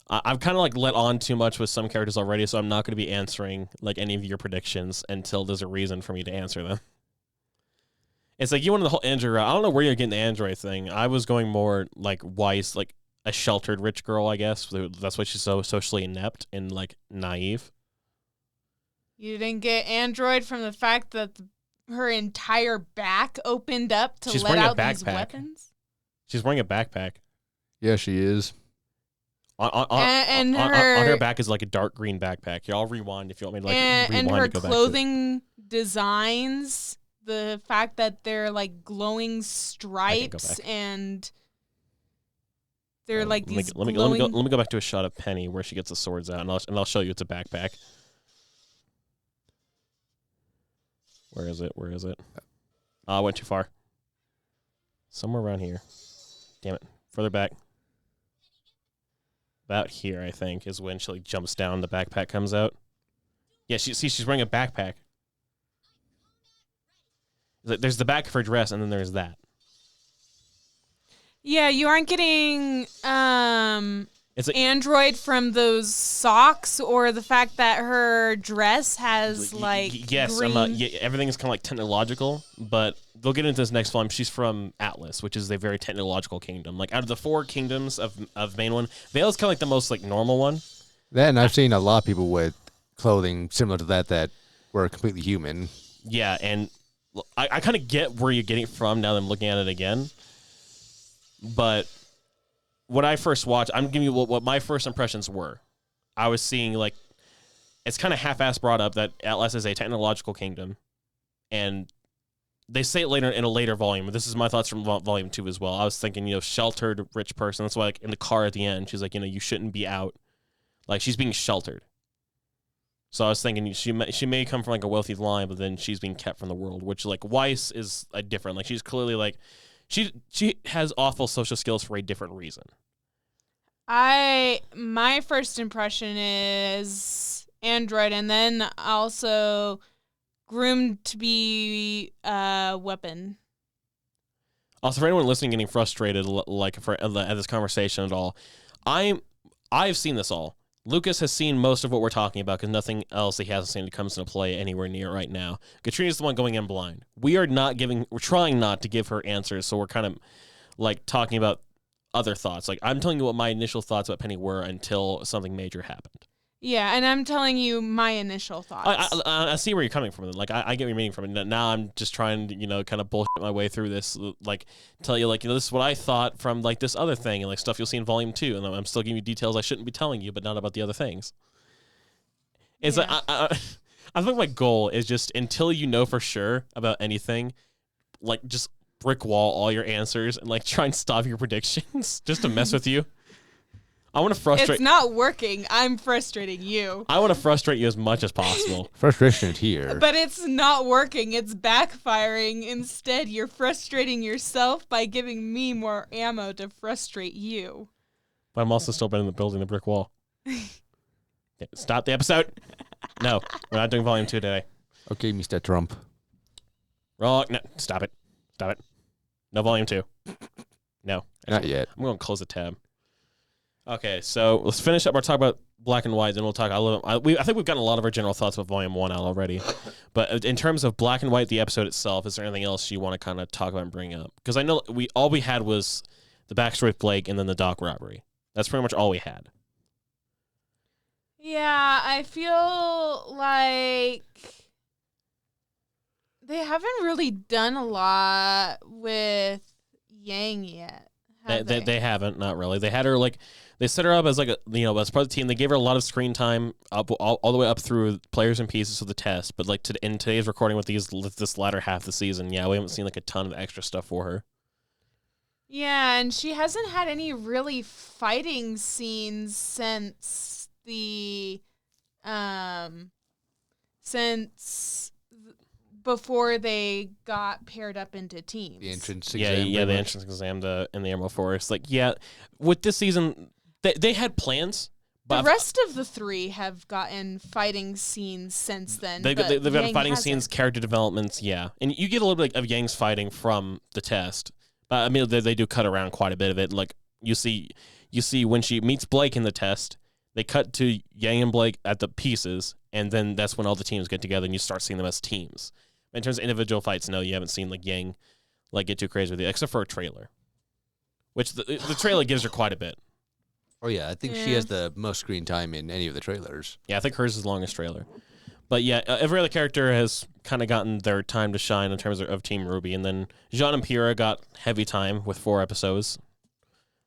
I've kind of like let on too much with some characters already, so I'm not going to be answering like any of your predictions until there's a reason for me to answer them. It's like you wanted the whole Android route. I don't know where you're getting the Android thing. I was going more like Weiss, like a sheltered rich girl, I guess. That's why she's so socially inept and like naive. You didn't get Android from the fact that her entire back opened up to let out these weapons? She's wearing a backpack. Yeah, she is. On her back is like a dark green backpack. Y'all rewind if you want me to like rewind and her to go clothing designs, the fact that they're like glowing stripes and they're like these let me go back to a shot of Penny where she gets the swords out, and I'll show you it's a backpack. Where is it? I went too far. Somewhere around here. Damn it. Further back. About here, I think, is when she like jumps down, the backpack comes out. Yeah, she's wearing a backpack. There's the back of her dress, and then there's that. Yeah, you aren't getting It's like, Android from those socks, or the fact that her dress has like yes, green. everything is kind of like technological, but they'll get into this next volume. She's from Atlas, which is a very technological kingdom. Like out of the 4 kingdoms of main one, Vale is kind of like the most like normal one. Then I've seen a lot of people with clothing similar to that were completely human. Yeah, and I kind of get where you're getting it from now that I'm looking at it again, but when I first watched, I'm giving you what my first impressions were. I was seeing like it's kind of half-assed brought up that Atlas is a technological kingdom, and they say it later in a later volume. This is my thoughts from volume 2 as well. I was thinking, sheltered rich person. That's why, like in the car at the end, she's like, you shouldn't be out. Like she's being sheltered. So I was thinking she may come from like a wealthy line, but then she's being kept from the world, which like Weiss is a different. Like she's clearly like she has awful social skills for a different reason. My first impression is android, and then also groomed to be a weapon. Also, for anyone listening getting frustrated like at this conversation at all, I've seen this all. Lucas has seen most of what we're talking about because nothing else he hasn't seen comes into play anywhere near right now. Katrina's the one going in blind. We're trying not to give her answers, so we're kind of like talking about other thoughts. Like I'm telling you what my initial thoughts about Penny were until something major happened. Yeah, and I'm telling you my initial thoughts. I see where you're coming from. Like I get what you're meaning from it. Now I'm just trying to kind of bullshit my way through this. Like tell you this is what I thought from like this other thing and like stuff you'll see in Volume 2. And I'm still giving you details I shouldn't be telling you, but not about the other things. It's like I think my goal is just until you know for sure about anything, like just brick wall all your answers and like try and stop your predictions just to mess with you. I want to frustrate. It's not working. I'm frustrating you. I want to frustrate you as much as possible. Frustration here. But it's not working. It's backfiring. Instead, you're frustrating yourself by giving me more ammo to frustrate you. But I'm also still building the brick wall. Okay, stop the episode. No, we're not doing Volume 2 today. Okay, Mr. Trump. Wrong. No, stop it. Stop it. No Volume 2. No. Not yet. I'm going to close the tab. Okay, so let's finish up our talk about Black and White, then we'll talk a little. I think we've gotten a lot of our general thoughts about Volume 1 out already. But in terms of Black and White, the episode itself, is there anything else you want to kind of talk about and bring up? Because I know all we had was the backstory with Blake and then the dock robbery. That's pretty much all we had. Yeah, I feel like they haven't really done a lot with Yang yet. They haven't, not really. They had her they set her up as like as part of the team. They gave her a lot of screen time up all the way up through players and pieces of the test. But like in today's recording with this latter half of the season, we haven't seen like a ton of extra stuff for her. Yeah, and she hasn't had any really fighting scenes since before they got paired up into teams. The entrance exam. Yeah, the entrance exam in the Emerald Forest. Like, with this season, they had plans. The rest of the three have gotten fighting scenes since then. They've got fighting scenes, character developments, yeah. And you get a little bit of Yang's fighting from the test. I mean, they do cut around quite a bit of it. Like, you see when she meets Blake in the test, they cut to Yang and Blake at the pieces, and then that's when all the teams get together and you start seeing them as teams. In terms of individual fights, no, you haven't seen like Yang get too crazy with it, except for a trailer, which the trailer gives her quite a bit. Oh yeah, I think she has the most screen time in any of the trailers. Yeah, I think hers is the longest trailer. But yeah, every other character has kind of gotten their time to shine in terms of Team RWBY, and then Jean and Pyrrha got heavy time with 4 episodes.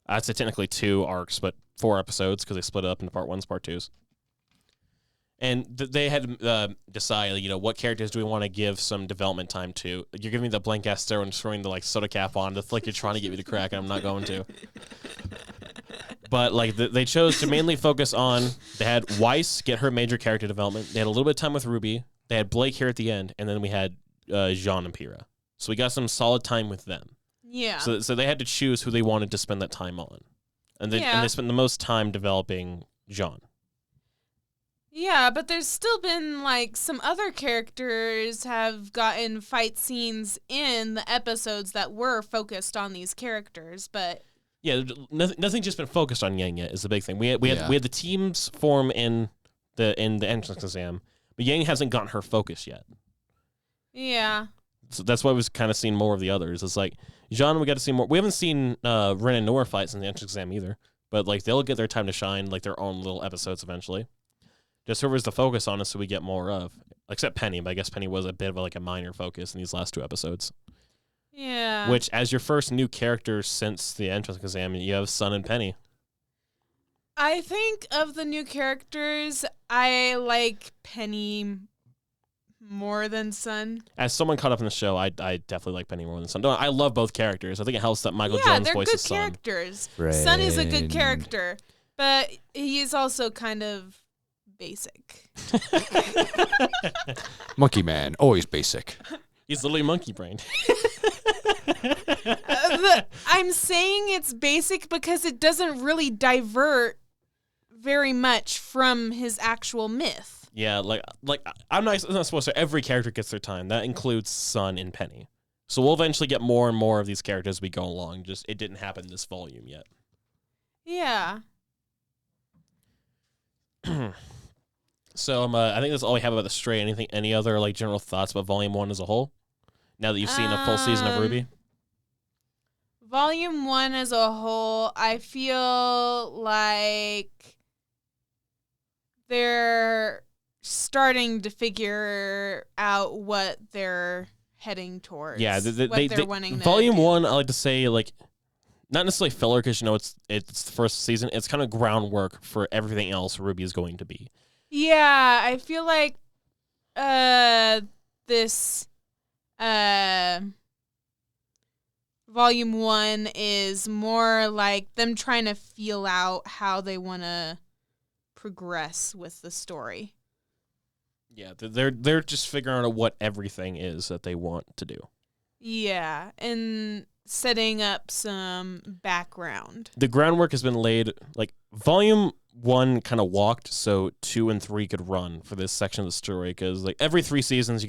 I'd say technically 2 arcs, but 4 episodes because they split it up into part 1s, part 2s. And they had to decide, what characters do we want to give some development time to? You're giving me the blank ass stare and throwing the soda cap on. It's like you're trying to get me to crack, and I'm not going to. But they chose to mainly focus on. They had Weiss get her major character development. They had a little bit of time with RWBY. They had Blake here at the end, and then we had Jean and Pyrrha. So we got some solid time with them. Yeah. So they had to choose who they wanted to spend that time on, and they spent the most time developing Jean. Yeah, but there's still been some other characters have gotten fight scenes in the episodes that were focused on these characters, but yeah, nothing's just been focused on Yang yet is the big thing. We had the teams form in the entrance exam, but Yang hasn't gotten her focus yet. Yeah. So that's why we've kind of seen more of the others. It's like Jean, we got to see more. We haven't seen Ren and Noor fights in the entrance exam either, but they'll get their time to shine, their own little episodes eventually. Just whoever's the focus on us, so we get more of. Except Penny, but I guess Penny was a bit of a minor focus in these last 2 episodes. Yeah. Which, as your first new character since the entrance exam, you have Sun and Penny. I think of the new characters, I like Penny more than Sun. As someone caught up in the show, I definitely like Penny more than Sun. I love both characters. I think it helps that Michael Jones voices Sun. Yeah, they're good characters. Sun is a good character, but he is also kind of basic. Monkey Man, always basic. He's literally monkey brained. I'm saying it's basic because it doesn't really divert very much from his actual myth. Yeah, like I'm not supposed to. Every character gets their time. That includes Sun and Penny. So we'll eventually get more and more of these characters as we go along. Just it didn't happen this volume yet. Yeah. So I think that's all we have about the Stray. Any other like general thoughts about Volume 1 as a whole? Now that you've seen a full season of RWBY? Volume 1 as a whole, I feel like they're starting to figure out what they're heading towards. Yeah, they're wanting Volume to 1, I like to say, like, not necessarily filler because, you know, it's the first season. It's kind of groundwork for everything else RWBY is going to be. Yeah, I feel like this Volume 1 is more like them trying to feel out how they want to progress with the story. Yeah, they're just figuring out what everything is that they want to do. Yeah, and setting up some background. The groundwork has been laid. Like Volume 1 kind of walked so 2 and 3 could run for this section of the story, because like every 3 seasons you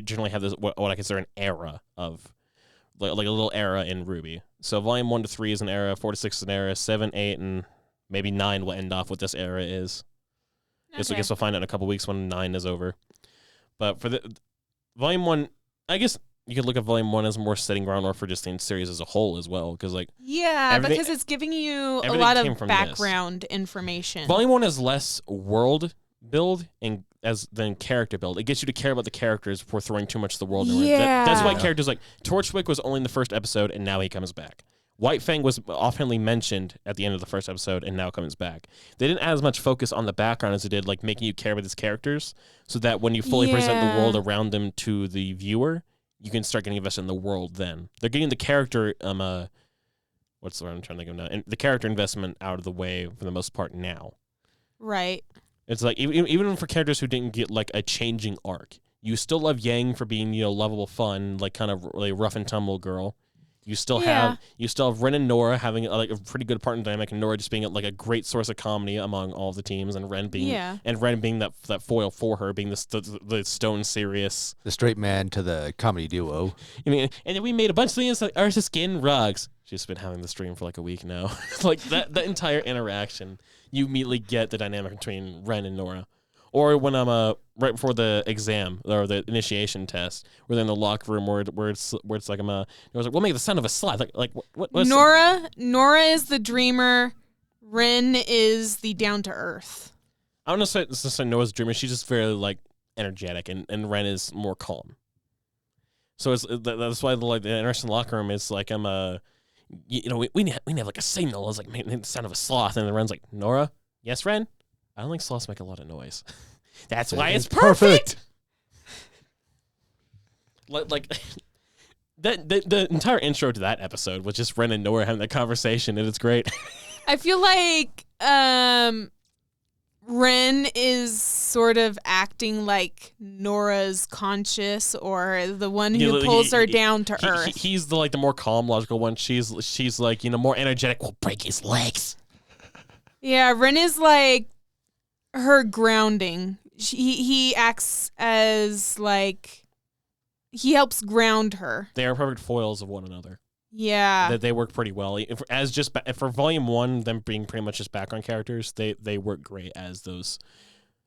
generally have this what I consider an era of like a little era in RWBY. So Volume 1 to 3 is an era, 4 to 6 is an era, 7, 8, and maybe 9 will end off what this era is. I guess we'll find out in a couple weeks when 9 is over. But for the Volume 1, I guess you could look at Volume 1 as more setting groundwork for just the series as a whole as well, because like because it's giving you a lot of background information. Volume 1 has less world build than character build. It gets you to care about the characters before throwing too much of the world in. That's why characters like Torchwick was only in the first episode, and now he comes back. White Fang was offhandedly mentioned at the end of the first episode and now comes back. They didn't add as much focus on the background as they did, like making you care about these characters, so that when you fully present the world around them to the viewer, you can start getting invested in the world then. They're getting the character, what's the word I'm trying to think of now? And the character investment out of the way for the most part now. Right. It's like, even for characters who didn't get like a changing arc, you still love Yang for being, you know, lovable, fun, like kind of like rough and tumble girl. You still have Ren and Nora having like a pretty good partner dynamic, and Nora just being like a great source of comedy among all the teams, and Ren being that foil for her, being the stone serious, the straight man to the comedy duo. I mean, and then we made a bunch of things like Arsa Skin Rugs. She's been having the stream for like a week now. Like that entire interaction, you immediately get the dynamic between Ren and Nora. Or when I'm right before the exam or the initiation test, we're in the locker room where it's like Nora's like, we'll make the sound of a slide. Like what? Nora is the dreamer. Ren is the down to earth. I don't know if it's just Nora's dreamer. She's just very like energetic, and Ren is more calm. So that's why the interesting locker room is like you know, we have like a signal. It's like making the sound of a sloth, and then Ren's like, Nora, yes, Ren. I don't think sloths make a lot of noise. That's why it's perfect. Like the entire intro to that episode was just Ren and Nora having that conversation, and it's great. I feel like Ren is sort of acting like Nora's conscious, or the one who pulls her down to earth. He's the more calm, logical one. She's like, you know, more energetic. We'll break his legs. Yeah, Ren is like her grounding. He acts as like he helps ground her. They are perfect foils of one another. Yeah, They work pretty well. For Volume 1, them being pretty much just background characters, they work great as those.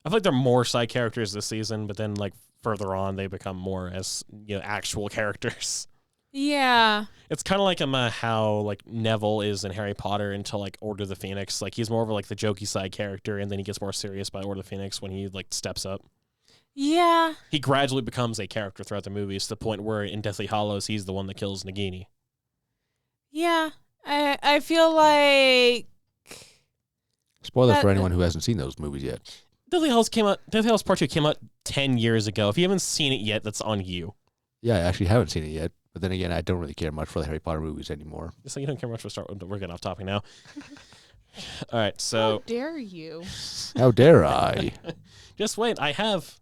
I feel like they're more side characters this season, but then like further on, they become more as, you know, actual characters. Yeah, it's kind of like how like Neville is in Harry Potter until like Order of the Phoenix. Like he's more of like the jokey side character, and then he gets more serious by Order of the Phoenix when he like steps up. Yeah, he gradually becomes a character throughout the movies to the point where in Deathly Hallows he's the one that kills Nagini. Yeah, I feel like spoilers for anyone who hasn't seen those movies yet. Deathly Hallows Part 2 came out 10 years ago. If you haven't seen it yet, that's on you. Yeah, I actually haven't seen it yet. But then again, I don't really care much for the Harry Potter movies anymore. So you don't care much for Star Wars. We're getting off topic now. All right, How so dare you? How dare I? just wait. I have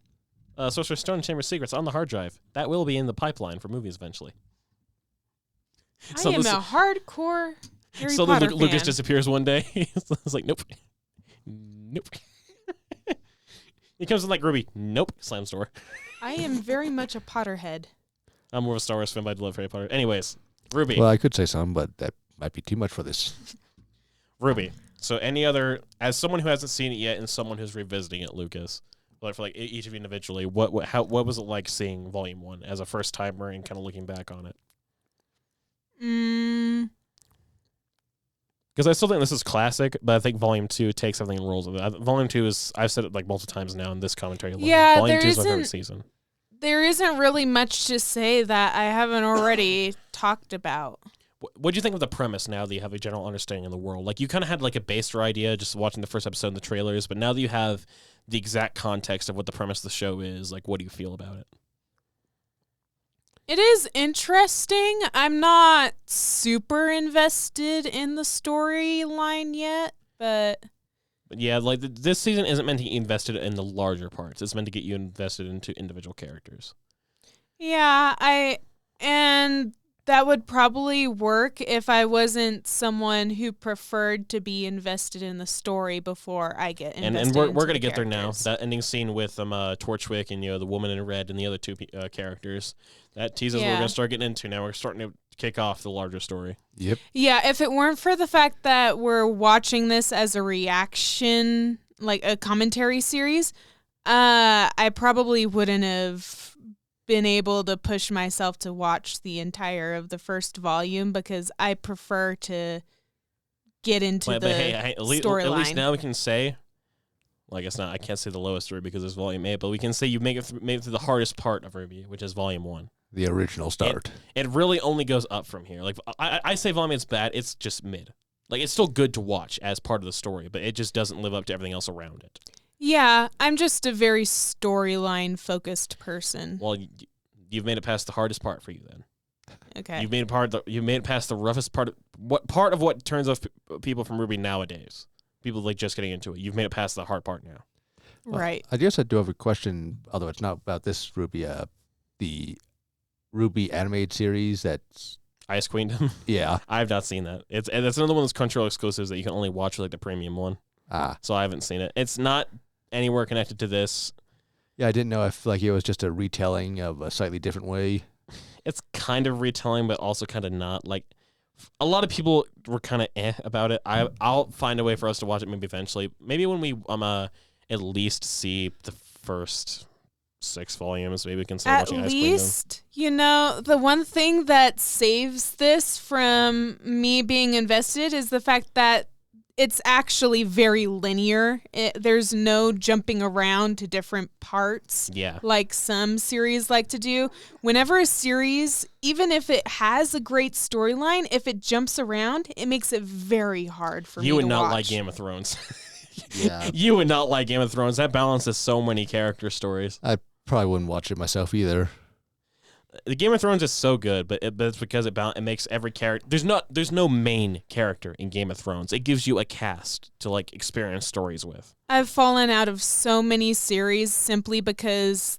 Sorcerer's Stone and Chamber of Secrets on the hard drive. That will be in the pipeline for movies eventually. I am a hardcore Harry So Potter then Lucas fan. disappears one day. It's like, nope. Nope. He comes in like Ruby. Nope. Slams door. I am very much a Potterhead. I'm more of a Star Wars fan, but I love Harry Potter. Anyways, Ruby. Well, I could say some, but that might be too much for this. Ruby. So any other, as someone who hasn't seen it yet and someone who's revisiting it, Lucas, like for like each of you individually, what was it like seeing Volume 1 as a first timer and kind of looking back on it? Because I still think this is classic, but I think Volume 2 takes everything and rolls with it. Volume 2 is, I've said it like multiple times now in this commentary. Yeah, Volume 2 is my favorite season. There isn't really much to say that I haven't already talked about. What do you think of the premise now that you have a general understanding of the world? Like, you kind of had like a baser idea just watching the first episode in the trailers, but now that you have the exact context of what the premise of the show is, like, what do you feel about it? It is interesting. I'm not super invested in the storyline yet, but yeah, like this season isn't meant to get you invested in the larger parts. It's meant to get you invested into individual characters. yeah, and that would probably work if I wasn't someone who preferred to be invested in the story before I get invested. And we're gonna get there now. That ending scene with Torchwick and the woman in red and the other two characters. That teases what we're gonna start getting into now. We're starting to kick off the larger story. Yep. Yeah, if it weren't for the fact that we're watching this as a reaction, like a commentary series, I probably wouldn't have been able to push myself to watch the entire of the first volume because I prefer to get into the storyline. At least now we can say, well, I guess not. I can't say the lowest story because it's Volume 8, but we can say you made it through the hardest part of RWBY, which is Volume 1. The original start. It really only goes up from here. Like I say Volume 8's bad. It's just mid. Like, it's still good to watch as part of the story, but it just doesn't live up to everything else around it. Yeah, I'm just a very storyline focused person. Well, you've made it past the hardest part for you then. Okay. You've made it past the roughest part of what turns off people from RWBY nowadays. People like just getting into it. You've made it past the hard part now. Right. I guess I do have a question, although it's not about this RWBY. The RWBY animated series that's Ice Queendom. Yeah. I've not seen that. That's another one of those Crunchyroll exclusives that you can only watch with like the premium one. So I haven't seen it. It's not anywhere connected to this. Yeah, I didn't know if like it was just a retelling of a slightly different way. It's kind of retelling, but also kind of not. Like, a lot of people were kind of about it. I'll find a way for us to watch it maybe eventually. Maybe when we at least see the first 6 volumes, maybe we can start watching Ice Queendom. At least, the one thing that saves this from me being invested is the fact that it's actually very linear. There's no jumping around to different parts like some series like to do. Whenever a series, even if it has a great storyline, if it jumps around, it makes it very hard for me to watch. You would not like Game of Thrones. Yeah. You would not like Game of Thrones. That balances so many character stories. I probably wouldn't watch it myself either. The Game of Thrones is so good, but it's because it makes every character. There's no main character in Game of Thrones. It gives you a cast to like experience stories with. I've fallen out of so many series simply because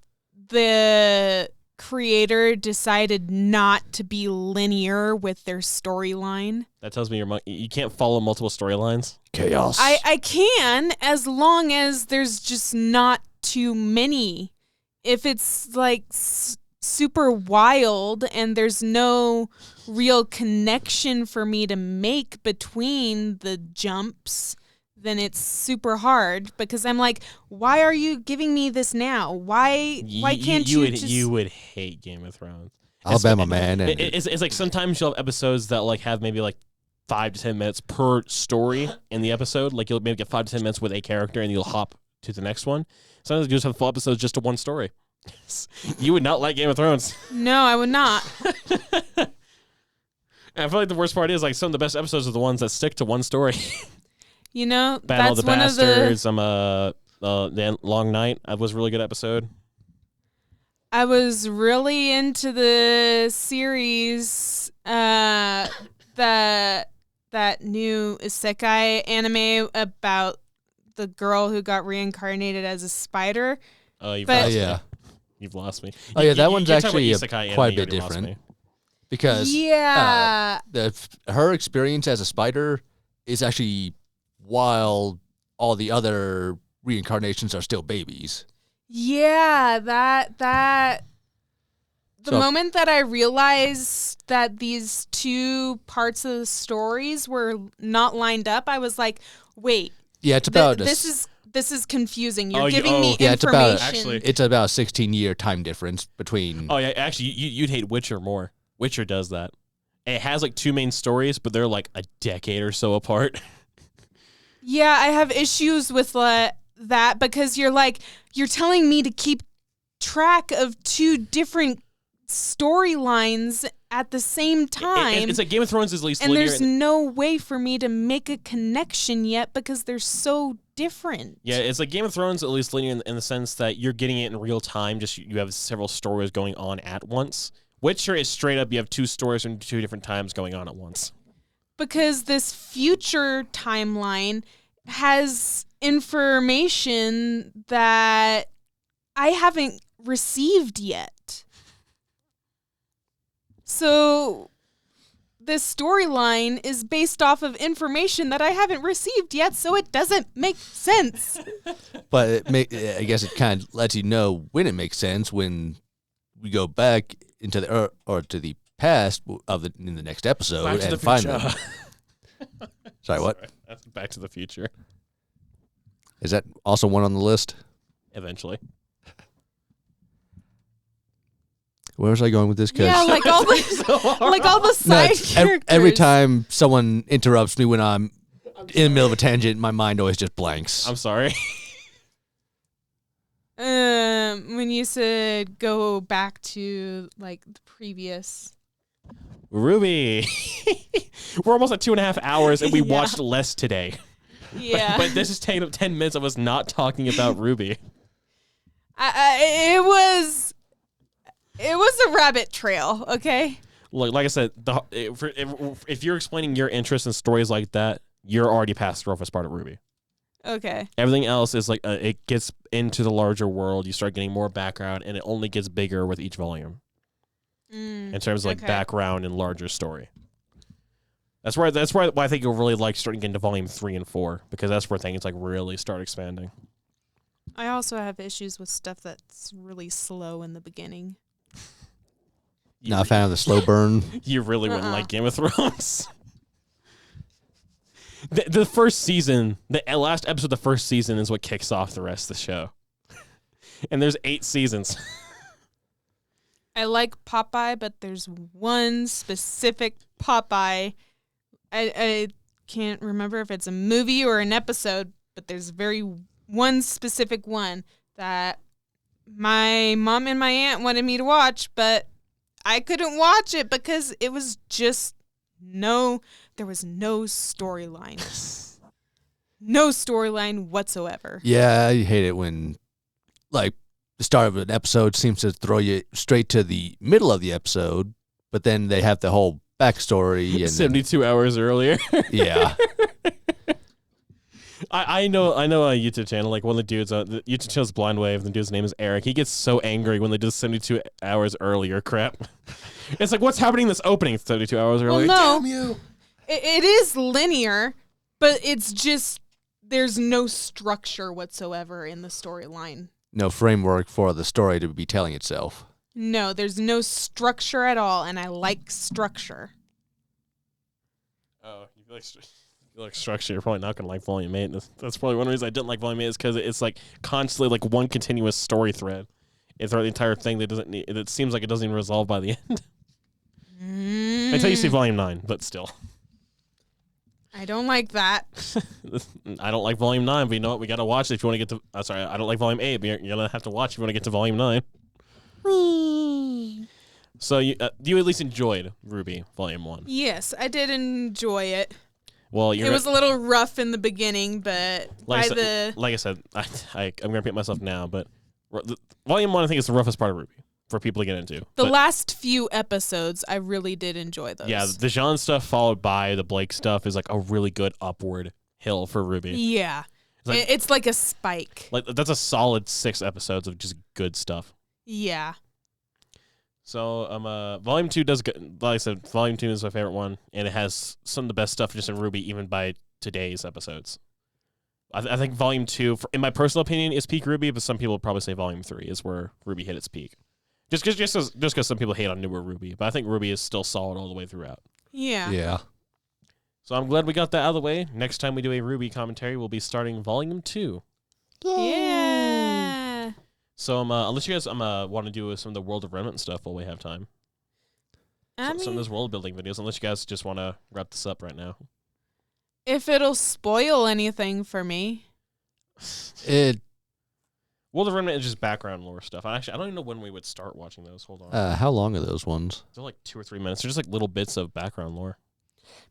the creator decided not to be linear with their storyline. That tells me you can't follow multiple storylines. Chaos. I can, as long as there's just not too many. If it's like super wild and there's no real connection for me to make between the jumps, then it's super hard because I'm like, why are you giving me this now? Why can't you would hate Game of Thrones. Alabama man. And it's like sometimes you'll have episodes that like have maybe like 5 to 10 minutes per story in the episode. Like you'll maybe get 5 to 10 minutes with a character and you'll hop to the next one. Sometimes you just have full episodes just to one story. You would not like Game of Thrones. No, I would not. And I feel like the worst part is like some of the best episodes are the ones that stick to one story. Battle of the one Bastards. The Long Night. That was a really good episode. I was really into the series that that new isekai anime about the girl who got reincarnated as a spider. Oh, you've But- lost yeah. me. You've lost me. Oh yeah, that one's you talk about actually isekai anime, quite a you bit already lost different me. because Yeah. her experience as a spider is actually while all the other reincarnations are still babies. Yeah, that the So- moment that I realized that these two parts of the stories were not lined up, I was like, wait, Yeah, it's about this is confusing. You're Oh, giving me yeah, it's about- information. Actually- it's about a 16-year time difference between. Oh yeah, actually, you'd hate Witcher more. Witcher does that. It has like two main stories, but they're like a decade or so apart. Yeah, I have issues with that because you're telling me to keep track of two different storylines at the same time. It's like Game of Thrones is at least and linear. there's no way for me to make a connection yet because they're so different. Yeah, it's like Game of Thrones at least linear in the sense that you're getting it in real time. Just you have several stories going on at once. Witcher is straight up. You have two stories from two different times going on at once. Because this future timeline has information that I haven't received yet. So this storyline is based off of information that I haven't received yet, so it doesn't make sense. But I guess it kind of lets you know when it makes sense when we go back into the or to the past in the next episode Back to and the find Future. them. Sorry, what? Sorry, that's Back to the Future. Is that also one on the list? Eventually. Where was I going with this? 'Cause Yeah, like all the no, side it's characters. every time someone interrupts me when I'm in the middle of a tangent, my mind always just blanks. I'm sorry. When you said go back to like the previous. RWBY. We're almost at 2.5 hours, and we Yeah. watched less today. Yeah. But this is taking up 10 minutes of us not talking about RWBY. It was a rabbit trail, okay? Like I said, if you're explaining your interest in stories like that, you're already past the roughest part of RWBY. Okay. Everything else is like it gets into the larger world. You start getting more background, and it only gets bigger with each volume in terms of like okay. background and larger story. That's why I think you'll really like starting getting to volume 3 and 4 because that's where things like really start expanding. I also have issues with stuff that's really slow in the beginning. Not a fan of the slow burn. You really wouldn't like Game of Thrones. The first season, the last episode of the first season is what kicks off the rest of the show. And there's 8 seasons. I like Popeye, but there's one specific Popeye. I can't remember if it's a movie or an episode, but there's one specific one that my mom and my aunt wanted me to watch, but I couldn't watch it because it was just there was no storyline. No storyline whatsoever. Yeah, I hate it when, like, the start of an episode seems to throw you straight to the middle of the episode, but then they have the whole backstory. And 72 hours earlier. yeah. I know a YouTube channel, like one of the dudes, the YouTube channel's Blind Wave, the dude's name is Eric. He gets so angry when they do 72 hours earlier crap. It's like, what's happening in this opening 72 hours earlier? Well, no. Damn you. It is linear, but it's just there's no structure whatsoever in the storyline. No framework for the story to be telling itself. No, there's no structure at all, and I like structure. Oh, you like structure, you're probably not going to like Volume 8. That's probably one reason I didn't like Volume 8 is because it's like constantly like one continuous story thread. Throughout the entire thing it seems like it doesn't even resolve by the end. Until you see Volume 9, but still. I don't like that. I don't like Volume 9, but you know what? We got to watch it if you want to get to... I don't like Volume 8, but you're going to have to watch if you want to get to Volume 9. So you at least enjoyed RWBY Volume 1. Yes, I did enjoy it. Well, It was a little rough in the beginning, but like I said, I'm going to repeat myself now, but Volume 1 I think is the roughest part of RWBY. for people to get into. The But, last few episodes, I really did enjoy those. yeah, the Jean stuff followed by the Blake stuff is like a really good upward hill for RWBY. Yeah. It's like- It's like a spike. Like that's a solid 6 episodes of just good stuff. Yeah. So Volume 2 does good. Like I said, Volume 2 is my favorite one, and it has some of the best stuff just in RWBY, even by today's episodes. I think Volume 2, in my personal opinion, is peak RWBY, but some people would probably say Volume 3 is where RWBY hit its peak. Just because some people hate on newer RWBY, but I think RWBY is still solid all the way throughout. Yeah. Yeah. So I'm glad we got that out of the way. Next time we do a RWBY commentary, we'll be starting Volume 2. Yeah. So unless you guys want to do some of the World of Remnant stuff while we have time. Some of those world building videos, unless you guys just want to wrap this up right now. If it'll spoil anything for me. World of Remnant is just background lore stuff. I don't even know when we would start watching those. Hold on. How long are those ones? They're like 2 or 3 minutes. They're just like little bits of background lore.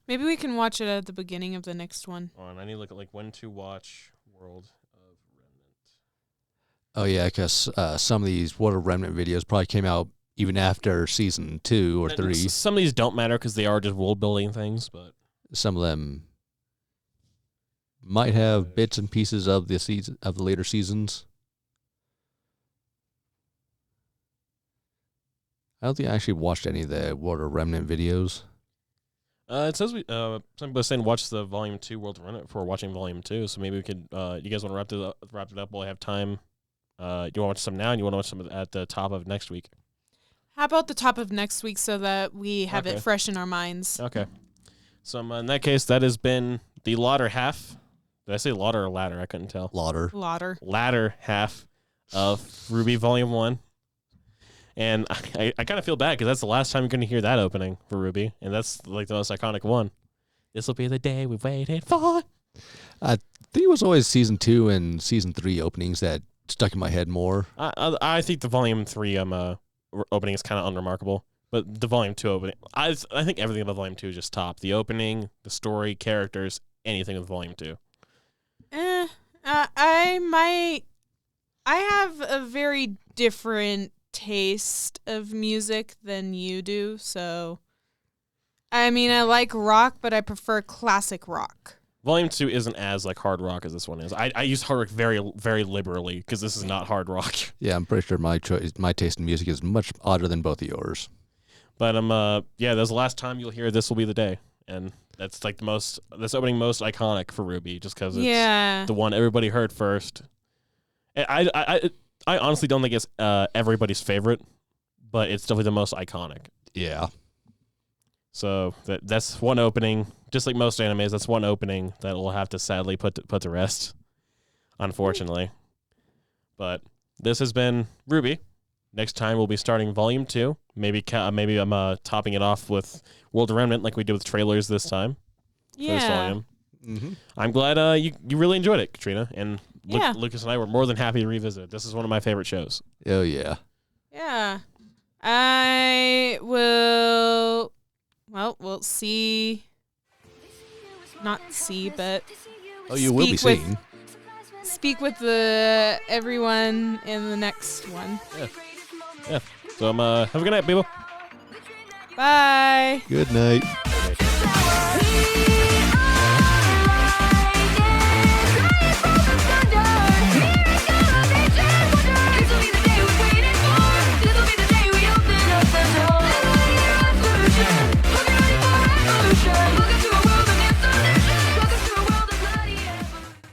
Maybe we can watch it at the beginning of the next one. Hold on, I need to look at like when to watch World of Remnant. Oh, yeah, because some of these World of Remnant videos probably came out even after season 2 or 3. Some of these don't matter because they are just world building things, but Some of them might have bits and pieces of the season of the later seasons. I don't think I actually watched any of the World of Remnant videos. it says we some people are saying watch the Volume 2 World of Remnant before watching Volume 2, so maybe we could you guys want to wrap it up while I have time. You want to watch some now and you want to watch some at the top of next week? How about the top of next week so that we have Okay. it fresh in our minds? Okay. So in that case, that has been the latter half. Did I say lauder or ladder? I couldn't tell. Lauder. Latter half of RWBY Volume 1. And I kind of feel bad because that's the last time you're going to hear that opening for RWBY, and that's like the most iconic one. This will be the day we've waited for. I think it was always season 2 and season 3 openings that stuck in my head more. I think the Volume 3 opening is kind of unremarkable, but the Volume 2 opening, I think everything about Volume 2 is just top. The opening, the story, characters, anything with Volume 2. I have a very different taste of music than you do, so I mean, I like rock, but I prefer classic rock. Volume 2 isn't as like hard rock as this one is. I use hard rock very, very liberally because this is not hard rock. Yeah, I'm pretty sure my taste in music is much odder than both of yours. But that's the last time you'll hear "This Will Be the Day," and that's like this opening most iconic for RWBY, just because it's the one everybody heard first. And I honestly don't think it's everybody's favorite, but it's definitely the most iconic. Yeah. So that's one opening. Just like most animes, that's one opening that we'll have to sadly put to rest, unfortunately. But this has been RWBY. Next time we'll be starting Volume 2. Maybe I'm topping it off with World of Remnant like we did with trailers this time. For this volume. Mm-hmm. I'm glad you really enjoyed it, Katrina. And Yeah. Lucas and I were more than happy to revisit it. This is one of my favorite shows. Oh, yeah. Yeah. I will... Well, we'll see... Not see, but... Oh, you will be speak with- seeing. Speak with everyone in the next one. Yeah. So have a good night, people. Bye. Good night.